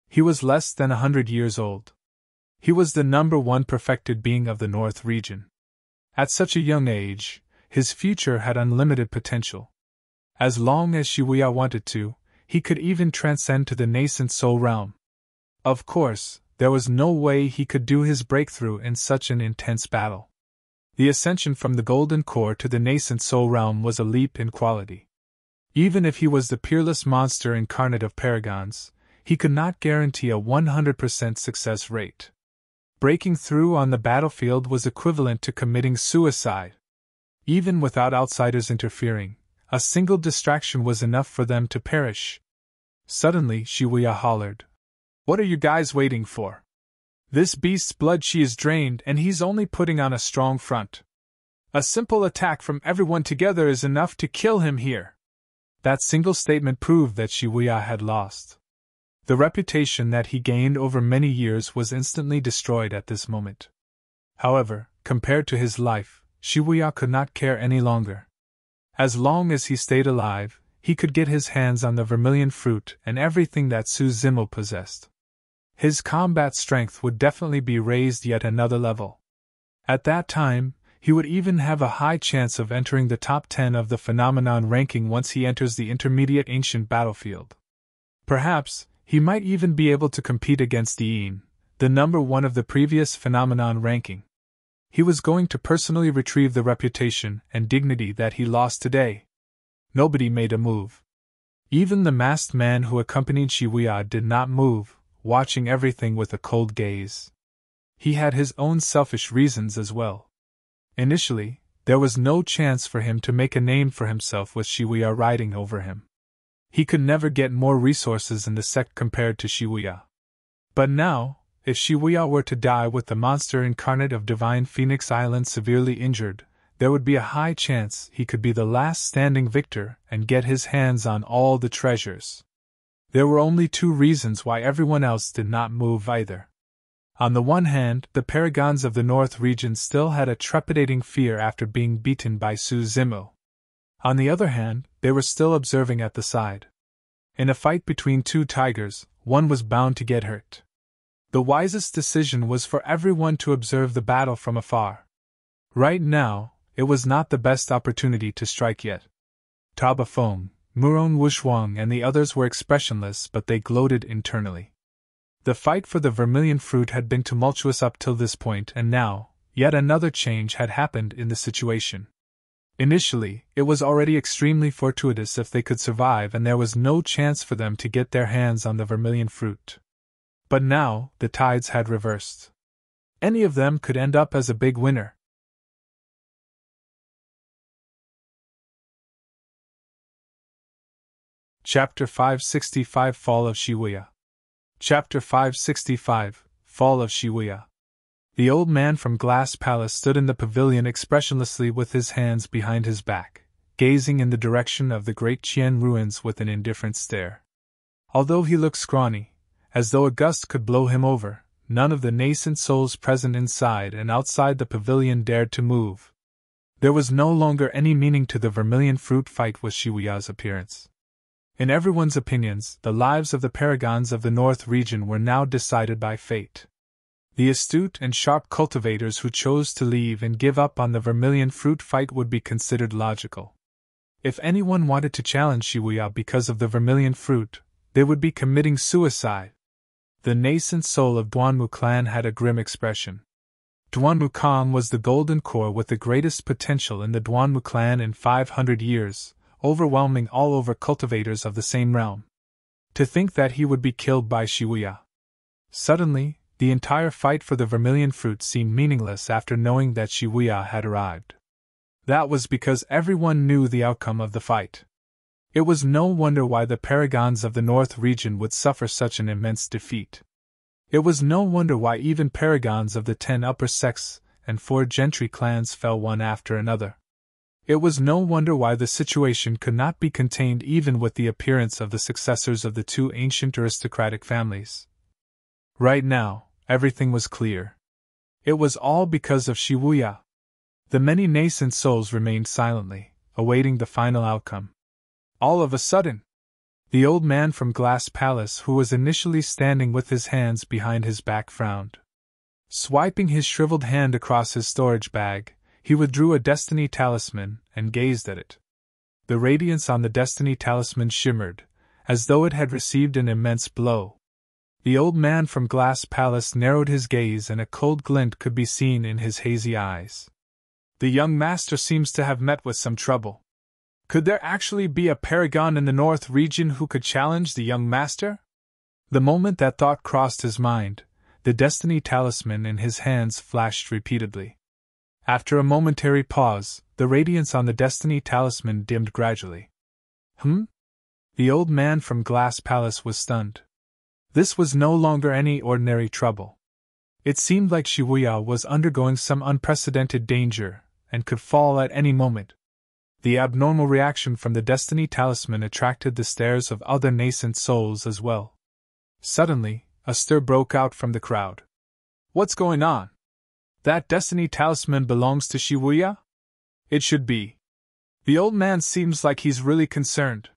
He was less than 100 years old. He was the number one perfected being of the North region. At such a young age, his future had unlimited potential. As long as Wuya wanted to, he could even transcend to the nascent soul realm. Of course, there was no way he could do his breakthrough in such an intense battle. The ascension from the golden core to the nascent soul realm was a leap in quality. Even if he was the peerless monster incarnate of Paragons, he could not guarantee a 100% success rate. Breaking through on the battlefield was equivalent to committing suicide. Even without outsiders interfering, a single distraction was enough for them to perish. Suddenly, Wuya hollered. "What are you guys waiting for? This beast's blood chi is drained and he's only putting on a strong front. A simple attack from everyone together is enough to kill him here." That single statement proved that Wuya had lost. The reputation that he gained over many years was instantly destroyed at this moment. However, compared to his life, Wuya could not care any longer. As long as he stayed alive, he could get his hands on the vermilion fruit and everything that Su Zimo possessed. His combat strength would definitely be raised yet another level. At that time, he would even have a high chance of entering the top 10 of the phenomenon ranking once he enters the intermediate ancient battlefield. Perhaps, he might even be able to compete against Jian, the number 1 of the previous phenomenon ranking. He was going to personally retrieve the reputation and dignity that he lost today. Nobody made a move. Even the masked man who accompanied Wuya did not move, watching everything with a cold gaze. He had his own selfish reasons as well. Initially, there was no chance for him to make a name for himself with Wuya riding over him. He could never get more resources in the sect compared to Wuya. But now, if Wuya were to die with the monster incarnate of Divine Phoenix Island severely injured, there would be a high chance he could be the last standing victor and get his hands on all the treasures. There were only 2 reasons why everyone else did not move either. On the one hand, the Paragons of the North region still had a trepidating fear after being beaten by Su Zimo. On the other hand, they were still observing at the side. In a fight between 2 tigers, one was bound to get hurt. The wisest decision was for everyone to observe the battle from afar. Right now, it was not the best opportunity to strike yet. Taba Feng, Muron Wushuang and the others were expressionless, but they gloated internally. The fight for the vermilion fruit had been tumultuous up till this point, and now, yet another change had happened in the situation. Initially, it was already extremely fortuitous if they could survive, and there was no chance for them to get their hands on the vermilion fruit. But now, the tides had reversed. Any of them could end up as a big winner. Chapter 565 Fall of Wuya. Chapter 565 Fall of Wuya. The old man from Glass Palace stood in the pavilion expressionlessly with his hands behind his back, gazing in the direction of the great Jian ruins with an indifferent stare. Although he looked scrawny, as though a gust could blow him over, none of the nascent souls present inside and outside the pavilion dared to move. There was no longer any meaning to the vermilion fruit fight with Wuya's appearance. In everyone's opinions, the lives of the Paragons of the North region were now decided by fate. The astute and sharp cultivators who chose to leave and give up on the vermilion fruit fight would be considered logical. If anyone wanted to challenge Wuya because of the vermilion fruit, they would be committing suicide. The nascent soul of Duanmu clan had a grim expression. Duanmu Kong was the golden core with the greatest potential in the Duanmu clan in 500 years, overwhelming all over cultivators of the same realm. To think that he would be killed by Wuya. Suddenly, the entire fight for the vermilion fruit seemed meaningless after knowing that Wuya had arrived. That was because everyone knew the outcome of the fight. It was no wonder why the Paragons of the North region would suffer such an immense defeat. It was no wonder why even Paragons of the 10 upper sects and 4 gentry clans fell one after another. It was no wonder why the situation could not be contained even with the appearance of the successors of the 2 ancient aristocratic families. Right now, everything was clear. It was all because of Wuya. The many nascent souls remained silently, awaiting the final outcome. All of a sudden, the old man from Glass Palace, who was initially standing with his hands behind his back, frowned. Swiping his shriveled hand across his storage bag, he withdrew a destiny talisman and gazed at it. The radiance on the destiny talisman shimmered, as though it had received an immense blow. The old man from Glass Palace narrowed his gaze and a cold glint could be seen in his hazy eyes. The young master seems to have met with some trouble. Could there actually be a paragon in the North region who could challenge the young master? The moment that thought crossed his mind, the destiny talisman in his hands flashed repeatedly. After a momentary pause, the radiance on the destiny talisman dimmed gradually. The old man from Glass Palace was stunned. This was no longer any ordinary trouble. It seemed like Wuya was undergoing some unprecedented danger, and could fall at any moment. The abnormal reaction from the destiny talisman attracted the stares of other nascent souls as well. Suddenly, a stir broke out from the crowd. What's going on? That destiny talisman belongs to Wuya? It should be. The old man seems like he's really concerned.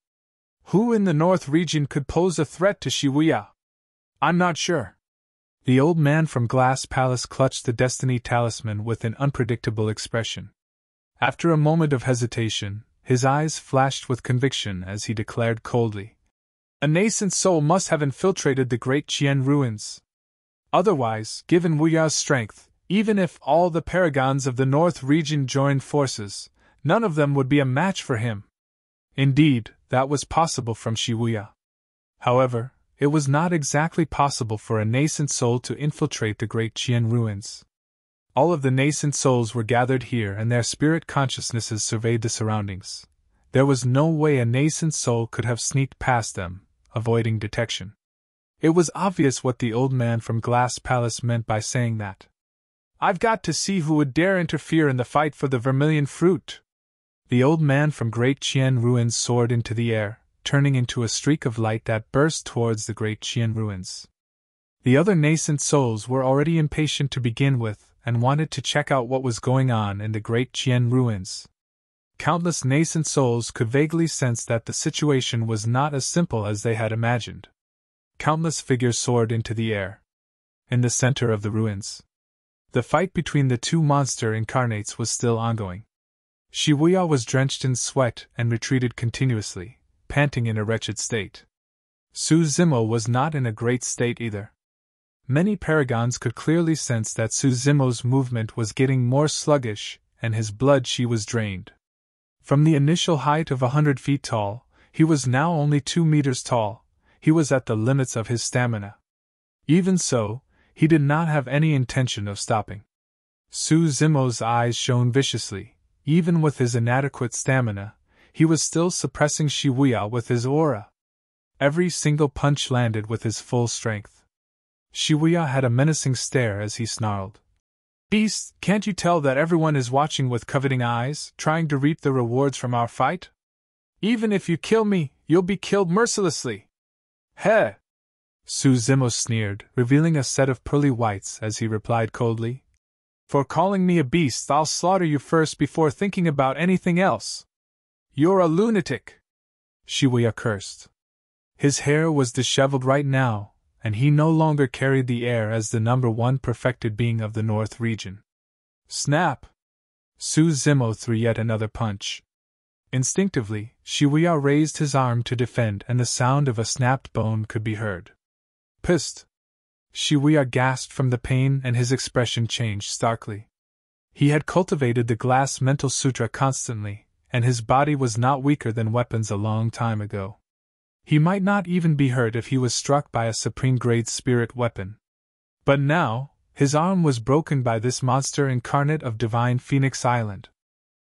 Who in the North region could pose a threat to Wuya? I'm not sure. The old man from Glass Palace clutched the destiny talisman with an unpredictable expression. After a moment of hesitation, his eyes flashed with conviction as he declared coldly, "A nascent soul must have infiltrated the great Jian ruins. Otherwise, given Wuya's strength, even if all the Paragons of the North region joined forces, none of them would be a match for him." Indeed, that was possible from Wuya. However, it was not exactly possible for a nascent soul to infiltrate the great Jian ruins. All of the nascent souls were gathered here and their spirit consciousnesses surveyed the surroundings. There was no way a nascent soul could have sneaked past them, avoiding detection. It was obvious what the old man from Glass Palace meant by saying that. "I've got to see who would dare interfere in the fight for the Vermilion fruit." The old man from Great Jian ruins soared into the air, turning into a streak of light that burst towards the Great Jian ruins. The other nascent souls were already impatient to begin with, and wanted to check out what was going on in the Great Jian ruins. Countless nascent souls could vaguely sense that the situation was not as simple as they had imagined. Countless figures soared into the air. In the center of the ruins, the fight between the two monster incarnates was still ongoing. Wuya was drenched in sweat and retreated continuously, panting in a wretched state. Su Zimo was not in a great state either. Many Paragons could clearly sense that Su Zimo's movement was getting more sluggish, and his blood chi was drained. From the initial height of 100 feet tall, he was now only 2 meters tall. He was at the limits of his stamina. Even so, he did not have any intention of stopping. Su Zimo's eyes shone viciously. Even with his inadequate stamina, he was still suppressing Wuya with his aura. Every single punch landed with his full strength. Wuya had a menacing stare as he snarled, "Beast, can't you tell that everyone is watching with coveting eyes, trying to reap the rewards from our fight? Even if you kill me, you'll be killed mercilessly." "Heh!" Su Zimo sneered, revealing a set of pearly whites as he replied coldly, "For calling me a beast, I'll slaughter you first before thinking about anything else." "You're a lunatic!" Wuya cursed. His hair was disheveled right now, and he no longer carried the air as the number one perfected being of the North region. Snap! Su Zimo threw yet another punch. Instinctively, Wuya raised his arm to defend, and the sound of a snapped bone could be heard. "Psst!" Wuya gasped from the pain and his expression changed starkly. He had cultivated the glass mental sutra constantly, and his body was not weaker than weapons a long time ago. He might not even be hurt if he was struck by a supreme-grade spirit weapon. But now, his arm was broken by this monster incarnate of Divine Phoenix Island.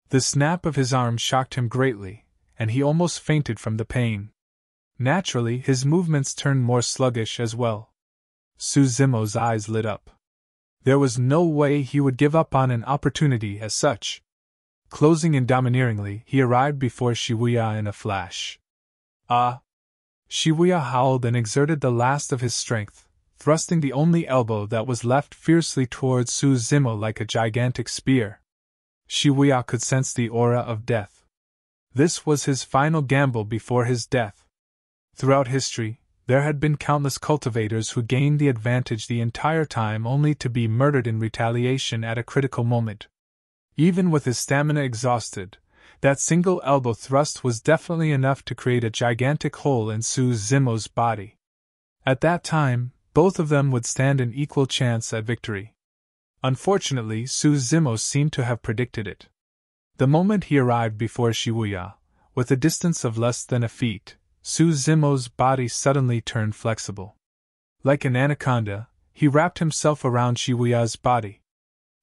The snap of his arm shocked him greatly, and he almost fainted from the pain. Naturally, his movements turned more sluggish as well. Su Zimo's eyes lit up. There was no way he would give up on an opportunity as such. Closing in domineeringly, he arrived before Wuya in a flash. "Ah!" Wuya howled and exerted the last of his strength, thrusting the only elbow that was left fiercely towards Su Zimo like a gigantic spear. Wuya could sense the aura of death. This was his final gamble before his death. Throughout history, there had been countless cultivators who gained the advantage the entire time only to be murdered in retaliation at a critical moment. Even with his stamina exhausted, that single elbow thrust was definitely enough to create a gigantic hole in Su Zimo's body. At that time, both of them would stand an equal chance at victory. Unfortunately, Su Zimo seemed to have predicted it. The moment he arrived before Wuya, with a distance of less than a feet, Su Zimo's body suddenly turned flexible. Like an anaconda, he wrapped himself around Wuya's body.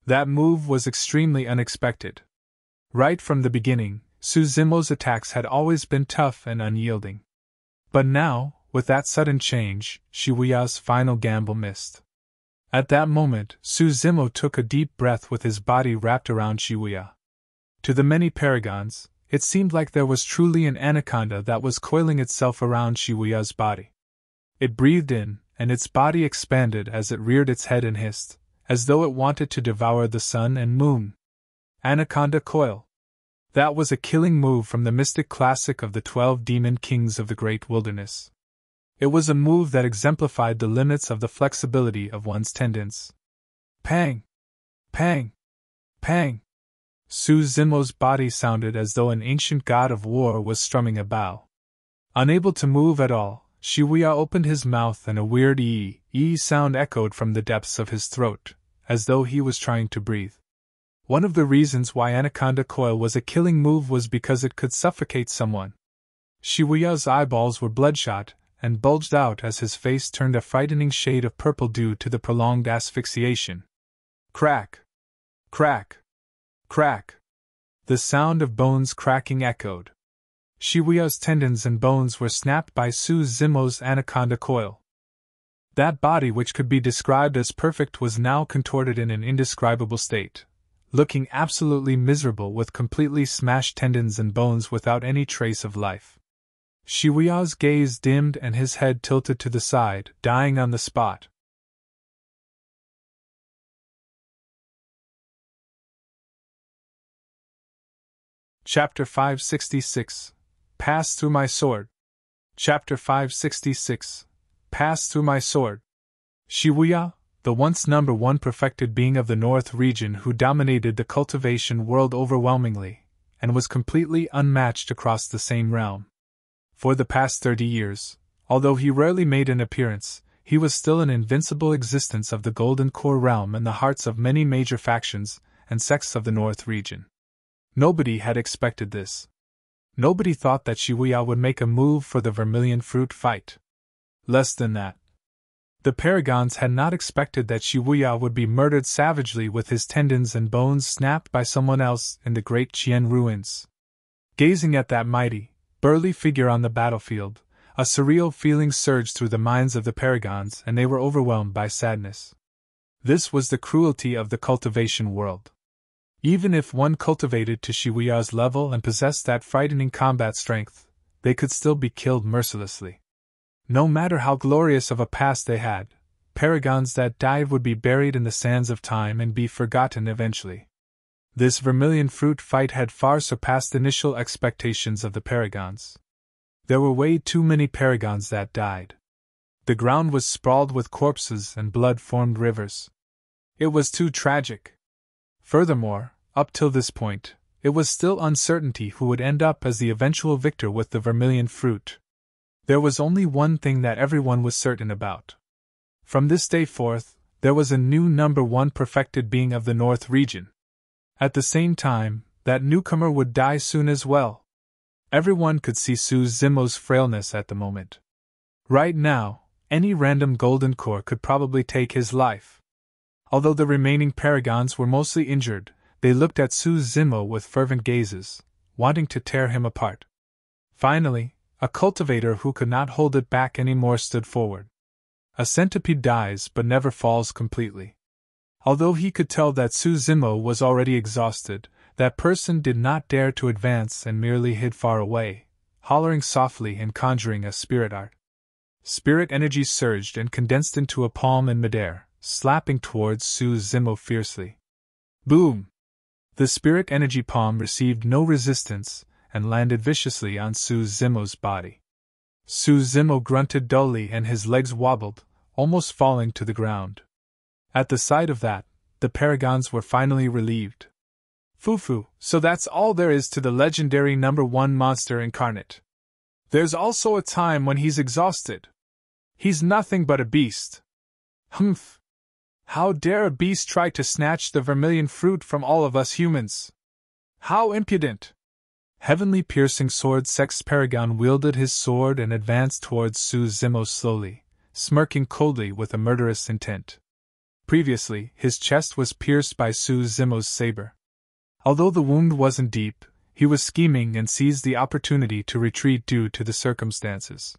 That move was extremely unexpected. Right from the beginning, Su Zimo's attacks had always been tough and unyielding. But now, with that sudden change, Wuya's final gamble missed. At that moment, Su Zimo took a deep breath with his body wrapped around Wuya. To the many Paragons, it seemed like there was truly an anaconda that was coiling itself around Wuya's body. It breathed in, and its body expanded as it reared its head and hissed, as though it wanted to devour the sun and moon. Anaconda Coil. That was a killing move from the mystic classic of the 12 demon kings of the great wilderness. It was a move that exemplified the limits of the flexibility of one's tendons. Pang! Pang! Pang! Su Zimo's body sounded as though an ancient god of war was strumming a bow. Unable to move at all, Wuya opened his mouth and a weird ee sound echoed from the depths of his throat, as though he was trying to breathe. One of the reasons why Anaconda Coil was a killing move was because it could suffocate someone. Wuya's eyeballs were bloodshot and bulged out as his face turned a frightening shade of purple due to the prolonged asphyxiation. Crack! Crack! Crack! The sound of bones cracking echoed. Wuya's tendons and bones were snapped by Su Zimo's Anaconda Coil. That body which could be described as perfect was now contorted in an indescribable state, looking absolutely miserable with completely smashed tendons and bones without any trace of life. Wuya's gaze dimmed and his head tilted to the side, dying on the spot. Chapter 566. Pass Through My Sword. Chapter 566. Pass Through My Sword. Wuya, the once number one perfected being of the North region who dominated the cultivation world overwhelmingly, and was completely unmatched across the same realm. For the past 30 years, although he rarely made an appearance, he was still an invincible existence of the Golden Core realm in the hearts of many major factions and sects of the North region. Nobody had expected this. Nobody thought that Wuya would make a move for the Vermilion fruit fight. Less than that. The Paragons had not expected that Wuya would be murdered savagely with his tendons and bones snapped by someone else in the great Jian ruins. Gazing at that mighty, burly figure on the battlefield, a surreal feeling surged through the minds of the Paragons and they were overwhelmed by sadness. This was the cruelty of the cultivation world. Even if one cultivated to Wuya's level and possessed that frightening combat strength, they could still be killed mercilessly. No matter how glorious of a past they had, Paragons that died would be buried in the sands of time and be forgotten eventually. This Vermilion fruit fight had far surpassed initial expectations of the Paragons. There were way too many Paragons that died. The ground was sprawled with corpses and blood formed rivers. It was too tragic. Furthermore, up till this point, it was still uncertainty who would end up as the eventual victor with the Vermilion fruit. There was only one thing that everyone was certain about. From this day forth, there was a new number one perfected being of the North region. At the same time, that newcomer would die soon as well. Everyone could see Su Zimo's frailness at the moment. Right now, any random golden core could probably take his life. Although the remaining Paragons were mostly injured, they looked at Su Zimo with fervent gazes, wanting to tear him apart. Finally, a cultivator who could not hold it back anymore stood forward. A centipede dies but never falls completely. Although he could tell that Su Zimo was already exhausted, that person did not dare to advance and merely hid far away, hollering softly and conjuring a spirit art. Spirit energy surged and condensed into a palm in midair, slapping towards Su Zimo fiercely. Boom! The spirit energy palm received no resistance and landed viciously on Su Zimo's body. Su Zimo grunted dully and his legs wobbled, almost falling to the ground. At the sight of that, the Paragons were finally relieved. Fufu, so that's all there is to the legendary number one monster incarnate. There's also a time when he's exhausted. He's nothing but a beast. Humph! How dare a beast try to snatch the Vermilion fruit from all of us humans? How impudent! Heavenly piercing sword Sex Paragon wielded his sword and advanced towards Su Zimo slowly, smirking coldly with a murderous intent. Previously, his chest was pierced by Su Zimo's saber. Although the wound wasn't deep, he was scheming and seized the opportunity to retreat due to the circumstances.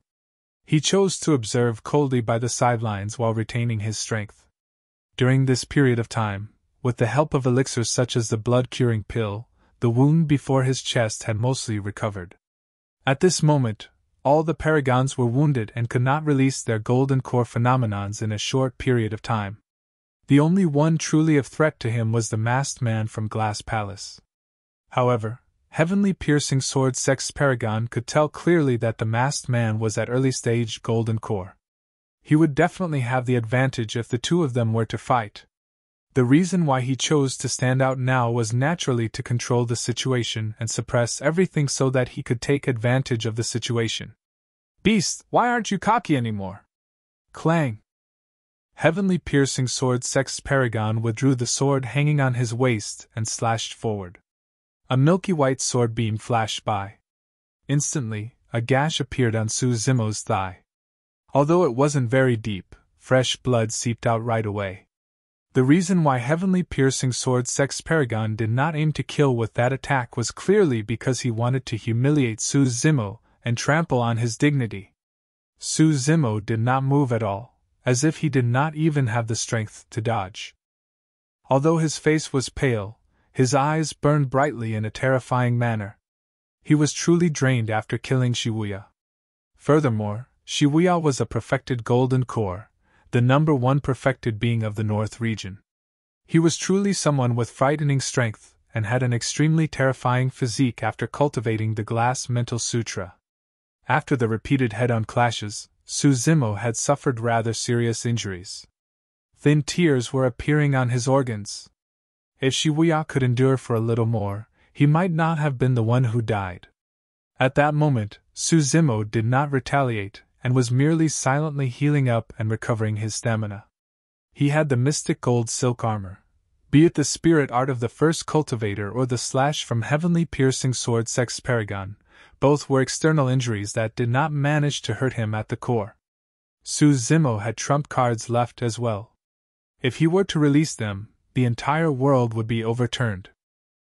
He chose to observe coldly by the sidelines while retaining his strength. During this period of time, with the help of elixirs such as the blood-curing pill, the wound before his chest had mostly recovered. At this moment, All the Paragons were wounded and could not release their golden core phenomenons in a short period of time. The only one truly of threat to him was the masked man from Glass Palace. However, Heavenly Piercing Sword Sex Paragon could tell clearly that the masked man was at early stage golden core. He would definitely have the advantage if the two of them were to fight. The reason why he chose to stand out now was naturally to control the situation and suppress everything so that he could take advantage of the situation. Beast, why aren't you cocky anymore? Clang! Heavenly Piercing Sword Sex Paragon withdrew the sword hanging on his waist and slashed forward. A milky white sword beam flashed by. Instantly, a gash appeared on Su Zimo's thigh. Although it wasn't very deep, fresh blood seeped out right away. The reason why Heavenly Piercing Sword Sex Paragon did not aim to kill with that attack was clearly because he wanted to humiliate Su Zimo and trample on his dignity. Su Zimo did not move at all, as if he did not even have the strength to dodge. Although his face was pale, his eyes burned brightly in a terrifying manner. He was truly drained after killing Wuya. Furthermore, Wuya was a perfected golden core, the number one perfected being of the North region. He was truly someone with frightening strength, and had an extremely terrifying physique after cultivating the Glass Mental Sutra. After the repeated head-on clashes, Su Zimo had suffered rather serious injuries. Thin tears were appearing on his organs. If Wuya could endure for a little more, he might not have been the one who died. At that moment, Su Zimo did not retaliate, and was merely silently healing up and recovering his stamina. He had the mystic gold silk armor, be it the spirit art of the first cultivator or the slash from Heavenly Piercing Sword Sex Paragon, both were external injuries that did not manage to hurt him at the core. Su Zimo had trump cards left as well. If he were to release them, the entire world would be overturned.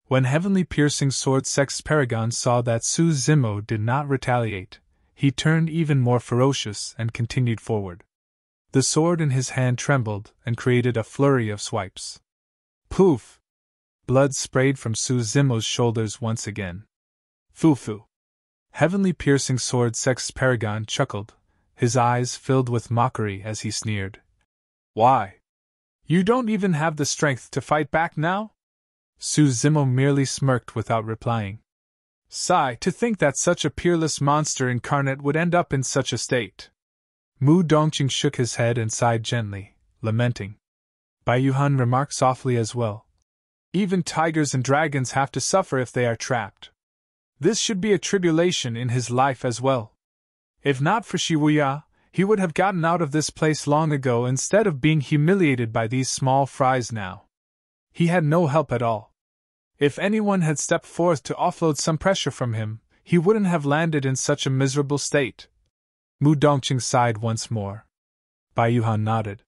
When Heavenly Piercing Sword Sex Paragon saw that Su Zimo did not retaliate, he turned even more ferocious and continued forward. The sword in his hand trembled and created a flurry of swipes. Poof! Blood sprayed from Su Zimo's shoulders once again. Foo-foo! Heavenly Piercing Sword Sex Paragon chuckled, his eyes filled with mockery as he sneered. Why? You don't even have the strength to fight back now? Su Zimo merely smirked without replying. Sigh, to think that such a peerless monster incarnate would end up in such a state. Mu Dongqing shook his head and sighed gently, lamenting. Bai Yuhan remarked softly as well. Even tigers and dragons have to suffer if they are trapped. This should be a tribulation in his life as well. If not for Wuya, he would have gotten out of this place long ago instead of being humiliated by these small fries now. He had no help at all. If anyone had stepped forth to offload some pressure from him, he wouldn't have landed in such a miserable state. Mu Dongqing sighed once more. Bai Yuhan nodded.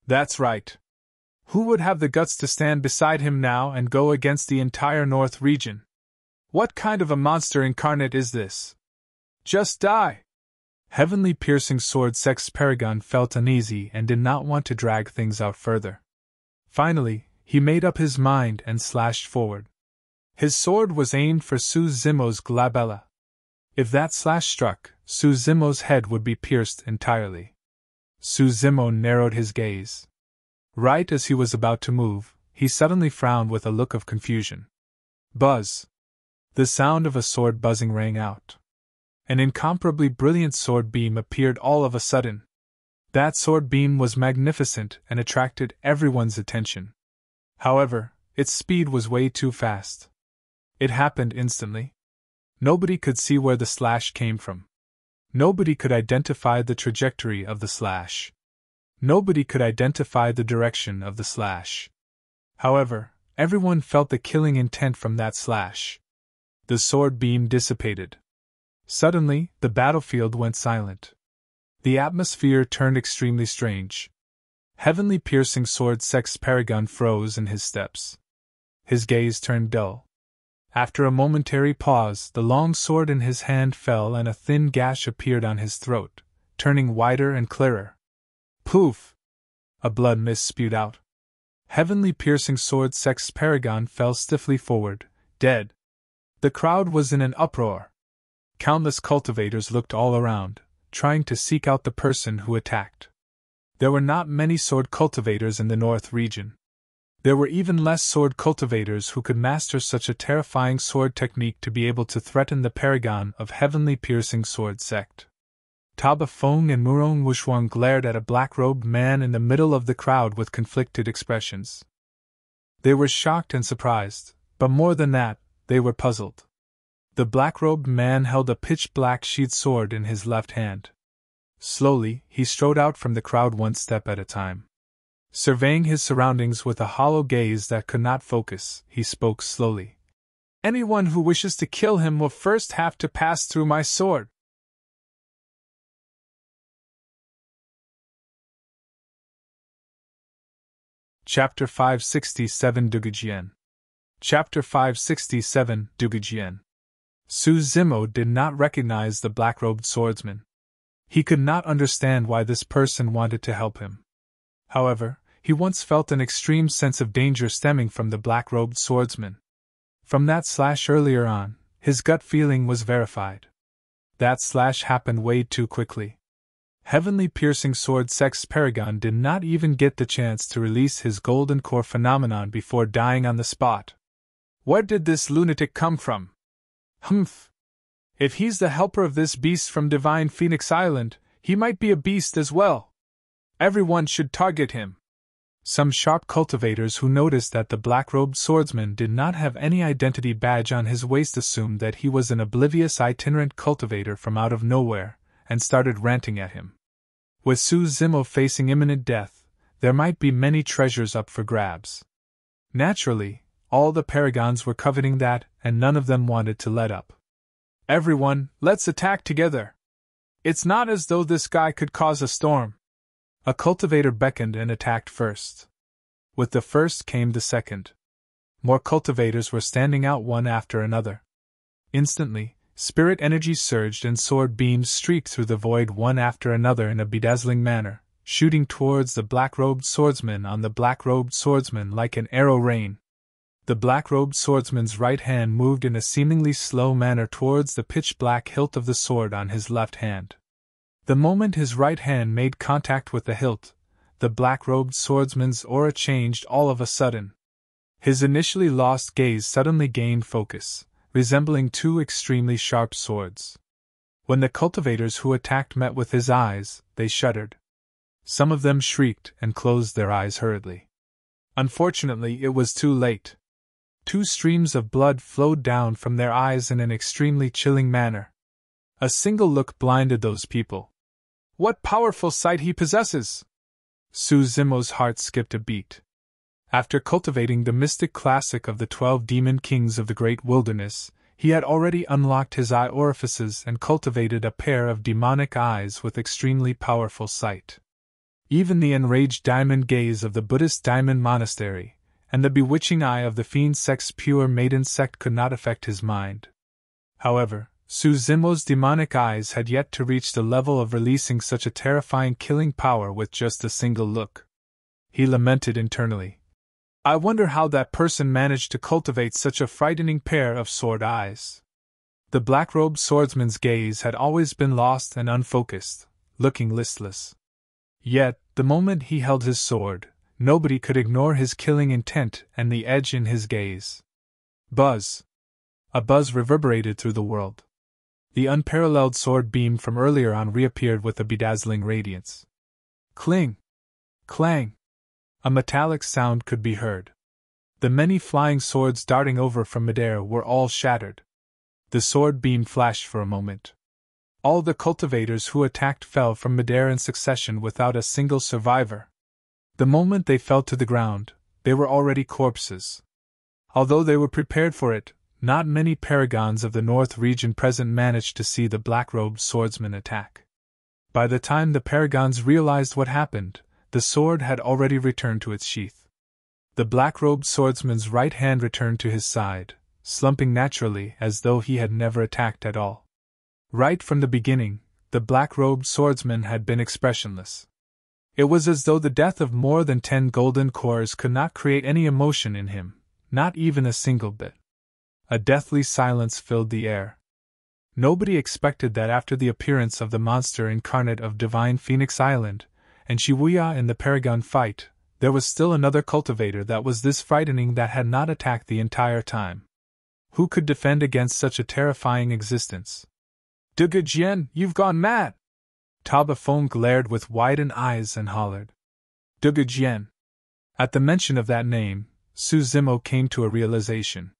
That's right. Who would have the guts to stand beside him now and go against the entire North region? What kind of a monster incarnate is this? Just die! Heavenly Piercing Sword Sex Paragon felt uneasy and did not want to drag things out further. Finally, he made up his mind and slashed forward. His sword was aimed for Su Zimo's glabella. If that slash struck, Su Zimo's head would be pierced entirely. Su Zimo narrowed his gaze. Right as he was about to move, he suddenly frowned with a look of confusion. Buzz! The sound of a sword buzzing rang out. An incomparably brilliant sword beam appeared all of a sudden. That sword beam was magnificent and attracted everyone's attention. However, its speed was way too fast. It happened instantly. Nobody could see where the slash came from. Nobody could identify the trajectory of the slash. Nobody could identify the direction of the slash. However, everyone felt the killing intent from that slash. The sword beam dissipated. Suddenly, the battlefield went silent. The atmosphere turned extremely strange. Heavenly Piercing Sword Sex Paragon froze in his steps. His gaze turned dull. After a momentary pause, the long sword in his hand fell and a thin gash appeared on his throat, turning wider and clearer. Poof! A blood mist spewed out. Heavenly Piercing Sword Sex Paragon fell stiffly forward, dead. The crowd was in an uproar. Countless cultivators looked all around, trying to seek out the person who attacked. There were not many sword cultivators in the north region. There were even less sword cultivators who could master such a terrifying sword technique to be able to threaten the paragon of heavenly piercing sword sect. Taba Feng and Murong Wushuang glared at a black-robed man in the middle of the crowd with conflicted expressions. They were shocked and surprised, but more than that, they were puzzled. The black-robed man held a pitch-black sheathed sword in his left hand. Slowly, he strode out from the crowd one step at a time. Surveying his surroundings with a hollow gaze that could not focus, he spoke slowly. "Anyone who wishes to kill him will first have to pass through my sword." Chapter 567 Dugu Jian. Chapter 567 Dugu Jian. Su Zimo did not recognize the black-robed swordsman. He could not understand why this person wanted to help him. However, he once felt an extreme sense of danger stemming from the black-robed swordsman. From that slash earlier on, his gut feeling was verified. That slash happened way too quickly. Heavenly Piercing Sword Sect's Paragon did not even get the chance to release his golden core phenomenon before dying on the spot. Where did this lunatic come from? Humph. If he's the helper of this beast from Divine Phoenix Island, he might be a beast as well. Everyone should target him. Some sharp cultivators who noticed that the black-robed swordsman did not have any identity badge on his waist assumed that he was an oblivious itinerant cultivator from out of nowhere, and started ranting at him. With Su Zimo facing imminent death, there might be many treasures up for grabs. Naturally, all the Paragons were coveting that, and none of them wanted to let up. "Everyone, let's attack together. It's not as though this guy could cause a storm." A cultivator beckoned and attacked first. With the first came the second. More cultivators were standing out one after another. Instantly, spirit energy surged and sword beams streaked through the void one after another in a bedazzling manner, shooting towards the black-robed swordsman on the black-robed swordsman like an arrow rain. The black-robed swordsman's right hand moved in a seemingly slow manner towards the pitch-black hilt of the sword on his left hand. The moment his right hand made contact with the hilt, the black-robed swordsman's aura changed all of a sudden. His initially lost gaze suddenly gained focus, resembling two extremely sharp swords. When the cultivators who attacked met with his eyes, they shuddered. Some of them shrieked and closed their eyes hurriedly. Unfortunately, it was too late. Two streams of blood flowed down from their eyes in an extremely chilling manner. A single look blinded those people. What powerful sight he possesses! Su Zimo's heart skipped a beat. After cultivating the mystic classic of the 12 demon kings of the great wilderness, he had already unlocked his eye orifices and cultivated a pair of demonic eyes with extremely powerful sight. Even the enraged diamond gaze of the Buddhist diamond monastery, and the bewitching eye of the fiend sect's pure maiden sect could not affect his mind. However, Su Zimo's demonic eyes had yet to reach the level of releasing such a terrifying killing power with just a single look. He lamented internally. I wonder how that person managed to cultivate such a frightening pair of sword eyes. The black-robed swordsman's gaze had always been lost and unfocused, looking listless. Yet, the moment he held his sword, nobody could ignore his killing intent and the edge in his gaze. Buzz! A buzz reverberated through the world. The unparalleled sword beam from earlier on reappeared with a bedazzling radiance. Cling! Clang! A metallic sound could be heard. The many flying swords darting over from midair were all shattered. The sword beam flashed for a moment. All the cultivators who attacked fell from midair in succession without a single survivor. The moment they fell to the ground, they were already corpses. Although they were prepared for it, not many Paragons of the North region present managed to see the black-robed swordsman attack. By the time the Paragons realized what happened, the sword had already returned to its sheath. The black-robed swordsman's right hand returned to his side, slumping naturally as though he had never attacked at all. Right from the beginning, the black-robed swordsman had been expressionless. It was as though the death of more than 10 golden cores could not create any emotion in him, not even a single bit. A deathly silence filled the air. Nobody expected that after the appearance of the monster incarnate of Divine Phoenix Island, and Wuya in the Paragon fight, there was still another cultivator that was this frightening that had not attacked the entire time. Who could defend against such a terrifying existence? Dugu Jian, you've gone mad! Taba Feng glared with widened eyes and hollered. Dugu Jian. At the mention of that name, Su Zimo came to a realization.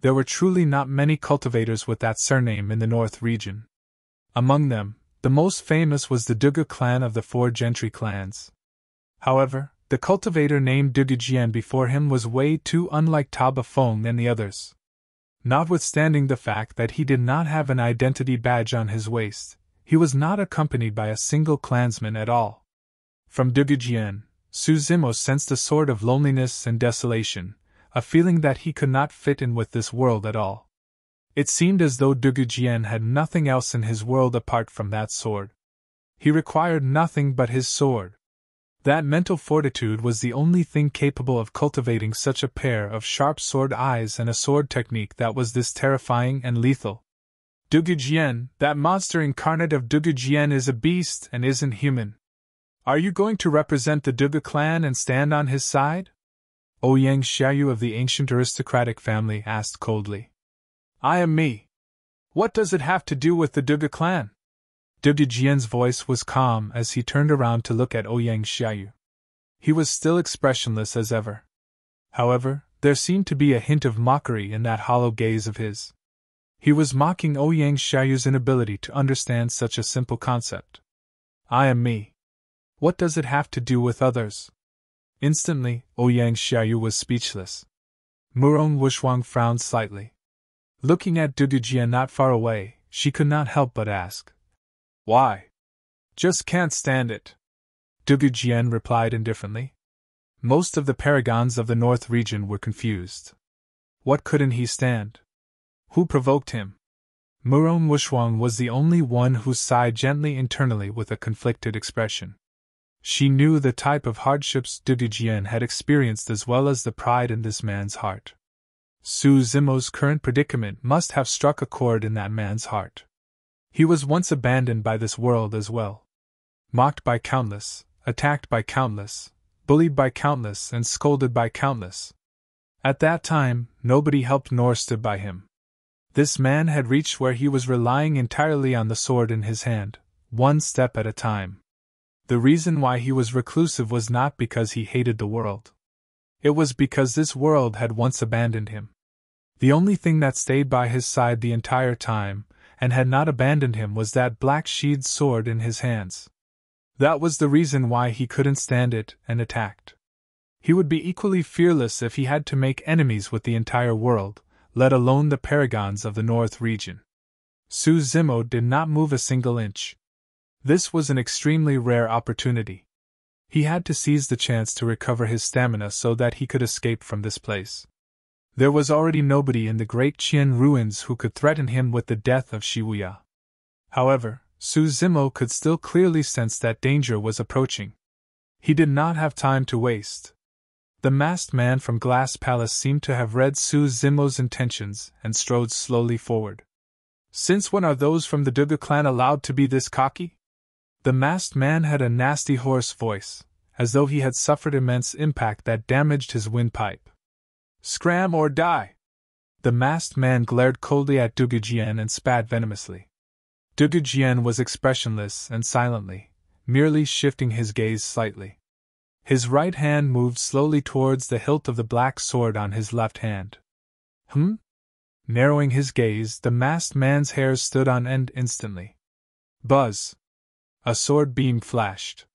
There were truly not many cultivators with that surname in the North region. Among them, the most famous was the Dugu clan of the four gentry clans. However, the cultivator named Dugu Jian before him was way too unlike Taba Feng and the others. Notwithstanding the fact that he did not have an identity badge on his waist, he was not accompanied by a single clansman at all. From Dugu Jian, Su Zimo sensed a sort of loneliness and desolation, a feeling that he could not fit in with this world at all. It seemed as though Dugu Jian had nothing else in his world apart from that sword. He required nothing but his sword. That mental fortitude was the only thing capable of cultivating such a pair of sharp sword eyes and a sword technique that was this terrifying and lethal. Dugu Jian, that monster incarnate of Dugu Jian is a beast and isn't human. Are you going to represent the Dugu clan and stand on his side? Ouyang Xiaoyu of the ancient aristocratic family asked coldly. I am me. What does it have to do with the Dugu clan? Dugu Jian's voice was calm as he turned around to look at Ouyang Xiaoyu. He was still expressionless as ever. However, there seemed to be a hint of mockery in that hollow gaze of his. He was mocking Ouyang Xiaoyu's inability to understand such a simple concept. I am me. What does it have to do with others? Instantly, Ouyang Xiaoyu was speechless. Murong Wushuang frowned slightly. Looking at Dugu Jian not far away, she could not help but ask. Why? Just can't stand it. Dugu Jian replied indifferently. Most of the Paragons of the North region were confused. What couldn't he stand? Who provoked him? Murong Wushuang was the only one who sighed gently internally with a conflicted expression. She knew the type of hardships Dugu Jian had experienced as well as the pride in this man's heart. Su Zimo's current predicament must have struck a chord in that man's heart. He was once abandoned by this world as well. Mocked by countless, attacked by countless, bullied by countless, and scolded by countless. At that time, nobody helped nor stood by him. This man had reached where he was relying entirely on the sword in his hand, one step at a time. The reason why he was reclusive was not because he hated the world. It was because this world had once abandoned him. The only thing that stayed by his side the entire time, and had not abandoned him, was that black-sheathed sword in his hands. That was the reason why he couldn't stand it and attacked. He would be equally fearless if he had to make enemies with the entire world, let alone the Paragons of the North region. Su Zimo did not move a single inch. This was an extremely rare opportunity. He had to seize the chance to recover his stamina so that he could escape from this place. There was already nobody in the great Jian ruins who could threaten him with the death of Wuya. However, Su Zimo could still clearly sense that danger was approaching. He did not have time to waste. The masked man from Glass Palace seemed to have read Su Zimo's intentions and strode slowly forward. Since when are those from the Dugu clan allowed to be this cocky? The masked man had a nasty hoarse voice, as though he had suffered immense impact that damaged his windpipe. Scram or die! The masked man glared coldly at Dugu Jian and spat venomously. Dugu Jian was expressionless and silently, merely shifting his gaze slightly. His right hand moved slowly towards the hilt of the black sword on his left hand. Narrowing his gaze, the masked man's hairs stood on end instantly. Buzz! A sword beam flashed.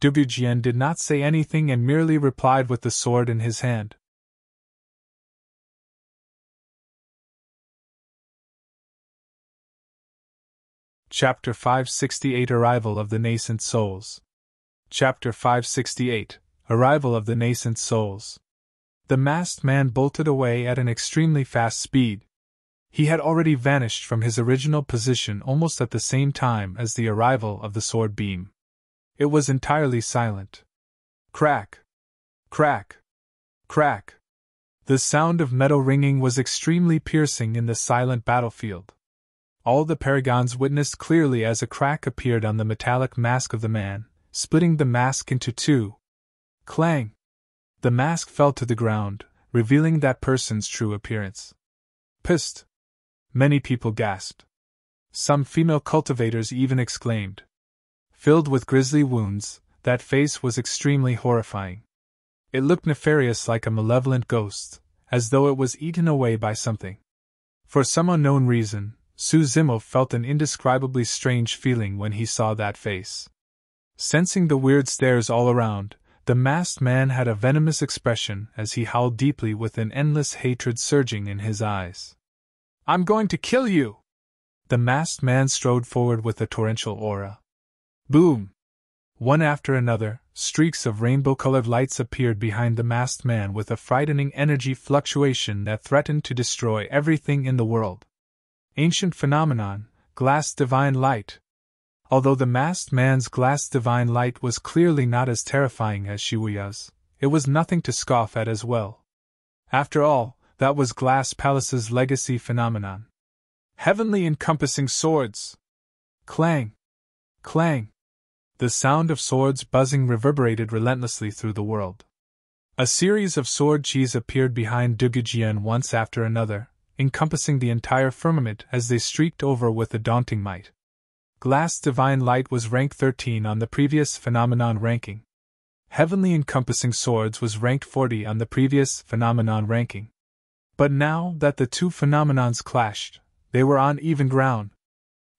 Dugu Jian did not say anything and merely replied with the sword in his hand. Chapter 568 Arrival of the Nascent Souls. Chapter 568 Arrival of the Nascent Souls. The masked man bolted away at an extremely fast speed. He had already vanished from his original position almost at the same time as the arrival of the sword beam. It was entirely silent. Crack! Crack! Crack! The sound of metal ringing was extremely piercing in the silent battlefield. All the Paragons witnessed clearly as a crack appeared on the metallic mask of the man, splitting the mask into two. Clang! The mask fell to the ground, revealing that person's true appearance. Psst! Many people gasped. Some female cultivators even exclaimed. Filled with grisly wounds, that face was extremely horrifying. It looked nefarious, like a malevolent ghost, as though it was eaten away by something. For some unknown reason, Zimo felt an indescribably strange feeling when he saw that face. Sensing the weird stares all around, the masked man had a venomous expression as he howled deeply with an endless hatred surging in his eyes. I'm going to kill you! The masked man strode forward with a torrential aura. Boom! One after another, streaks of rainbow-colored lights appeared behind the masked man with a frightening energy fluctuation that threatened to destroy everything in the world. Ancient phenomenon, glass divine light. Although the masked man's glass divine light was clearly not as terrifying as Wuya's, it was nothing to scoff at as well. After all, that was Glass Palace's legacy phenomenon. Heavenly encompassing swords! Clang! Clang! The sound of swords buzzing reverberated relentlessly through the world. A series of sword chis appeared behind Dugu Jian once after another, encompassing the entire firmament as they streaked over with a daunting might. Glass Divine Light was rank 13 on the previous phenomenon ranking. Heavenly Encompassing Swords was ranked 40 on the previous phenomenon ranking. But now that the two phenomenons clashed, they were on even ground.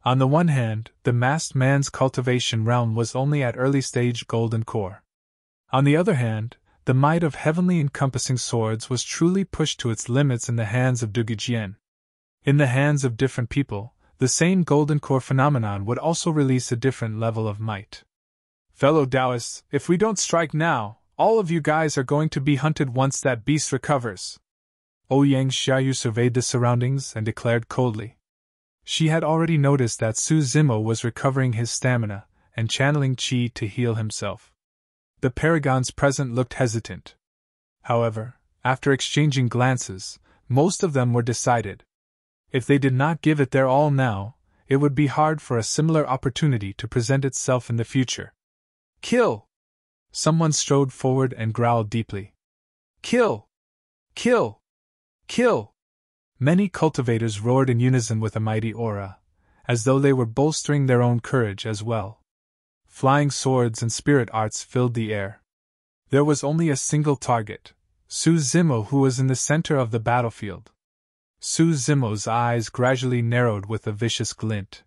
On the one hand, the masked man's cultivation realm was only at early stage golden core. On the other hand, the might of heavenly encompassing swords was truly pushed to its limits in the hands of Dugu Jian. In the hands of different people, the same golden core phenomenon would also release a different level of might. Fellow Taoists, if we don't strike now, all of you guys are going to be hunted once that beast recovers. Ouyang Xiaoyu surveyed the surroundings and declared coldly. She had already noticed that Zimo was recovering his stamina and channeling qi to heal himself. The Paragons present looked hesitant. However, after exchanging glances, most of them were decided. If they did not give it their all now, it would be hard for a similar opportunity to present itself in the future. Kill! Someone strode forward and growled deeply. Kill! Kill! Kill! Many cultivators roared in unison with a mighty aura, as though they were bolstering their own courage as well. Flying swords and spirit arts filled the air. There was only a single target, Zimo, who was in the center of the battlefield. Zimo's eyes gradually narrowed with a vicious glint.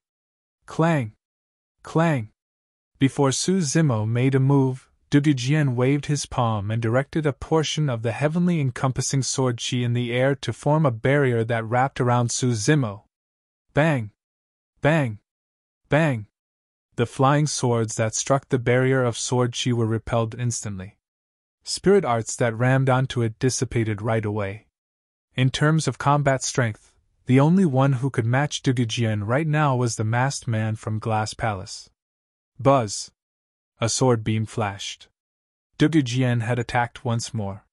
Clang! Clang! Before Zimo made a move, Dugu Jian waved his palm and directed a portion of the heavenly encompassing sword qi in the air to form a barrier that wrapped around Zimo. Bang! Bang! Bang! The flying swords that struck the barrier of sword qi were repelled instantly. Spirit arts that rammed onto it dissipated right away. In terms of combat strength, the only one who could match Dugu Jian right now was the masked man from Glass Palace. Buzz! A sword beam flashed. Dugu Jian had attacked once more.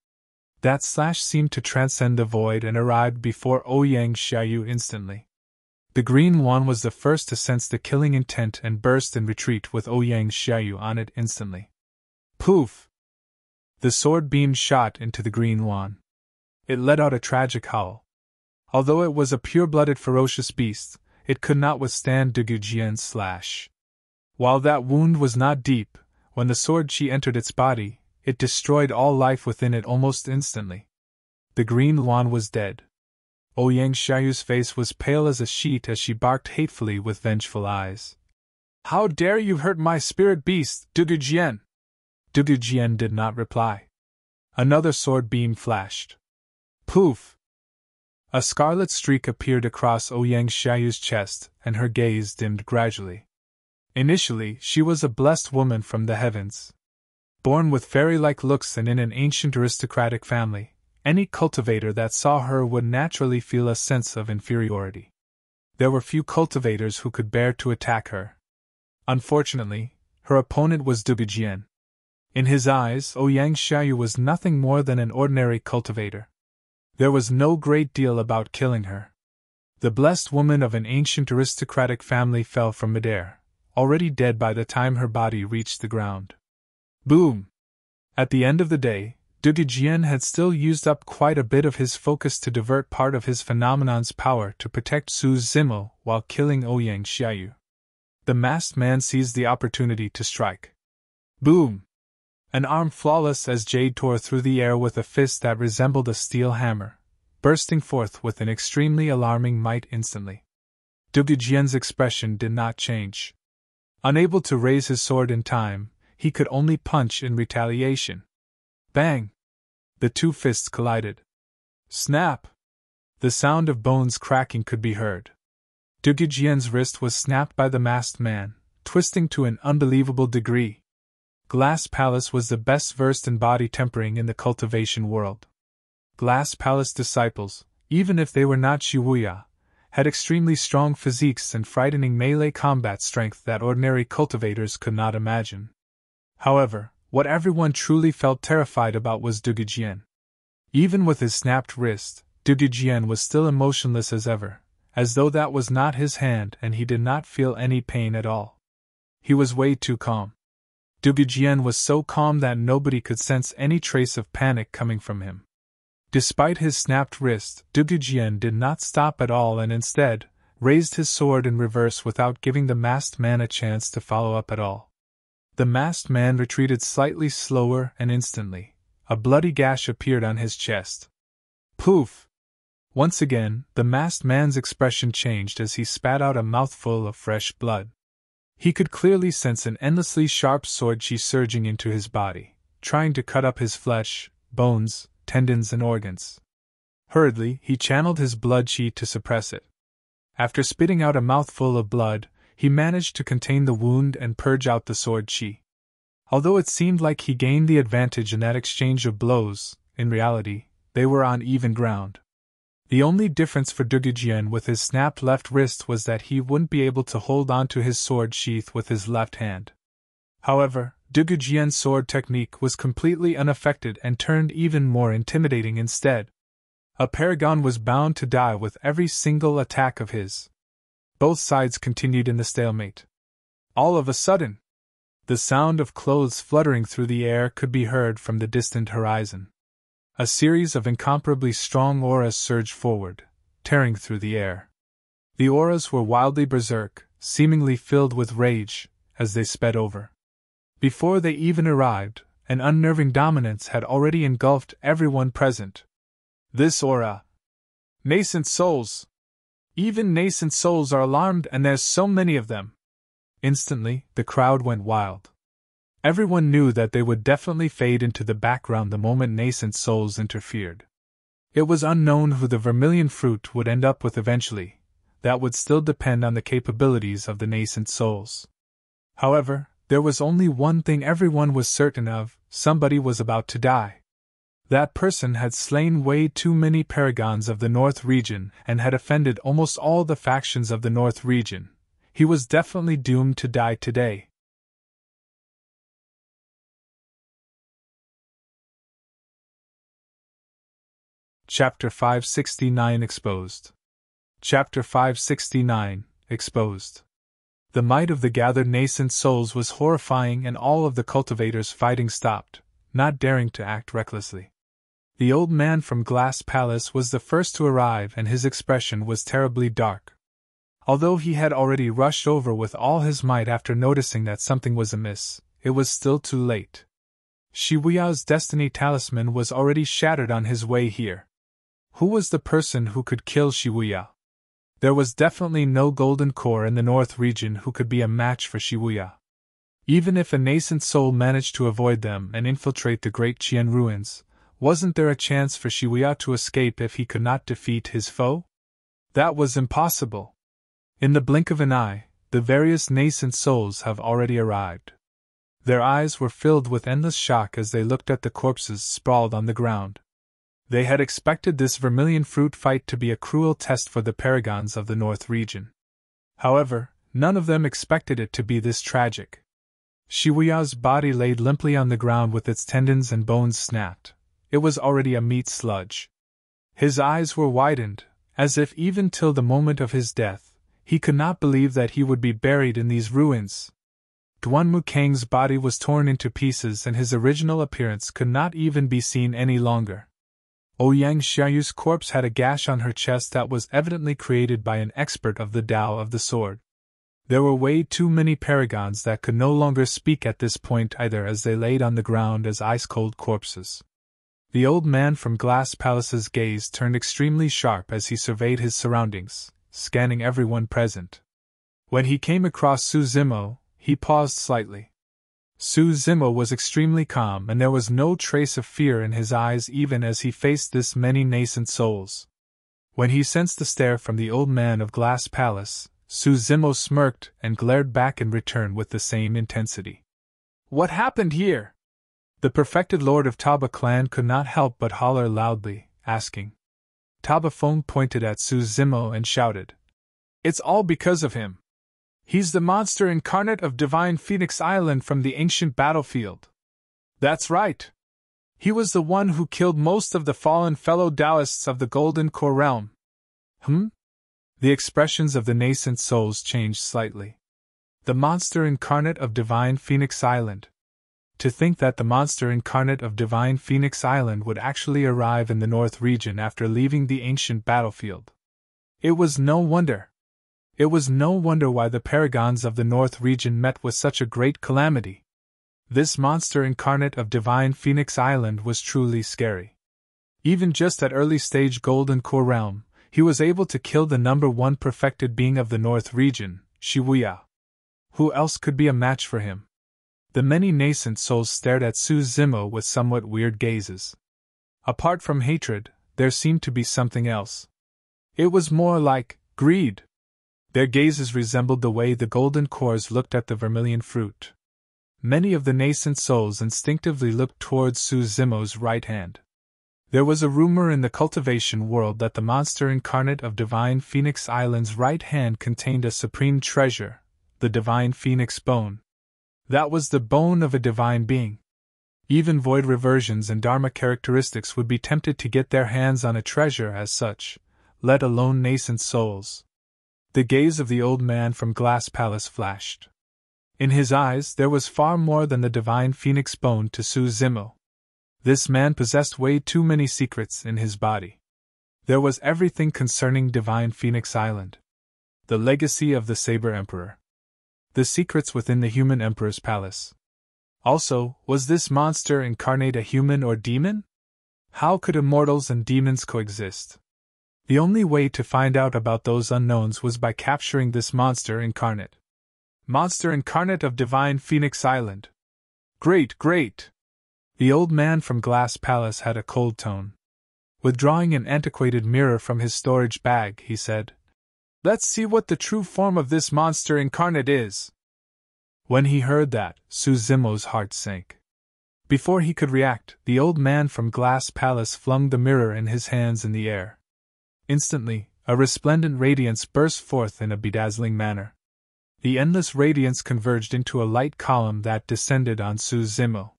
That slash seemed to transcend the void and arrived before Ouyang Xiaoyu instantly. The green one was the first to sense the killing intent and burst in retreat with Ouyang Xiaoyu on it instantly. Poof! The sword beam shot into the green one. It let out a tragic howl. Although it was a pure-blooded ferocious beast, it could not withstand Dugu Jian's slash. While that wound was not deep, when the sword qi entered its body, it destroyed all life within it almost instantly. The green wand was dead. Ouyang Xiaoyu's face was pale as a sheet as she barked hatefully with vengeful eyes. How dare you hurt my spirit beast, Dugu Jian? Dugu Jian did not reply. Another sword beam flashed. Poof! A scarlet streak appeared across Ouyang Xiaoyu's chest, and her gaze dimmed gradually. Initially, she was a blessed woman from the heavens. Born with fairy-like looks and in an ancient aristocratic family, any cultivator that saw her would naturally feel a sense of inferiority. There were few cultivators who could bear to attack her. Unfortunately, her opponent was Dugu Jian. In his eyes, Ouyang Xiaoyu was nothing more than an ordinary cultivator. There was no great deal about killing her. The blessed woman of an ancient aristocratic family fell from midair, already dead by the time her body reached the ground. Boom! At the end of the day, Dugu Jian had still used up quite a bit of his focus to divert part of his phenomenon's power to protect Su's Zimmel while killing Ouyang Xiaoyu. The masked man seized the opportunity to strike. Boom! An arm flawless as jade tore through the air with a fist that resembled a steel hammer, bursting forth with an extremely alarming might instantly. Dugu Jian's expression did not change. Unable to raise his sword in time, he could only punch in retaliation. Bang! The two fists collided. Snap! The sound of bones cracking could be heard. Dugu Jian's wrist was snapped by the masked man, twisting to an unbelievable degree. Glass Palace was the best versed in body tempering in the cultivation world. Glass Palace disciples, even if they were not Wuya, had extremely strong physiques and frightening melee combat strength that ordinary cultivators could not imagine. However, what everyone truly felt terrified about was Dugu Jian. Even with his snapped wrist, Dugu Jian was still emotionless as ever, as though that was not his hand and he did not feel any pain at all. He was way too calm. Dugu Jian was so calm that nobody could sense any trace of panic coming from him. Despite his snapped wrist, Dugu Jian did not stop at all and instead raised his sword in reverse without giving the masked man a chance to follow up at all. The masked man retreated slightly slower and instantly, a bloody gash appeared on his chest. Poof! Once again, the masked man's expression changed as he spat out a mouthful of fresh blood. He could clearly sense an endlessly sharp sword chi surging into his body, trying to cut up his flesh, bones, tendons and organs. Hurriedly, he channeled his blood chi to suppress it. After spitting out a mouthful of blood, he managed to contain the wound and purge out the sword chi. Although it seemed like he gained the advantage in that exchange of blows, in reality, they were on even ground. The only difference for Dugu Jian with his snapped left wrist was that he wouldn't be able to hold onto his sword sheath with his left hand. However, Dugu Jian's sword technique was completely unaffected and turned even more intimidating instead. A paragon was bound to die with every single attack of his. Both sides continued in the stalemate. All of a sudden, the sound of clothes fluttering through the air could be heard from the distant horizon. A series of incomparably strong auras surged forward, tearing through the air. The auras were wildly berserk, seemingly filled with rage, as they sped over. Before they even arrived, an unnerving dominance had already engulfed everyone present. This aura! Nascent souls! Even nascent souls are alarmed and there's so many of them! Instantly, the crowd went wild. Everyone knew that they would definitely fade into the background the moment nascent souls interfered. It was unknown who the vermilion fruit would end up with eventually. That would still depend on the capabilities of the nascent souls. However, there was only one thing everyone was certain of: somebody was about to die. That person had slain way too many paragons of the North region and had offended almost all the factions of the North region. He was definitely doomed to die today. Chapter 569 Exposed. Chapter 569 Exposed. The might of the gathered nascent souls was horrifying, and all of the cultivators fighting stopped, not daring to act recklessly. The old man from Glass Palace was the first to arrive, and his expression was terribly dark. Although he had already rushed over with all his might after noticing that something was amiss, it was still too late. Wuya's destiny talisman was already shattered on his way here. Who was the person who could kill Wuya? There was definitely no golden core in the North region who could be a match for Wuya. Even if a nascent soul managed to avoid them and infiltrate the Great Jian ruins, wasn't there a chance for Wuya to escape if he could not defeat his foe? That was impossible. In the blink of an eye, the various nascent souls have already arrived. Their eyes were filled with endless shock as they looked at the corpses sprawled on the ground. They had expected this vermilion fruit fight to be a cruel test for the paragons of the North region. However, none of them expected it to be this tragic. Wuya's body laid limply on the ground with its tendons and bones snapped. It was already a meat sludge. His eyes were widened, as if even till the moment of his death, he could not believe that he would be buried in these ruins. Duan Mukang's body was torn into pieces and his original appearance could not even be seen any longer. Ouyang Xiaoyu's corpse had a gash on her chest that was evidently created by an expert of the Tao of the sword. There were way too many paragons that could no longer speak at this point either, as they laid on the ground as ice-cold corpses. The old man from Glass Palace's gaze turned extremely sharp as he surveyed his surroundings, scanning everyone present. When he came across Su Zimo, he paused slightly. Su Zimo was extremely calm and there was no trace of fear in his eyes even as he faced this many nascent souls. When he sensed the stare from the old man of Glass Palace, Su Zimo smirked and glared back in return with the same intensity. "What happened here?" The perfected lord of Taba clan could not help but holler loudly, asking. Taba Feng pointed at Su Zimo and shouted, "It's all because of him. He's the monster incarnate of Divine Phoenix Island from the ancient battlefield." "That's right. He was the one who killed most of the fallen fellow Taoists of the Golden Core realm." The expressions of the nascent souls changed slightly. The monster incarnate of Divine Phoenix Island. To think that the monster incarnate of Divine Phoenix Island would actually arrive in the North region after leaving the ancient battlefield. It was no wonder. It was no wonder why the Paragons of the North region met with such a great calamity. This monster incarnate of Divine Phoenix Island was truly scary. Even just at early stage Golden Core realm, he was able to kill the number one perfected being of the North region, Wuya. Who else could be a match for him? The many nascent souls stared at Su Zimo with somewhat weird gazes. Apart from hatred, there seemed to be something else. It was more like greed. Their gazes resembled the way the golden cores looked at the vermilion fruit. Many of the nascent souls instinctively looked towards Su Zimo's right hand. There was a rumor in the cultivation world that the monster incarnate of Divine Phoenix Island's right hand contained a supreme treasure, the Divine Phoenix Bone. That was the bone of a divine being. Even void reversions and Dharma characteristics would be tempted to get their hands on a treasure as such, let alone nascent souls. The gaze of the old man from Glass Palace flashed. In his eyes there was far more than the Divine Phoenix Bone to Su Zimo. This man possessed way too many secrets in his body. There was everything concerning Divine Phoenix Island. The legacy of the Saber Emperor. The secrets within the human emperor's palace. Also, was this monster incarnate a human or demon? How could immortals and demons coexist? The only way to find out about those unknowns was by capturing this monster incarnate. Monster incarnate of Divine Phoenix Island. Great, great! The old man from Glass Palace had a cold tone. Withdrawing an antiquated mirror from his storage bag, he said, "Let's see what the true form of this monster incarnate is." When he heard that, Su Zimo's heart sank. Before he could react, the old man from Glass Palace flung the mirror in his hands in the air. Instantly, a resplendent radiance burst forth in a bedazzling manner. The endless radiance converged into a light column that descended on Su Zimo.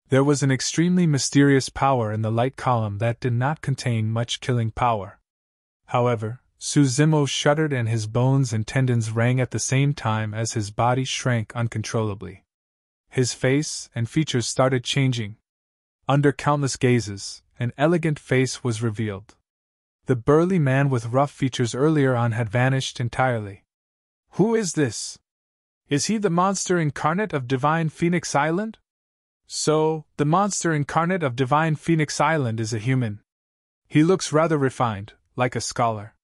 There was an extremely mysterious power in the light column that did not contain much killing power. However, Su Zimo shuddered and his bones and tendons rang at the same time as his body shrank uncontrollably. His face and features started changing. Under countless gazes, an elegant face was revealed. The burly man with rough features earlier on had vanished entirely. Who is this? Is he the monster incarnate of Divine Phoenix Island? So, the monster incarnate of Divine Phoenix Island is a human. He looks rather refined, like a scholar.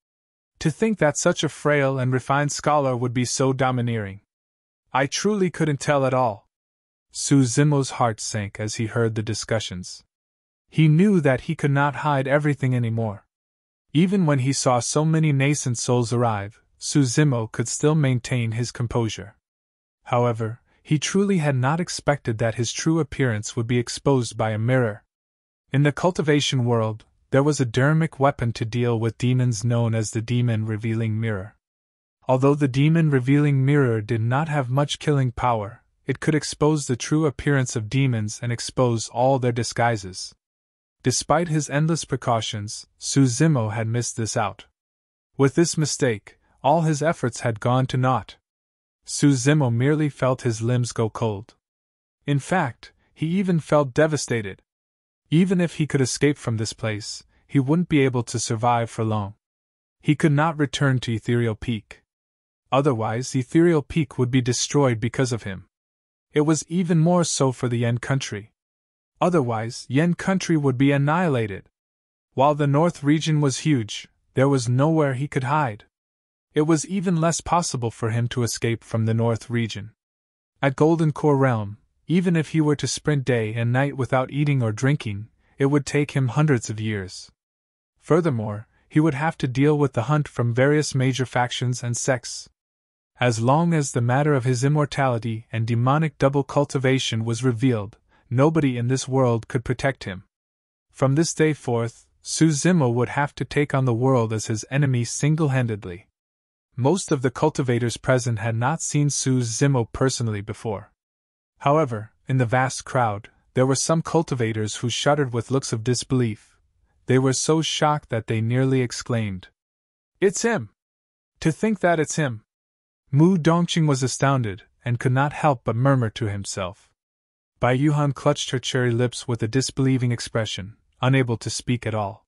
To think that such a frail and refined scholar would be so domineering. I truly couldn't tell at all. Su Zimo's heart sank as he heard the discussions. He knew that he could not hide everything anymore. Even when he saw so many nascent souls arrive, Su Zimo could still maintain his composure. However, he truly had not expected that his true appearance would be exposed by a mirror. In the cultivation world, there was a dharmic weapon to deal with demons known as the Demon Revealing Mirror. Although the Demon Revealing Mirror did not have much killing power, it could expose the true appearance of demons and expose all their disguises. Despite his endless precautions, Su Zimo had missed this out. With this mistake, all his efforts had gone to naught. Su Zimo merely felt his limbs go cold. In fact, he even felt devastated. Even if he could escape from this place, he wouldn't be able to survive for long. He could not return to Ethereal Peak. Otherwise, Ethereal Peak would be destroyed because of him. It was even more so for the Yen country. Otherwise, Yen country would be annihilated. While the North region was huge, there was nowhere he could hide. It was even less possible for him to escape from the North region. At Golden Core Realm, even if he were to sprint day and night without eating or drinking, it would take him hundreds of years. Furthermore, he would have to deal with the hunt from various major factions and sects. As long as the matter of his immortality and demonic double cultivation was revealed, nobody in this world could protect him. From this day forth, Su Zimo would have to take on the world as his enemy single-handedly. Most of the cultivators present had not seen Su Zimo personally before. However, in the vast crowd, there were some cultivators who shuddered with looks of disbelief. They were so shocked that they nearly exclaimed, "It's him! To think that it's him!" Mu Dongqing was astounded, and could not help but murmur to himself. Bai Yuhan clutched her cherry lips with a disbelieving expression, unable to speak at all.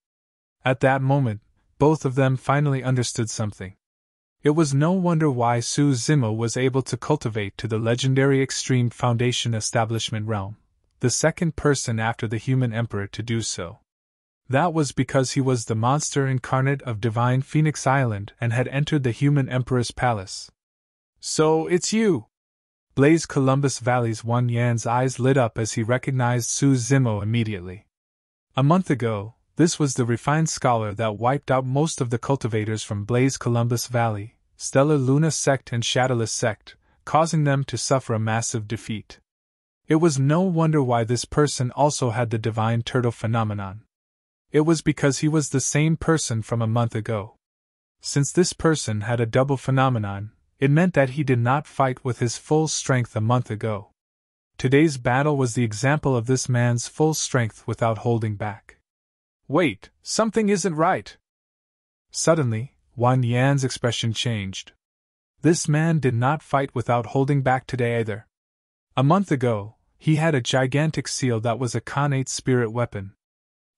At that moment, both of them finally understood something. It was no wonder why Su Zimo was able to cultivate to the legendary Extreme Foundation Establishment realm, the second person after the human emperor to do so. That was because he was the monster incarnate of Divine Phoenix Island and had entered the human emperor's palace. "So, it's you!" Blaze Columbus Valley's Wan Yan's eyes lit up as he recognized Su Zimo immediately. A month ago, this was the refined scholar that wiped out most of the cultivators from Blaze Columbus Valley, Stellar Luna Sect and Shadowless Sect, causing them to suffer a massive defeat. It was no wonder why this person also had the Divine Turtle phenomenon. It was because he was the same person from a month ago. Since this person had a double phenomenon, it meant that he did not fight with his full strength a month ago. Today's battle was the example of this man's full strength without holding back. "Wait, something isn't right!" Suddenly, Wan Yan's expression changed. This man did not fight without holding back today either. A month ago, he had a gigantic seal that was a Khanate spirit weapon.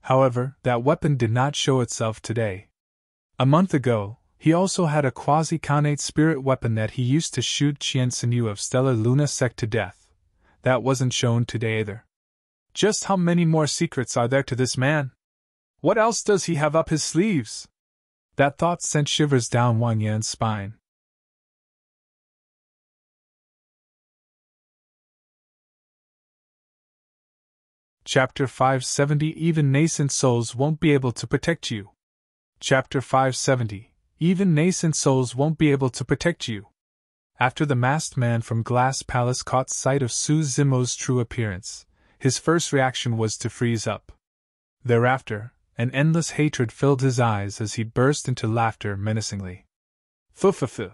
However, that weapon did not show itself today. A month ago, he also had a quasi-Khanate spirit weapon that he used to shoot Qian Sinyu of Stellar Luna Sect to death. That wasn't shown today either. Just how many more secrets are there to this man? What else does he have up his sleeves? That thought sent shivers down Wan Yan's spine. Chapter 570 Even Nascent Souls Won't Be Able to Protect You. Chapter 570 Even Nascent Souls Won't Be Able to Protect You. After the masked man from Glass Palace caught sight of Su Zimo's true appearance, his first reaction was to freeze up. Thereafter, an endless hatred filled his eyes as he burst into laughter menacingly. "Fu-fu-fu!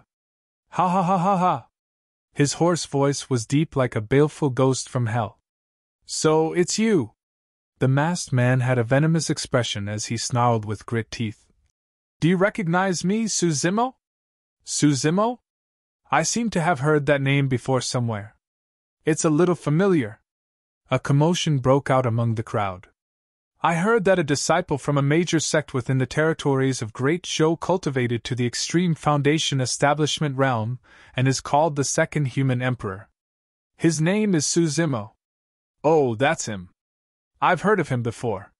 Ha ha ha ha ha!" His hoarse voice was deep like a baleful ghost from hell. "So, it's you!" The masked man had a venomous expression as he snarled with grit teeth. "Do you recognize me, Su Zimo? Su Zimo? I seem to have heard that name before somewhere. It's a little familiar." A commotion broke out among the crowd. "I heard that a disciple from a major sect within the territories of Great Zhou cultivated to the Extreme Foundation Establishment realm, and is called the Second Human Emperor. His name is Su Zimo." "Oh, that's him. I've heard of him before.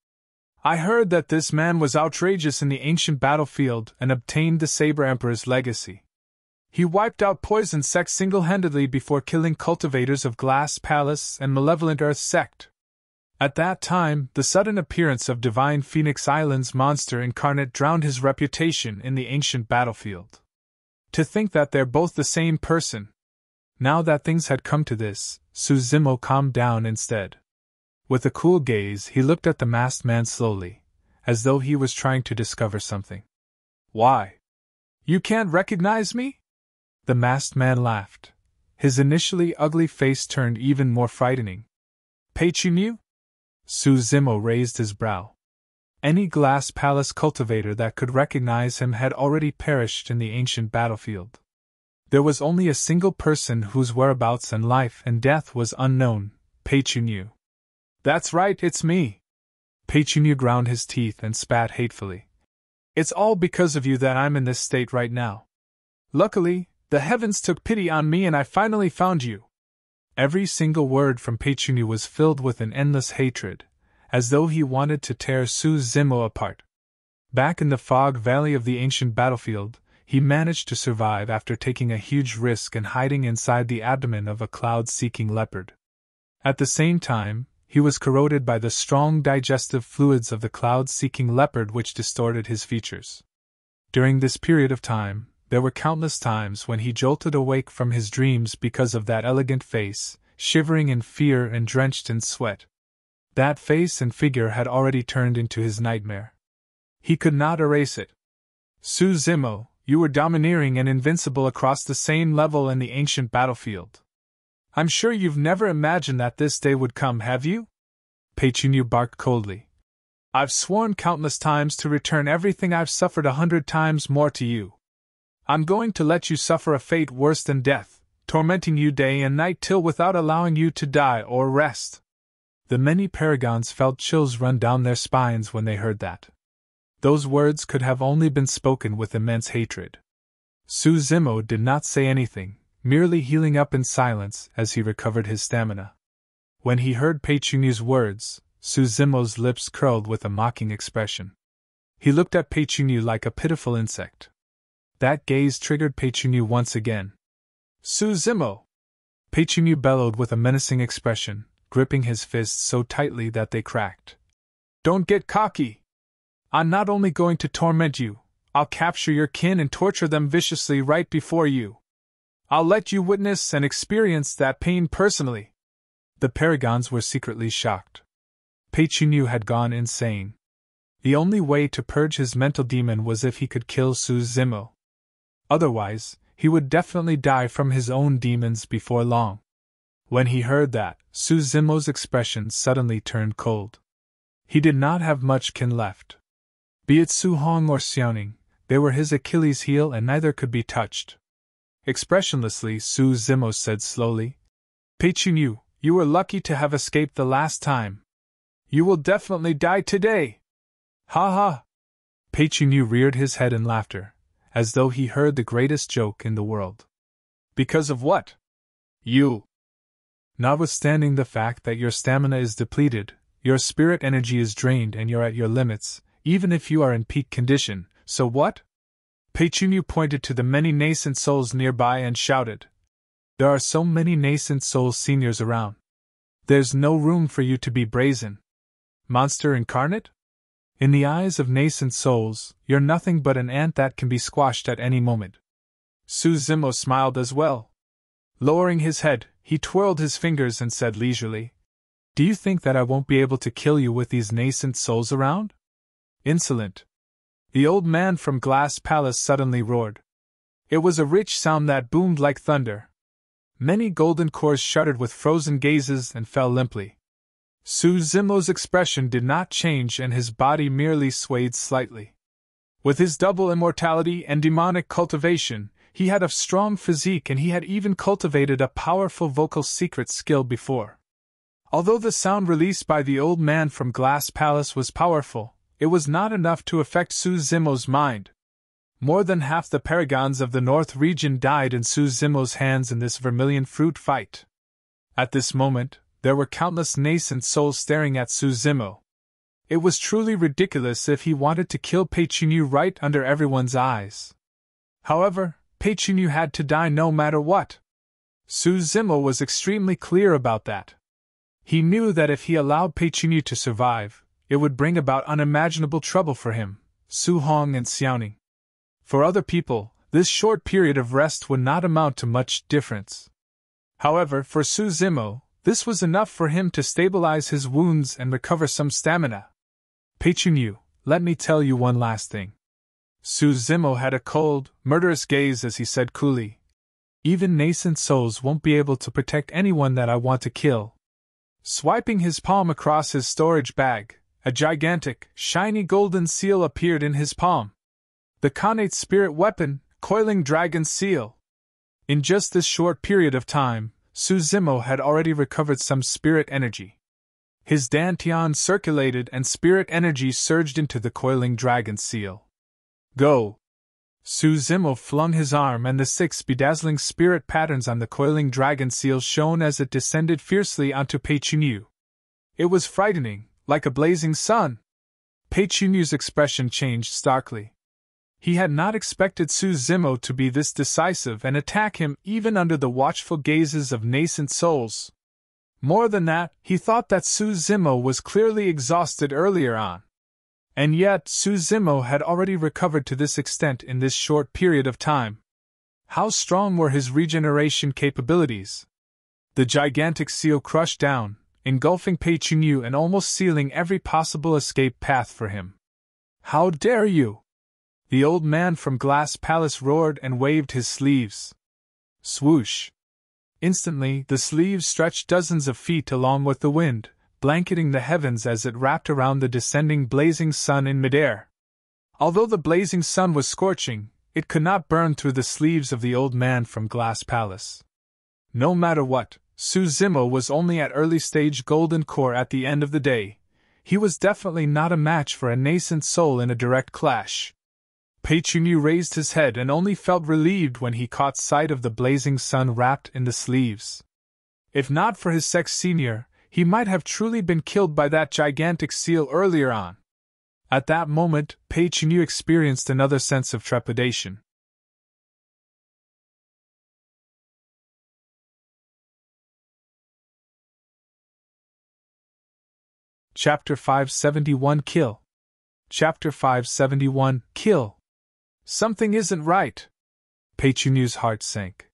I heard that this man was outrageous in the ancient battlefield and obtained the Saber Emperor's legacy. He wiped out Poison Sect single-handedly before killing cultivators of Glass Palace and Malevolent Earth Sect. At that time, the sudden appearance of Divine Phoenix Island's monster incarnate drowned his reputation in the ancient battlefield. To think that they're both the same person." Now that things had come to this, Su Zimo calmed down instead. With a cool gaze, he looked at the masked man slowly, as though he was trying to discover something. "Why? You can't recognize me?" The masked man laughed. His initially ugly face turned even more frightening. "Pei Qunyu?" Su Zimo raised his brow. Any glass palace cultivator that could recognize him had already perished in the ancient battlefield. There was only a single person whose whereabouts and life and death was unknown, Pei-Chunyu. "That's right, it's me." Pei-Chunyu ground his teeth and spat hatefully. "It's all because of you that I'm in this state right now. Luckily, the heavens took pity on me and I finally found you." Every single word from Pei-Chunyu was filled with an endless hatred, as though he wanted to tear Su Zimo apart. Back in the fog valley of the ancient battlefield, he managed to survive after taking a huge risk and hiding inside the abdomen of a cloud-seeking leopard. At the same time, he was corroded by the strong digestive fluids of the cloud-seeking leopard which distorted his features. During this period of time, there were countless times when he jolted awake from his dreams because of that elegant face, shivering in fear and drenched in sweat. That face and figure had already turned into his nightmare. He could not erase it. "Su Zimo, you were domineering and invincible across the same level in the ancient battlefield. I'm sure you've never imagined that this day would come, have you?" Pei-Chunyu barked coldly. "I've sworn countless times to return everything I've suffered 100 times more to you. I'm going to let you suffer a fate worse than death, tormenting you day and night till without allowing you to die or rest." The many Paragons felt chills run down their spines when they heard that. Those words could have only been spoken with immense hatred. Su Zimo did not say anything, merely healing up in silence as he recovered his stamina. When he heard Pei-Chunyu's words, Su Zimo's lips curled with a mocking expression. He looked at Pei-Chunyu like a pitiful insect. That gaze triggered Pei-Chunyu once again. "Su Zimo!" Pei-Chunyu bellowed with a menacing expression, gripping his fists so tightly that they cracked. "Don't get cocky! I'm not only going to torment you, I'll capture your kin and torture them viciously right before you. I'll let you witness and experience that pain personally." The Paragons were secretly shocked. Pei-Chunyu had gone insane. The only way to purge his mental demon was if he could kill Su Zimo. Otherwise, he would definitely die from his own demons before long. When he heard that, Su Zimo's expression suddenly turned cold. He did not have much kin left. Be it Su Hong or Xiaoning, they were his Achilles' heel and neither could be touched. Expressionlessly, Su Zimo said slowly, "Pei-Chunyu, you were lucky to have escaped the last time. You will definitely die today." "Ha ha!" Pei-Chunyu reared his head in laughter, as though he heard the greatest joke in the world. "Because of what? You. Notwithstanding the fact that your stamina is depleted, your spirit energy is drained and you're at your limits, even if you are in peak condition, so what?" Pei-Chunyu pointed to the many nascent souls nearby and shouted, "There are so many nascent soul seniors around. There's no room for you to be brazen. Monster incarnate? In the eyes of nascent souls, you're nothing but an ant that can be squashed at any moment." Su Zimo smiled as well. Lowering his head, he twirled his fingers and said leisurely, "Do you think that I won't be able to kill you with these nascent souls around? Insolent!" The old man from Glass Palace suddenly roared. It was a rich sound that boomed like thunder. Many golden cores shuddered with frozen gazes and fell limply. Su Zimo's expression did not change and his body merely swayed slightly. With his double immortality and demonic cultivation, he had a strong physique and he had even cultivated a powerful vocal secret skill before. Although the sound released by the old man from Glass Palace was powerful, it was not enough to affect Su Zimo's mind. More than half the Paragons of the North region died in Su Zimo's hands in this Vermilion fruit fight. At this moment, there were countless nascent souls staring at Su Zimo. It was truly ridiculous if he wanted to kill Pei-Chunyu right under everyone's eyes. However, Pei-Chunyu had to die no matter what. Su Zimo was extremely clear about that. He knew that if he allowed Pei-Chunyu to survive, it would bring about unimaginable trouble for him, Su Hong and Xiaoning. For other people, this short period of rest would not amount to much difference. However, for Su Zimo, this was enough for him to stabilize his wounds and recover some stamina. "Pei-Chunyu, let me tell you one last thing." Su Zimo had a cold, murderous gaze as he said coolly, "Even nascent souls won't be able to protect anyone that I want to kill." Swiping his palm across his storage bag, A gigantic, shiny golden seal appeared in his palm. The Khanate spirit weapon, Coiling Dragon Seal. In just this short period of time, Su Zimo had already recovered some spirit energy. His dantian circulated and spirit energy surged into the Coiling Dragon Seal. Go! Su Zimo flung his arm and the 6 bedazzling spirit patterns on the Coiling Dragon Seal shone as it descended fiercely onto Pei Chunyu. It was frightening, like a blazing sun. Pei Chunyu's expression changed starkly. He had not expected Su Zimo to be this decisive and attack him even under the watchful gazes of nascent souls. More than that, he thought that Su Zimo was clearly exhausted earlier on. And yet Su Zimo had already recovered to this extent in this short period of time. How strong were his regeneration capabilities? The gigantic seal crushed down, engulfing Pei Chunyu and almost sealing every possible escape path for him. How dare you! The old man from Glass Palace roared and waved his sleeves. Swoosh! Instantly, the sleeves stretched dozens of feet along with the wind, blanketing the heavens as it wrapped around the descending blazing sun in midair. Although the blazing sun was scorching, it could not burn through the sleeves of the old man from Glass Palace. No matter what, Su Zimo was only at early stage golden core at the end of the day. He was definitely not a match for a nascent soul in a direct clash. Pei Chunyu raised his head and only felt relieved when he caught sight of the blazing sun wrapped in the sleeves. If not for his sex senior, he might have truly been killed by that gigantic seal earlier on. At that moment, Pei Chunyu experienced another sense of trepidation. Chapter 571 Kill. Chapter 571 Kill. Something isn't right. Pei Chunyu's heart sank.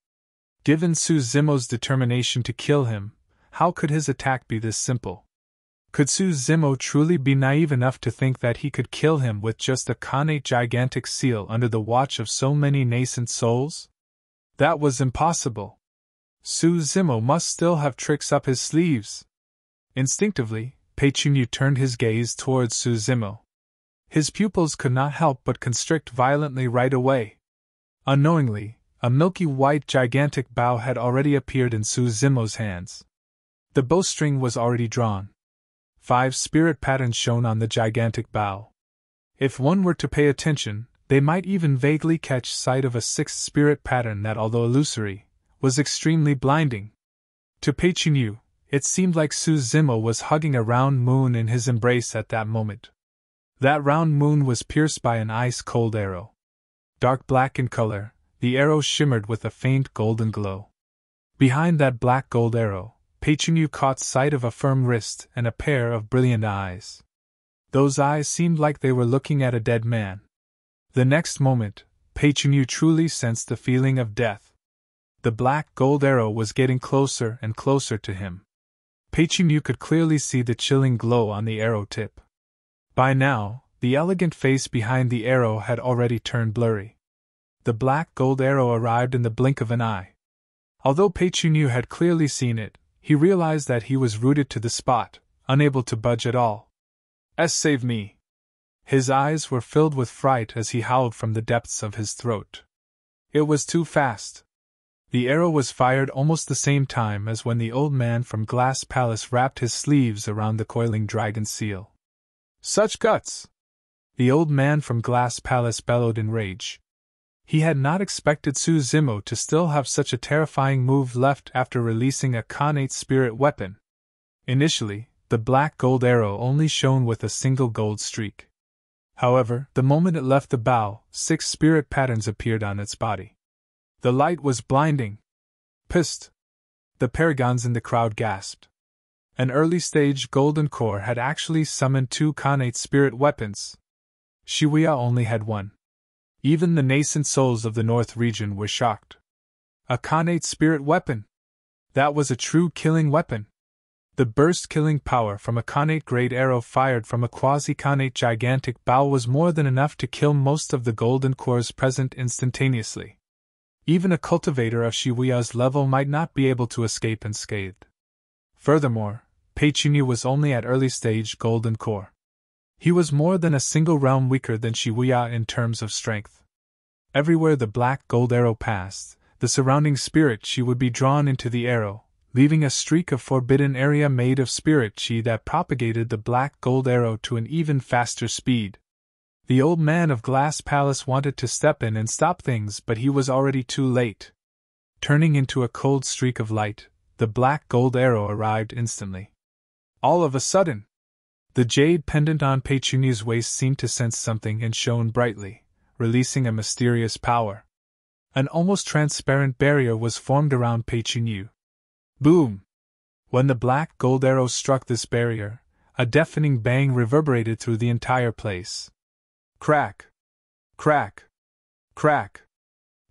Given Su Zimo's determination to kill him, how could his attack be this simple? Could Su Zimo truly be naive enough to think that he could kill him with just a Khanate gigantic seal under the watch of so many nascent souls? That was impossible. Su Zimo must still have tricks up his sleeves. Instinctively, Pei Chunyu turned his gaze towards Su Zimo. His pupils could not help but constrict violently right away. Unknowingly, a milky white gigantic bow had already appeared in Su Zimo's hands. The bowstring was already drawn. 5 spirit patterns shone on the gigantic bow. If one were to pay attention, they might even vaguely catch sight of a 6th spirit pattern that, although illusory, was extremely blinding. To Pei Chunyu, it seemed like Su Zimo was hugging a round moon in his embrace at that moment. That round moon was pierced by an ice-cold arrow. Dark black in color, the arrow shimmered with a faint golden glow. Behind that black gold arrow, Pei Chunyu caught sight of a firm wrist and a pair of brilliant eyes. Those eyes seemed like they were looking at a dead man. The next moment, Pei Chunyu truly sensed the feeling of death. The black gold arrow was getting closer and closer to him. Pei Chunyu could clearly see the chilling glow on the arrow tip. By now, the elegant face behind the arrow had already turned blurry. The black gold arrow arrived in the blink of an eye. Although Pei Chunyu had clearly seen it, he realized that he was rooted to the spot, unable to budge at all. Save me! His eyes were filled with fright as he howled from the depths of his throat. It was too fast. The arrow was fired almost the same time as when the old man from Glass Palace wrapped his sleeves around the Coiling Dragon Seal. Such guts! The old man from Glass Palace bellowed in rage. He had not expected Su Zimo to still have such a terrifying move left after releasing a Khanate spirit weapon. Initially, the black gold arrow only shone with a single gold streak. However, the moment it left the bow, 6 spirit patterns appeared on its body. The light was blinding. Psst! The Paragons in the crowd gasped. An early-stage golden core had actually summoned 2 Khanate spirit weapons. Wuya only had 1. Even the nascent souls of the North region were shocked. A Khanate spirit weapon! That was a true killing weapon. The burst-killing power from a Khanate-grade arrow fired from a quasi-Khanate gigantic bow was more than enough to kill most of the golden cores present instantaneously. Even a cultivator of Wuya's level might not be able to escape unscathed. Furthermore, Pei Chunyu was only at early-stage golden core. He was more than a single realm weaker than Wuya in terms of strength. Everywhere the black gold arrow passed, the surrounding spirit chi would be drawn into the arrow, leaving a streak of forbidden area made of spirit chi that propagated the black gold arrow to an even faster speed. The old man of Glass Palace wanted to step in and stop things, but he was already too late. Turning into a cold streak of light, the black gold arrow arrived instantly. All of a sudden, the jade pendant on Peichunyi's waist seemed to sense something and shone brightly, releasing a mysterious power. An almost transparent barrier was formed around Peichunyi. Boom! When the black gold arrow struck this barrier, a deafening bang reverberated through the entire place. Crack! Crack! Crack!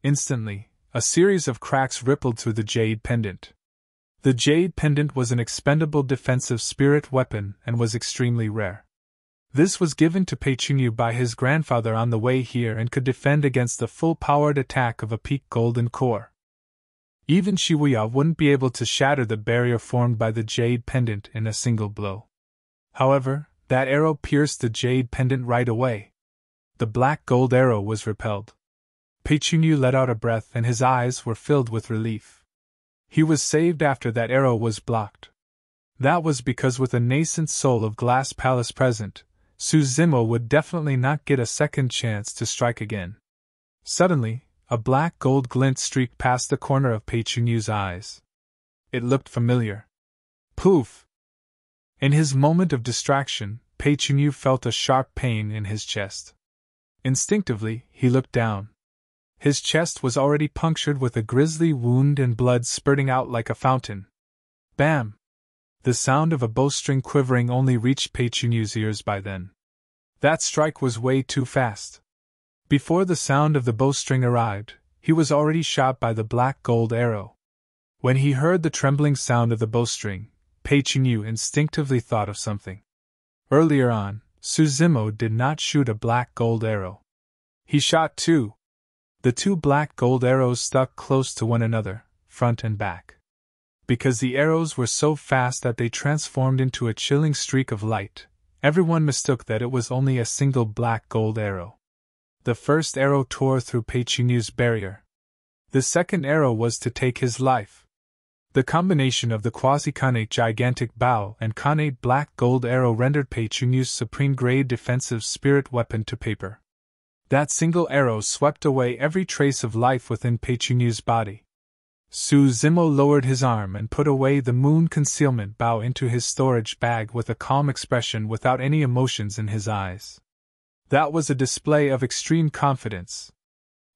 Instantly, a series of cracks rippled through the jade pendant. The jade pendant was an expendable defensive spirit weapon and was extremely rare. This was given to Peichunyi by his grandfather on the way here and could defend against the full-powered attack of a peak golden core. Even Wuya wouldn't be able to shatter the barrier formed by the jade pendant in a single blow. However, that arrow pierced the jade pendant right away. The black gold arrow was repelled. Peichunyi let out a breath and his eyes were filled with relief. He was saved after that arrow was blocked. That was because with a nascent soul of Glass Palace present, Zimo would definitely not get a second chance to strike again. Suddenly, a black gold glint streaked past the corner of Peichunyi's eyes. It looked familiar. Poof! In his moment of distraction, Peichunyi felt a sharp pain in his chest. Instinctively, he looked down. His chest was already punctured with a grisly wound and blood spurting out like a fountain. Bam! The sound of a bowstring quivering only reached Peichunyi's ears by then. That strike was way too fast. Before the sound of the bowstring arrived, he was already shot by the black gold arrow. When he heard the trembling sound of the bowstring, Peichunyi instinctively thought of something. Earlier on, Zimo did not shoot a black gold arrow. He shot two. The two black gold arrows stuck close to one another, front and back. Because the arrows were so fast that they transformed into a chilling streak of light, everyone mistook that it was only a single black gold arrow. The first arrow tore through Peichunyi's barrier. The second arrow was to take his life. The combination of the quasi-connate gigantic bow and connate black gold arrow rendered Peichunyi's supreme-grade defensive spirit weapon to paper. That single arrow swept away every trace of life within Peichunyi's body. Zimo lowered his arm and put away the moon concealment bow into his storage bag with a calm expression without any emotions in his eyes. That was a display of extreme confidence.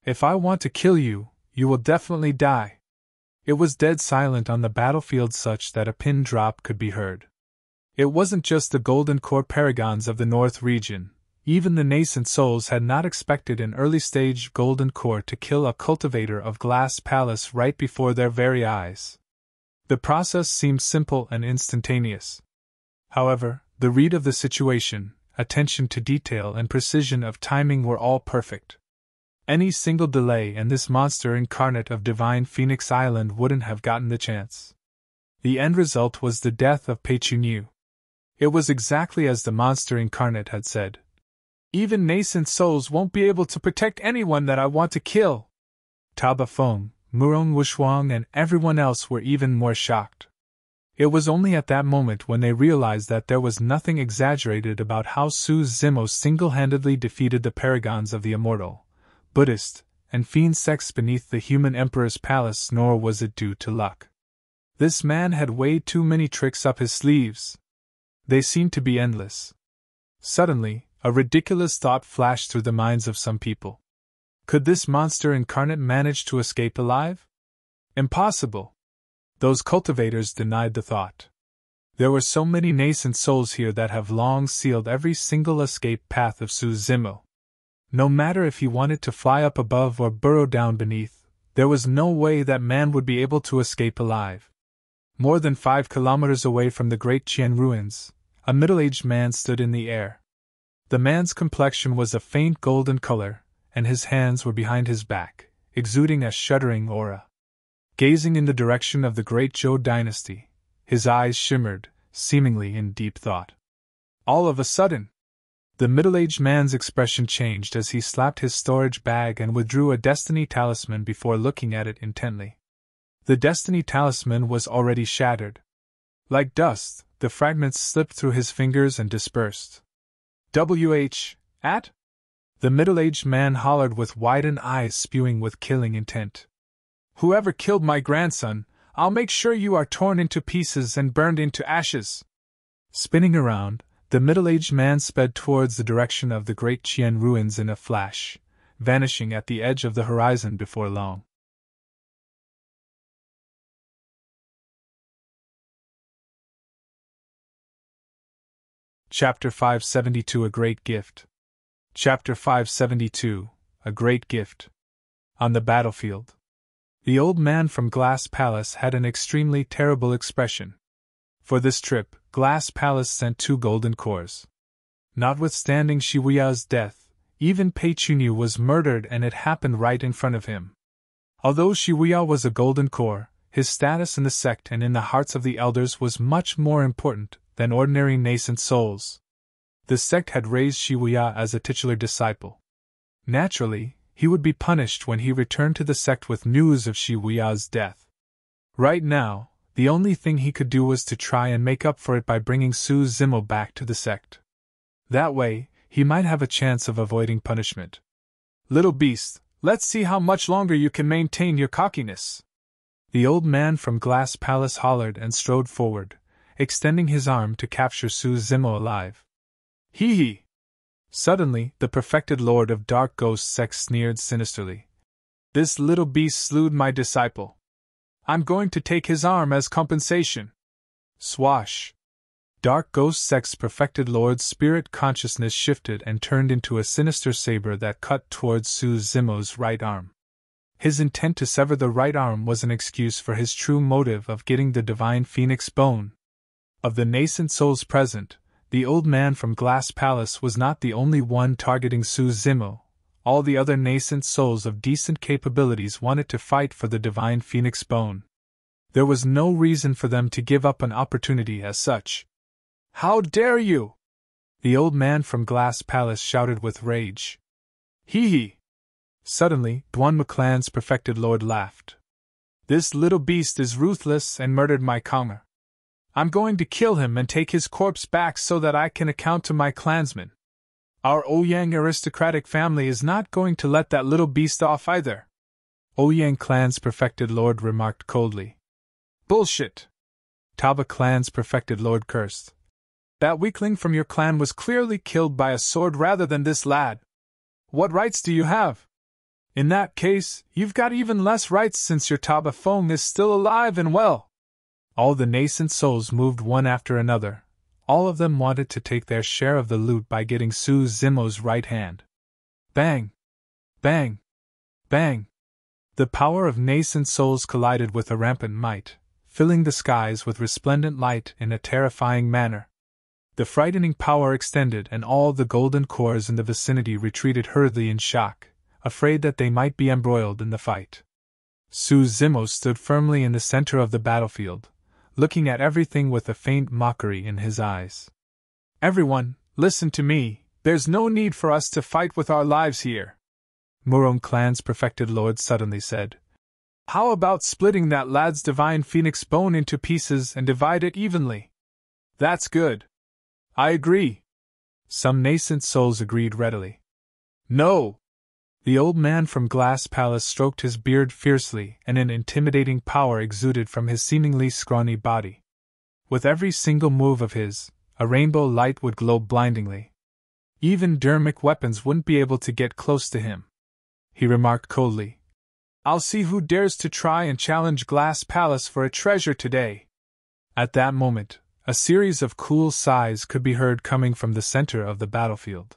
If I want to kill you, you will definitely die. It was dead silent on the battlefield such that a pin drop could be heard. It wasn't just the Golden Core Paragons of the North region. Even the nascent souls had not expected an early-stage Golden Core to kill a cultivator of Glass Palace right before their very eyes. The process seemed simple and instantaneous. However, the read of the situation, attention to detail and precision of timing were all perfect. Any single delay and this monster incarnate of Divine Phoenix Island wouldn't have gotten the chance. The end result was the death of Peichunyi. It was exactly as the monster incarnate had said. Even nascent souls won't be able to protect anyone that I want to kill. Taba Feng, Murong Wushuang and everyone else were even more shocked. It was only at that moment when they realized that there was nothing exaggerated about how Zimo single-handedly defeated the Paragons of the Immortal, Buddhist, and Fiend sects beneath the human emperor's palace, nor was it due to luck. This man had way too many tricks up his sleeves. They seemed to be endless. Suddenly, a ridiculous thought flashed through the minds of some people. Could this monster incarnate manage to escape alive? Impossible. Those cultivators denied the thought. There were so many nascent souls here that have long sealed every single escape path of Zimo. No matter if he wanted to fly up above or burrow down beneath, there was no way that man would be able to escape alive. More than 5 kilometers away from the great Jian ruins, a middle-aged man stood in the air. The man's complexion was a faint golden color, and his hands were behind his back, exuding a shuddering aura. Gazing in the direction of the great Zhou dynasty, his eyes shimmered, seemingly in deep thought. All of a sudden, The middle-aged man's expression changed as he slapped his storage bag and withdrew a destiny talisman before looking at it intently. The destiny talisman was already shattered. Like dust, the fragments slipped through his fingers and dispersed. At? The middle-aged man hollered with widened eyes spewing with killing intent. Whoever killed my grandson, I'll make sure you are torn into pieces and burned into ashes. Spinning around, the middle-aged man sped towards the direction of the great Jian ruins in a flash, vanishing at the edge of the horizon before long. Chapter 572 A Great Gift. Chapter 572 A Great Gift. On the battlefield. The old man from Glass Palace had an extremely terrible expression. For this trip, Glass Palace sent 2 golden cores. Notwithstanding Wuya's death, even Pei-Chunyu was murdered and it happened right in front of him. Although Wuya was a golden core, his status in the sect and in the hearts of the elders was much more important than ordinary nascent souls. The sect had raised Wuya as a titular disciple. Naturally, he would be punished when he returned to the sect with news of Wuya's death. Right now, the only thing he could do was to try and make up for it by bringing Su Zimo back to the sect. That way, he might have a chance of avoiding punishment. Little beast, let's see how much longer you can maintain your cockiness. The old man from Glass Palace hollered and strode forward, extending his arm to capture Su Zimo alive. Hee hee! Suddenly, the perfected lord of Dark Ghost Sect sneered sinisterly. This little beast slewed my disciple. I'm going to take his arm as compensation. Swash! Dark Ghost Sect's perfected lord's spirit consciousness shifted and turned into a sinister saber that cut towards Su Zimo's right arm. His intent to sever the right arm was an excuse for his true motive of getting the divine phoenix bone. Of the nascent souls present, the old man from Glass Palace was not the only one targeting Su Zimo. All the other nascent souls of decent capabilities wanted to fight for the divine phoenix bone. There was no reason for them to give up an opportunity as such. How dare you! The old man from Glass Palace shouted with rage. Hee hee! Suddenly, Duan Maclan's perfected lord laughed. This little beast is ruthless and murdered my Konger. I'm going to kill him and take his corpse back so that I can account to my clansmen. Our Ouyang aristocratic family is not going to let that little beast off either. Ouyang clan's perfected lord remarked coldly. Bullshit! Taba clan's perfected lord cursed. That weakling from your clan was clearly killed by a sword rather than this lad. What rights do you have? In that case, you've got even less rights since your Taba Fong is still alive and well. All the nascent souls moved one after another. All of them wanted to take their share of the loot by getting Su Zimo's right hand. Bang! Bang! Bang! The power of nascent souls collided with a rampant might, filling the skies with resplendent light in a terrifying manner. The frightening power extended and all the golden cores in the vicinity retreated hurriedly in shock, afraid that they might be embroiled in the fight. Su Zimo stood firmly in the center of the battlefield, looking at everything with a faint mockery in his eyes. Everyone, listen to me, there's no need for us to fight with our lives here. Murong clan's perfected lord suddenly said. How about splitting that lad's divine phoenix bone into pieces and divide it evenly? That's good. I agree. Some nascent souls agreed readily. No! The old man from Glass Palace stroked his beard fiercely and an intimidating power exuded from his seemingly scrawny body. With every single move of his, a rainbow light would glow blindingly. Even dermic weapons wouldn't be able to get close to him. He remarked coldly. I'll see who dares to try and challenge Glass Palace for a treasure today. At that moment, a series of cool sighs could be heard coming from the center of the battlefield.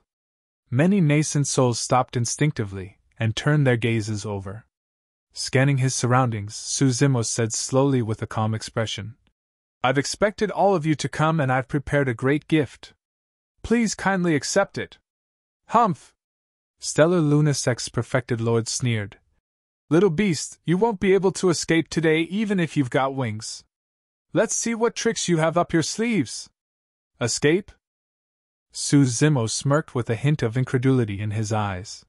Many nascent souls stopped instinctively and turned their gazes over. Scanning his surroundings, Su Zimo said slowly with a calm expression. I've expected all of you to come and I've prepared a great gift. Please kindly accept it. Humph! Stellar Luna Sect's perfected lord sneered. Little beast, you won't be able to escape today even if you've got wings. Let's see what tricks you have up your sleeves. Escape? Su Zimo smirked with a hint of incredulity in his eyes.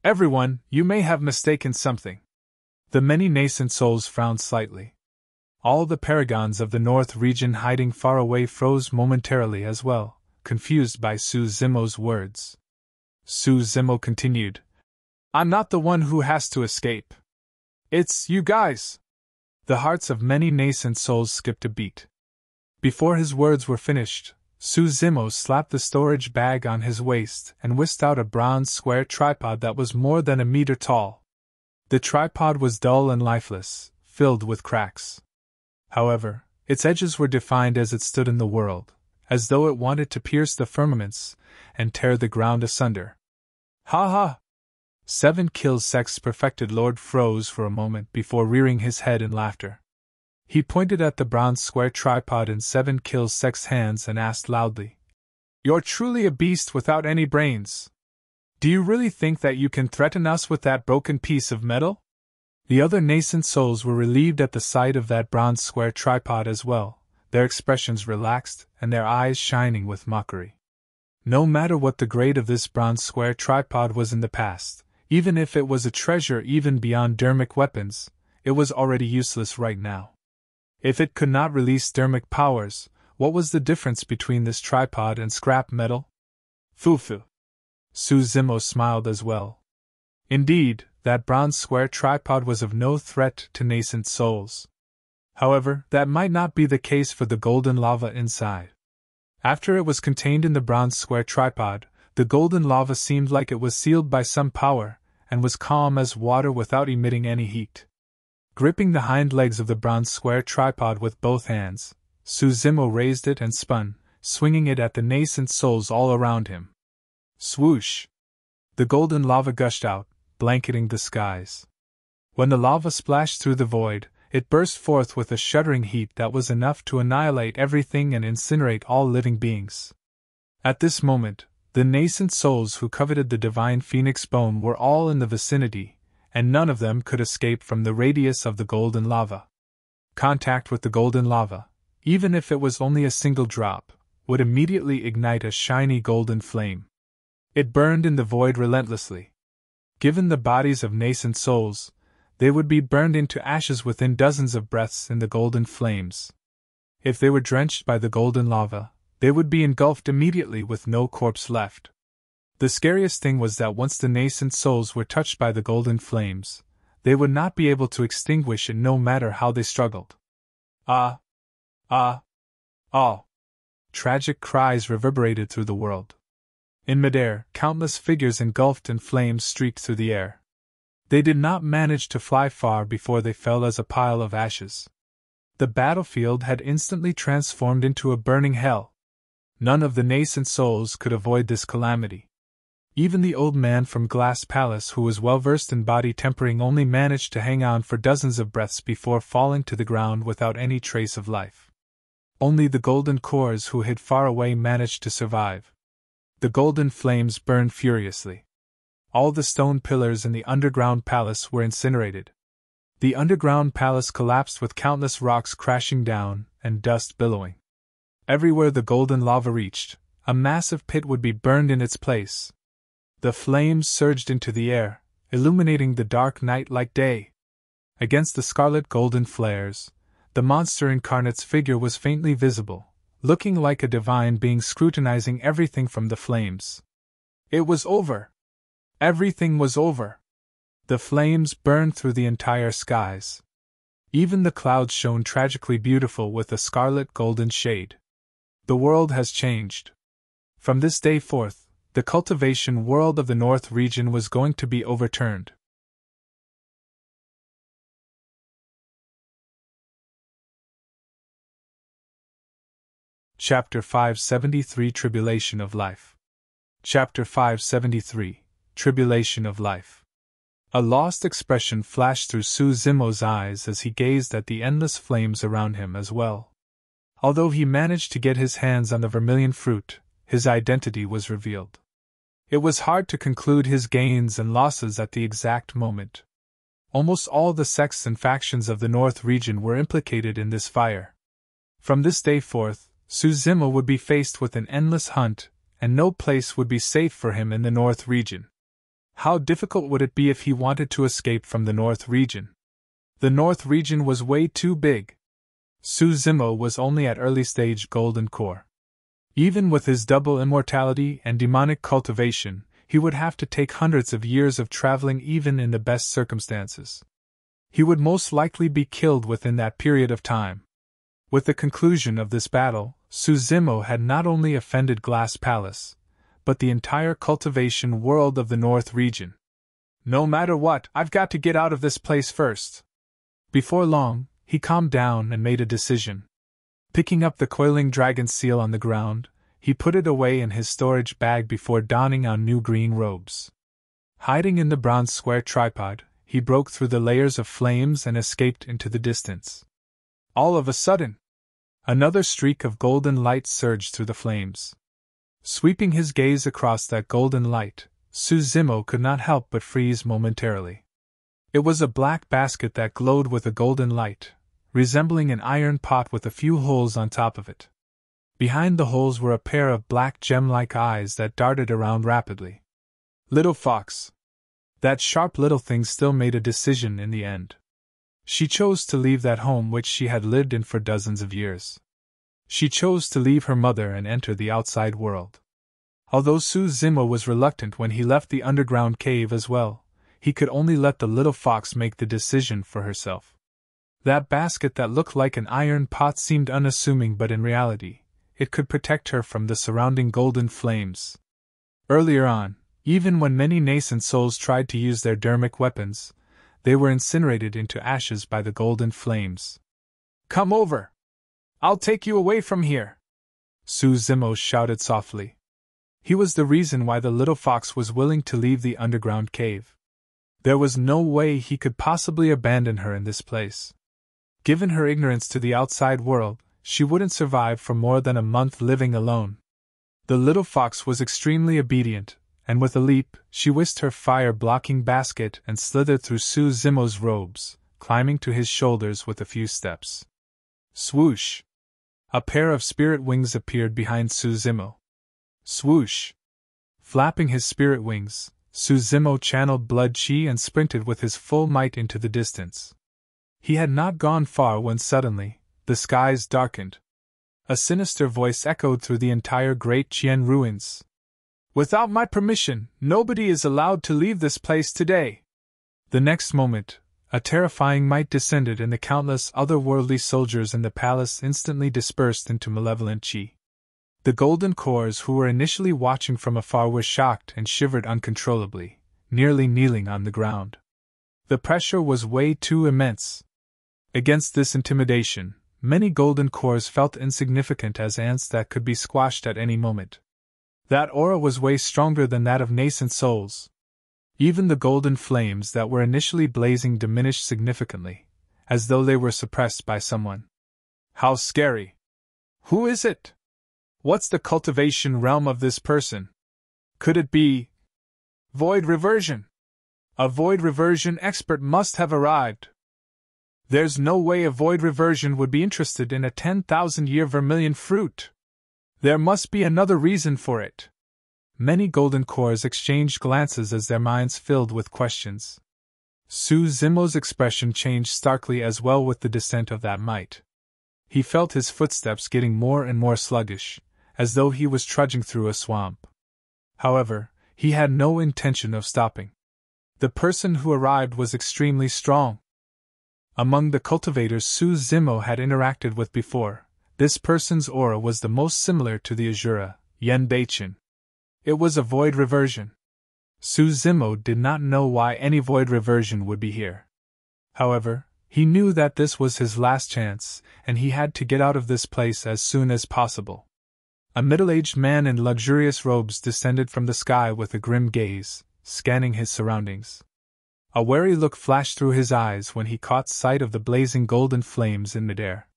Everyone, you may have mistaken something. The many nascent souls frowned slightly. All the Paragons of the North region hiding far away froze momentarily as well, confused by Su Zimo's words. Su Zimo continued. I'm not the one who has to escape. It's you guys. The hearts of many nascent souls skipped a beat. Before his words were finished, Su Zimo slapped the storage bag on his waist and whisked out a bronze square tripod that was more than a meter tall. The tripod was dull and lifeless, filled with cracks. However, its edges were defined as it stood in the world, as though it wanted to pierce the firmaments and tear the ground asunder. Ha ha! 7 kills sex perfected Lord froze for a moment before rearing his head in laughter. He pointed at the bronze square tripod in 7 kills sex hands and asked loudly, You're truly a beast without any brains. Do you really think that you can threaten us with that broken piece of metal? The other nascent souls were relieved at the sight of that bronze square tripod as well, their expressions relaxed and their eyes shining with mockery. No matter what the grade of this bronze square tripod was in the past, even if it was a treasure even beyond dermic weapons, it was already useless right now. If it could not release dermic powers, what was the difference between this tripod and scrap metal? Foo-foo. Su Zimo smiled as well. Indeed, that bronze square tripod was of no threat to nascent souls. However, that might not be the case for the golden lava inside. After it was contained in the bronze square tripod, the golden lava seemed like it was sealed by some power, and was calm as water without emitting any heat. Gripping the hind legs of the bronze square tripod with both hands, Su Zimo raised it and spun, swinging it at the nascent souls all around him. Swoosh! The golden lava gushed out, blanketing the skies. When the lava splashed through the void, it burst forth with a shuddering heat that was enough to annihilate everything and incinerate all living beings. At this moment, the nascent souls who coveted the divine phoenix bone were all in the vicinity, and none of them could escape from the radius of the golden lava. Contact with the golden lava, even if it was only a single drop, would immediately ignite a shiny golden flame. It burned in the void relentlessly. Given the bodies of nascent souls, they would be burned into ashes within dozens of breaths in the golden flames. If they were drenched by the golden lava, they would be engulfed immediately with no corpse left. The scariest thing was that once the nascent souls were touched by the golden flames, they would not be able to extinguish it no matter how they struggled. Ah! Ah! Ah! Tragic cries reverberated through the world. In midair, countless figures engulfed in flames streaked through the air. They did not manage to fly far before they fell as a pile of ashes. The battlefield had instantly transformed into a burning hell. None of the nascent souls could avoid this calamity. Even the old man from Glass Palace, who was well versed in body tempering, only managed to hang on for dozens of breaths before falling to the ground without any trace of life. Only the golden cores who hid far away managed to survive. The golden flames burned furiously. All the stone pillars in the underground palace were incinerated. The underground palace collapsed with countless rocks crashing down and dust billowing. Everywhere the golden lava reached, a massive pit would be burned in its place. The flames surged into the air, illuminating the dark night like day. Against the scarlet golden flares, the monster incarnate's figure was faintly visible, looking like a divine being scrutinizing everything from the flames. It was over! Everything was over! The flames burned through the entire skies. Even the clouds shone tragically beautiful with a scarlet golden shade. The world has changed. From this day forth, the cultivation world of the North region was going to be overturned. Chapter 573 Tribulation of Life. Chapter 573 Tribulation of Life. A lost expression flashed through Su Zimo's eyes as he gazed at the endless flames around him as well. Although he managed to get his hands on the vermilion fruit, his identity was revealed. It was hard to conclude his gains and losses at the exact moment. Almost all the sects and factions of the North region were implicated in this fire. From this day forth, Su Zimo would be faced with an endless hunt, and no place would be safe for him in the North region. How difficult would it be if he wanted to escape from the North region? The North region was way too big. Su Zimo was only at early stage Golden Core. Even with his double immortality and demonic cultivation, he would have to take hundreds of years of traveling even in the best circumstances. He would most likely be killed within that period of time. With the conclusion of this battle, Su Zimo had not only offended Glass Palace, but the entire cultivation world of the North region. No matter what, I've got to get out of this place first. Before long, he calmed down and made a decision. Picking up the coiling dragon seal on the ground, he put it away in his storage bag before donning on new green robes. Hiding in the bronze square tripod, he broke through the layers of flames and escaped into the distance. All of a sudden, another streak of golden light surged through the flames. Sweeping his gaze across that golden light, Su Zimo could not help but freeze momentarily. It was a black basket that glowed with a golden light, resembling an iron pot with a few holes on top of it. Behind the holes were a pair of black gem-like eyes that darted around rapidly. Little fox. That sharp little thing still made a decision in the end. She chose to leave that home which she had lived in for dozens of years. She chose to leave her mother and enter the outside world. Although Su Zimo was reluctant when he left the underground cave as well, he could only let the little fox make the decision for herself. That basket that looked like an iron pot seemed unassuming, but in reality, it could protect her from the surrounding golden flames. Earlier on, even when many nascent souls tried to use their dermic weapons, they were incinerated into ashes by the golden flames. Come over! I'll take you away from here! Su Zimo shouted softly. He was the reason why the little fox was willing to leave the underground cave. There was no way he could possibly abandon her in this place. Given her ignorance to the outside world, she wouldn't survive for more than a month living alone. The little fox was extremely obedient, and with a leap, she whisked her fire-blocking basket and slithered through Su Zimo's robes, climbing to his shoulders with a few steps. Swoosh! A pair of spirit wings appeared behind Su Zimo. Swoosh! Flapping his spirit wings, Su Zimo channeled blood chi and sprinted with his full might into the distance. He had not gone far when suddenly, the skies darkened. A sinister voice echoed through the entire great Jian ruins. Without my permission, nobody is allowed to leave this place today. The next moment, a terrifying might descended and the countless otherworldly soldiers in the palace instantly dispersed into malevolent chi. The golden cores who were initially watching from afar were shocked and shivered uncontrollably, nearly kneeling on the ground. The pressure was way too immense. Against this intimidation, many golden cores felt insignificant as ants that could be squashed at any moment. That aura was way stronger than that of nascent souls. Even the golden flames that were initially blazing diminished significantly, as though they were suppressed by someone. How scary! Who is it? What's the cultivation realm of this person? Could it be void reversion? A void reversion expert must have arrived. There's no way a void reversion would be interested in a 10,000-year vermilion fruit. There must be another reason for it. Many golden cores exchanged glances as their minds filled with questions. Su Zimo's expression changed starkly as well with the descent of that might. He felt his footsteps getting more and more sluggish, as though he was trudging through a swamp. However, he had no intention of stopping. The person who arrived was extremely strong. Among the cultivators Su Zimo had interacted with before, this person's aura was the most similar to the Azura, Yen Beichin. It was a void reversion. Su Zimo did not know why any void reversion would be here. However, he knew that this was his last chance, and he had to get out of this place as soon as possible. A middle-aged man in luxurious robes descended from the sky with a grim gaze, scanning his surroundings. A wary look flashed through his eyes when he caught sight of the blazing golden flames in midair.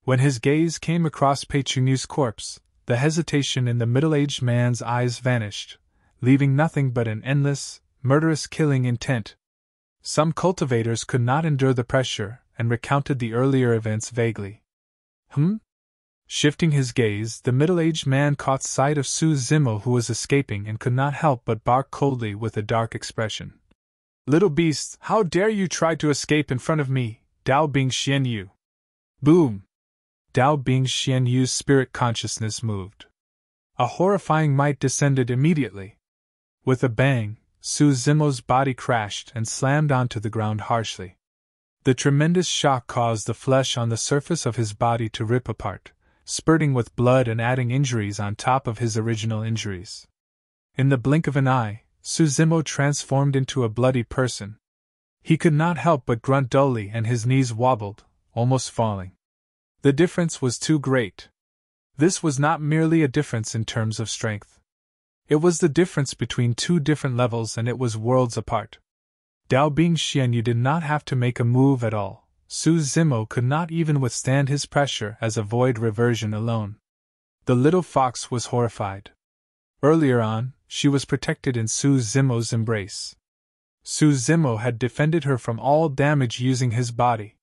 When his gaze came across Peichunu's corpse, the hesitation in the middle-aged man's eyes vanished, leaving nothing but an endless, murderous killing intent. Some cultivators could not endure the pressure and recounted the earlier events vaguely. Shifting his gaze, the middle-aged man caught sight of Su Zimo, who was escaping, and could not help but bark coldly with a dark expression. "Little beast, how dare you try to escape in front of me, Dao Bing Xian Yu!" Boom! Dao Bing Xian Yu's spirit consciousness moved. A horrifying might descended immediately. With a bang, Su Zimo's body crashed and slammed onto the ground harshly. The tremendous shock caused the flesh on the surface of his body to rip apart, spurting with blood and adding injuries on top of his original injuries. In the blink of an eye, Su Zimo transformed into a bloody person. He could not help but grunt dully, and his knees wobbled, almost falling. The difference was too great. This was not merely a difference in terms of strength. It was the difference between two different levels, and it was worlds apart. Dao Bing Xianyu did not have to make a move at all. Su Zimo could not even withstand his pressure as a void reversion alone. The little fox was horrified. Earlier on, she was protected in Su Zimo's embrace. Su Zimo had defended her from all damage using his body.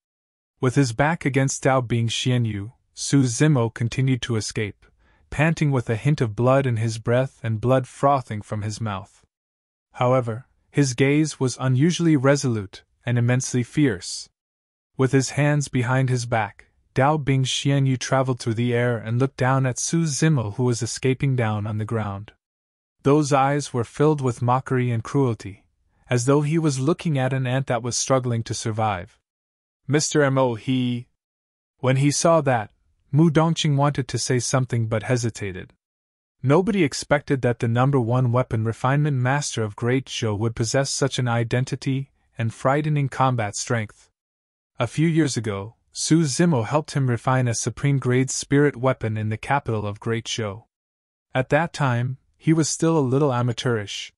With his back against Dao Bing Xianyu, Su Zimo continued to escape, panting with a hint of blood in his breath and blood frothing from his mouth. However, his gaze was unusually resolute and immensely fierce. With his hands behind his back, Dao Bing Xianyu traveled through the air and looked down at Su Zimo, who was escaping down on the ground. Those eyes were filled with mockery and cruelty, as though he was looking at an ant that was struggling to survive. "Mr. Mo, he..." When he saw that, Mu Dongqing wanted to say something but hesitated. Nobody expected that the #1 weapon refinement master of Great Zhou would possess such an identity and frightening combat strength. A few years ago, Su Zimo helped him refine a supreme-grade spirit weapon in the capital of Great Zhou. At that time, he was still a little amateurish.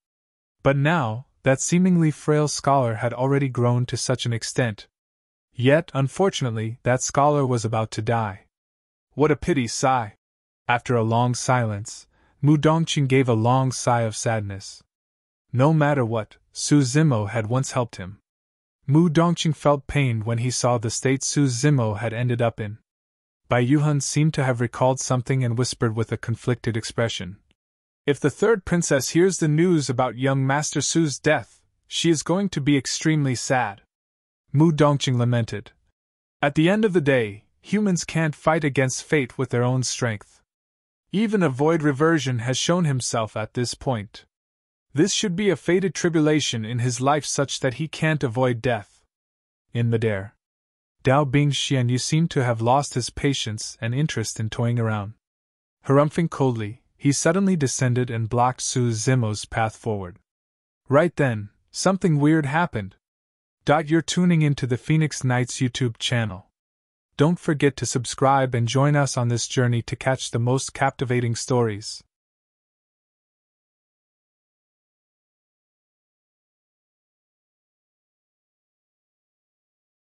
But now, that seemingly frail scholar had already grown to such an extent. Yet, unfortunately, that scholar was about to die. What a pity! Sigh. After a long silence, Mu Dongqing gave a long sigh of sadness. No matter what, Su Zimo had once helped him. Mu Dongqing felt pained when he saw the state Su Zimo had ended up in. Bai Yuhun seemed to have recalled something and whispered with a conflicted expression. "If the third princess hears the news about young Master Su's death, she is going to be extremely sad." Mu Dongqing lamented. "At the end of the day, humans can't fight against fate with their own strength. Even a void reversion has shown himself at this point. This should be a fated tribulation in his life such that he can't avoid death." In midair, Dao Bing Xianyu seemed to have lost his patience and interest in toying around. Harumphing coldly, he suddenly descended and blocked Su Zimo's path forward. Right then, something weird happened. You're tuning into the Phoenix Knights YouTube channel. Don't forget to subscribe and join us on this journey to catch the most captivating stories.